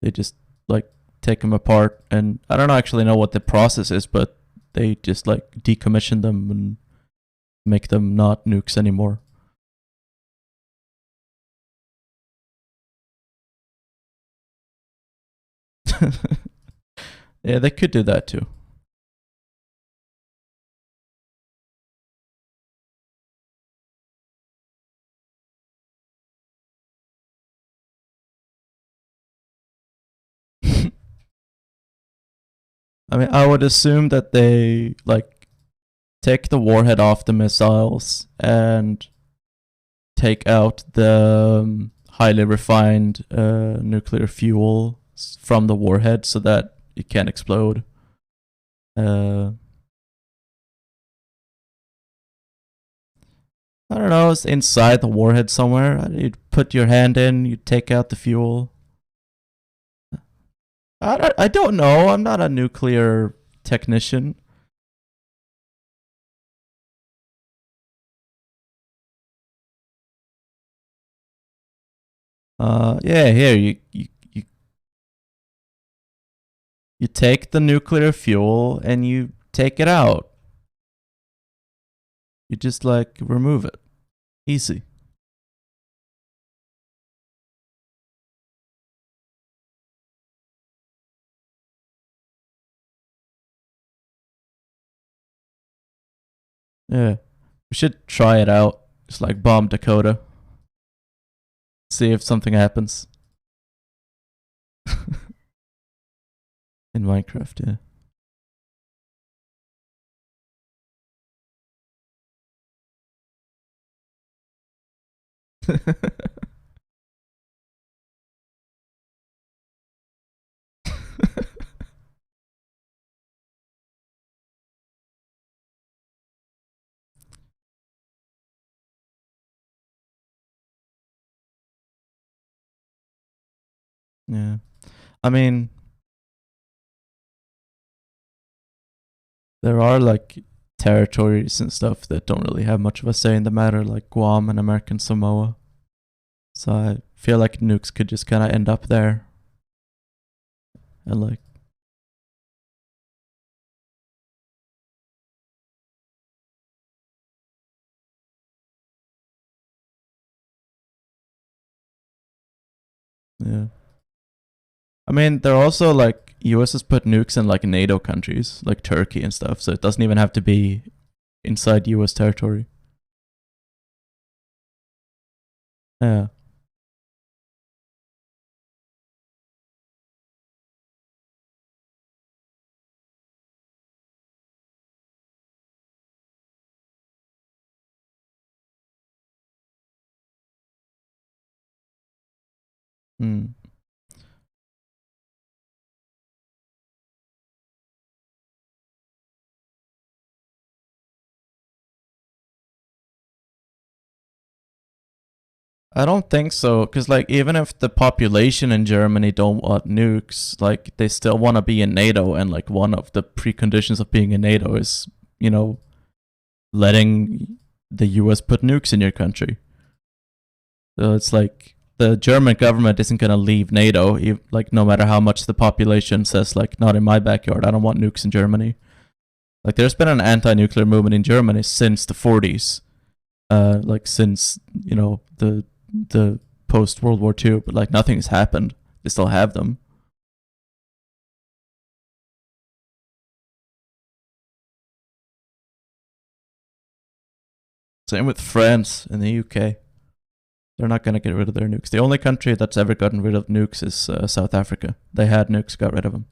They just like take them apart, and I don't actually know what the process is, but they just like decommission them and make them not nukes anymore. Yeah, they could do that too. I mean, I would assume that they like take the warhead off the missiles and take out the highly refined nuclear fuel from the warhead so that it can explode. I don't know, it's inside the warhead somewhere. You'd put your hand in, you take out the fuel. I don't know. I'm not a nuclear technician. Yeah, here you take the nuclear fuel and you take it out. You just like remove it. Easy. Yeah. We should try it out. Just like bomb Dakota. See if something happens. In Minecraft, yeah. Yeah. I mean, there are like territories and stuff that don't really have much of a say in the matter, like Guam and American Samoa. So I feel like nukes could just kind of end up there. And like, yeah. I mean, they're also like, US has put nukes in like NATO countries, like Turkey and stuff. So it doesn't even have to be inside US territory. Yeah. Hmm. I don't think so, because like even if the population in Germany don't want nukes, like they still want to be in NATO, and like one of the preconditions of being in NATO is, you know, letting the US put nukes in your country. So it's like the German government isn't gonna leave NATO, like no matter how much the population says like not in my backyard, I don't want nukes in Germany. Like there's been an anti-nuclear movement in Germany since the 40s, like since the post World War II, but like nothing has happened. They still have them. Same with France and the UK. They're not going to get rid of their nukes. The only country that's ever gotten rid of nukes is South Africa. They had nukes, got rid of them.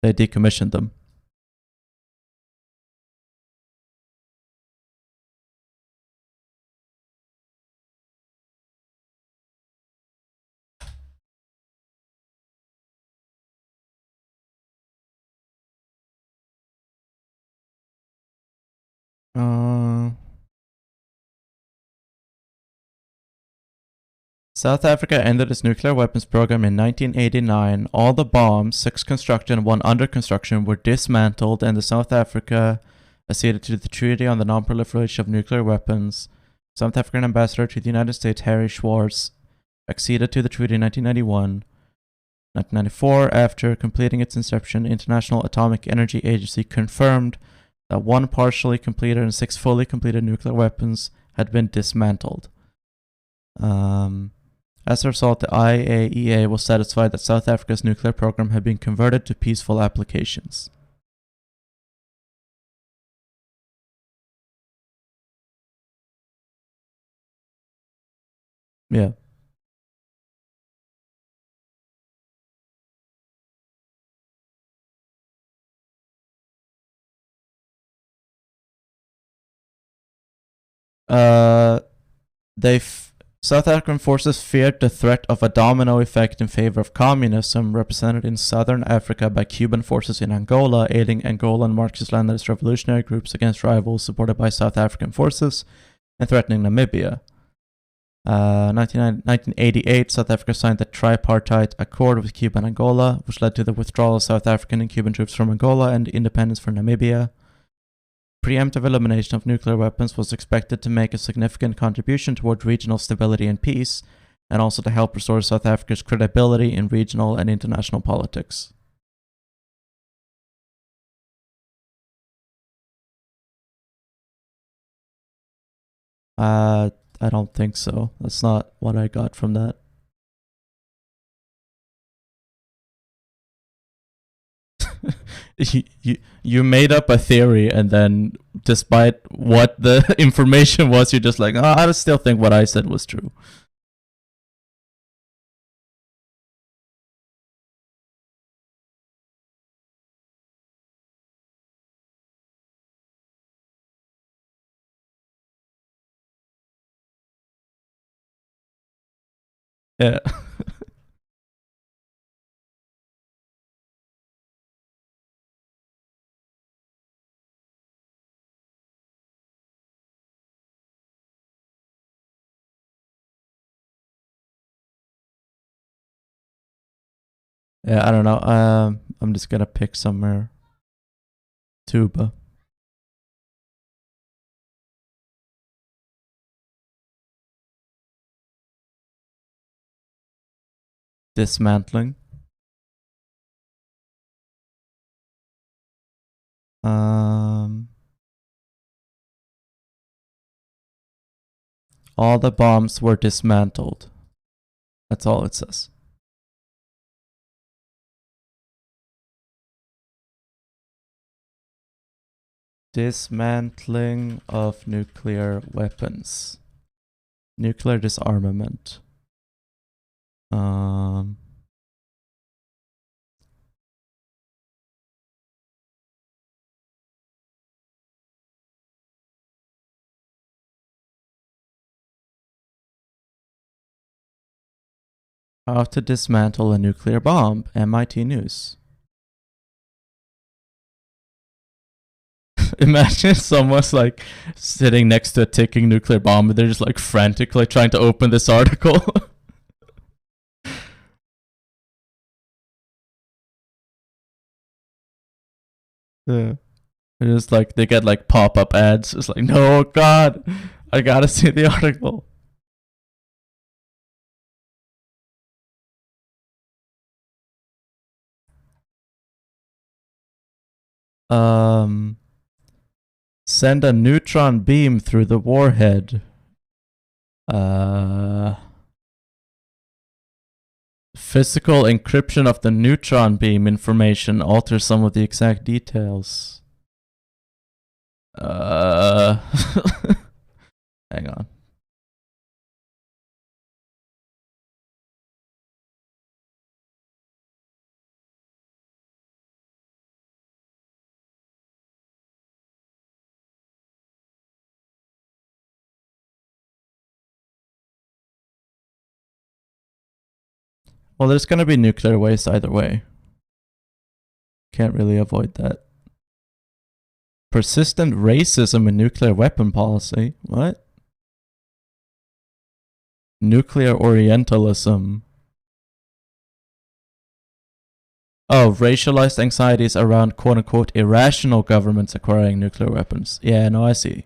They decommissioned them. South Africa ended its nuclear weapons program in 1989. All the bombs, 6 constructed and 1 under construction, were dismantled, and South Africa acceded to the Treaty on the Non-Proliferation of Nuclear Weapons. South African ambassador to the United States, Harry Schwartz, acceded to the treaty in 1991. 1994, after completing its inception, International Atomic Energy Agency confirmed that 1 partially completed and 6 fully completed nuclear weapons had been dismantled. As a result, the IAEA was satisfied that South Africa's nuclear program had been converted to peaceful applications. Yeah. South African forces feared the threat of a domino effect in favor of communism, represented in southern Africa by Cuban forces in Angola, aiding Angolan Marxist-Leninist revolutionary groups against rivals supported by South African forces, and threatening Namibia. 1988, South Africa signed the tripartite accord with Cuba and Angola, which led to the withdrawal of South African and Cuban troops from Angola and independence for Namibia. Preemptive elimination of nuclear weapons was expected to make a significant contribution toward regional stability and peace, and also to help restore South Africa's credibility in regional and international politics. I don't think so. That's not what I got from that. You made up a theory, and then despite what the information was, you're just like, oh, I still think what I said was true. Yeah. Yeah, I don't know. I'm just gonna pick somewhere. Tuba. Dismantling. All the bombs were dismantled. That's all it says. Dismantling of nuclear weapons. Nuclear disarmament. How to dismantle a nuclear bomb. MIT News. Imagine someone's like sitting next to a ticking nuclear bomb and they're just like frantically trying to open this article. Yeah. It's just like they get like pop-up ads. It's like, no, God, I gotta see the article. Send a neutron beam through the warhead. Physical encryption of the neutron beam information alters some of the exact details. Uh, hang on. Well, there's gonna be nuclear waste either way. Can't really avoid that. Persistent racism and nuclear weapon policy. What? Nuclear Orientalism. Oh, racialized anxieties around quote unquote irrational governments acquiring nuclear weapons. Yeah, no, I see.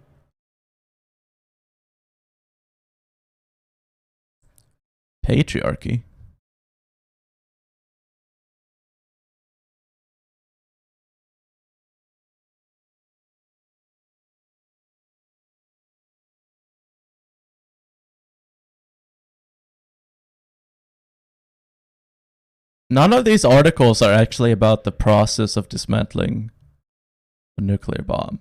Patriarchy. None of these articles are actually about the process of dismantling a nuclear bomb.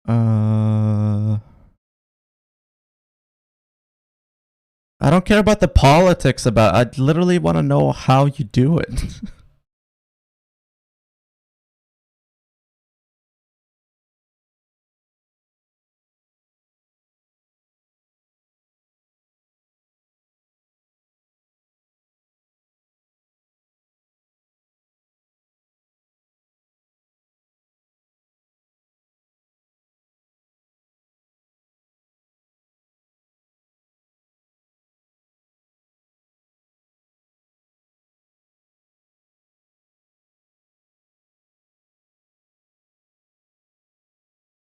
I don't care about the politics about it. I literally want to know how you do it.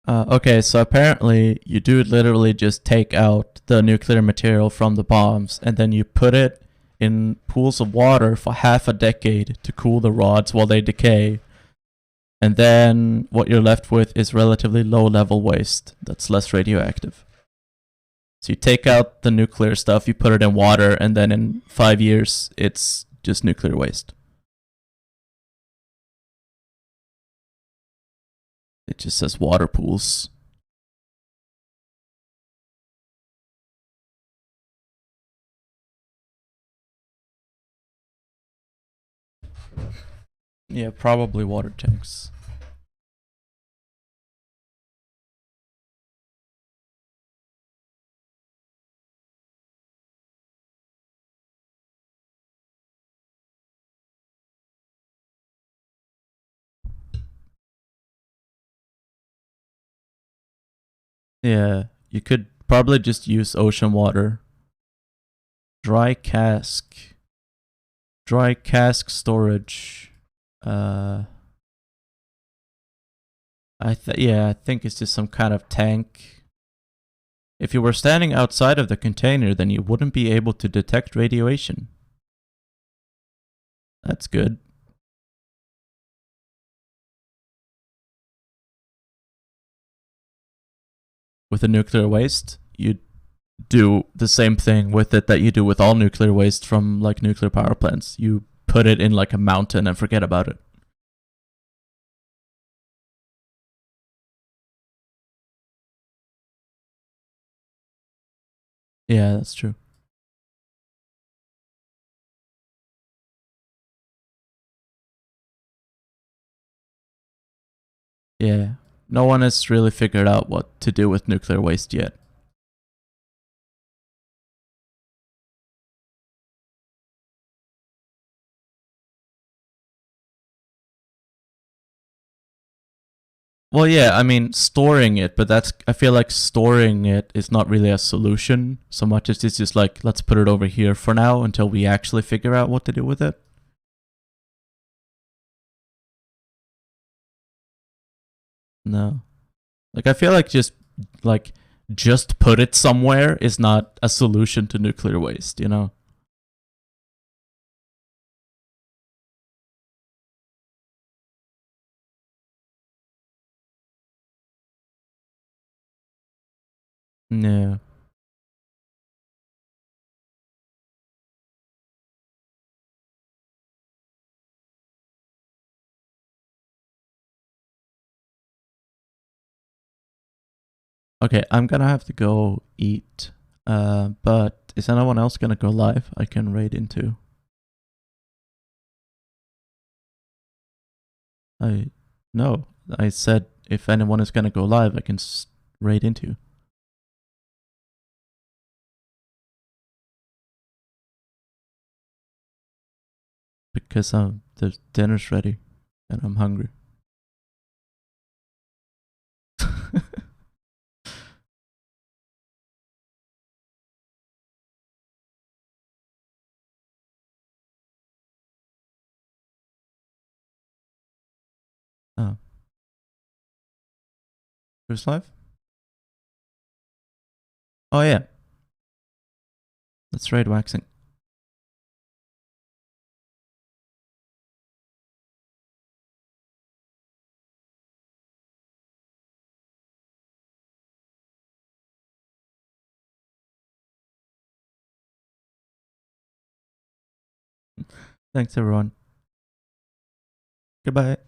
Okay, so apparently you do literally just take out the nuclear material from the bombs and then you put it in pools of water for half a decade to cool the rods while they decay. And then what you're left with is relatively low level waste that's less radioactive. So you take out the nuclear stuff, you put it in water, and then in 5 years, it's just nuclear waste. It just says water pools. Yeah, probably water tanks. Yeah, you could probably just use ocean water. Dry cask. Dry cask storage. I think it's just some kind of tank. If you were standing outside of the container, then you wouldn't be able to detect radiation. That's good. With the nuclear waste, you do the same thing with it that you do with all nuclear waste from like nuclear power plants. You put it in like a mountain and forget about it. Yeah, that's true. Yeah. No one has really figured out what to do with nuclear waste yet. Well, yeah, I mean, storing it, but I feel like storing it is not really a solution so much as it's just like, let's put it over here for now until we actually figure out what to do with it. No. Like, I feel like, just put it somewhere is not a solution to nuclear waste, you know? Yeah. Okay, I'm gonna have to go eat. But is anyone else gonna go live? I can raid into. No. I said if anyone is gonna go live, I can raid into. Because the dinner's ready and I'm hungry. Oh. Who's live? Oh yeah. Let's raid waxing. Thanks everyone. Goodbye.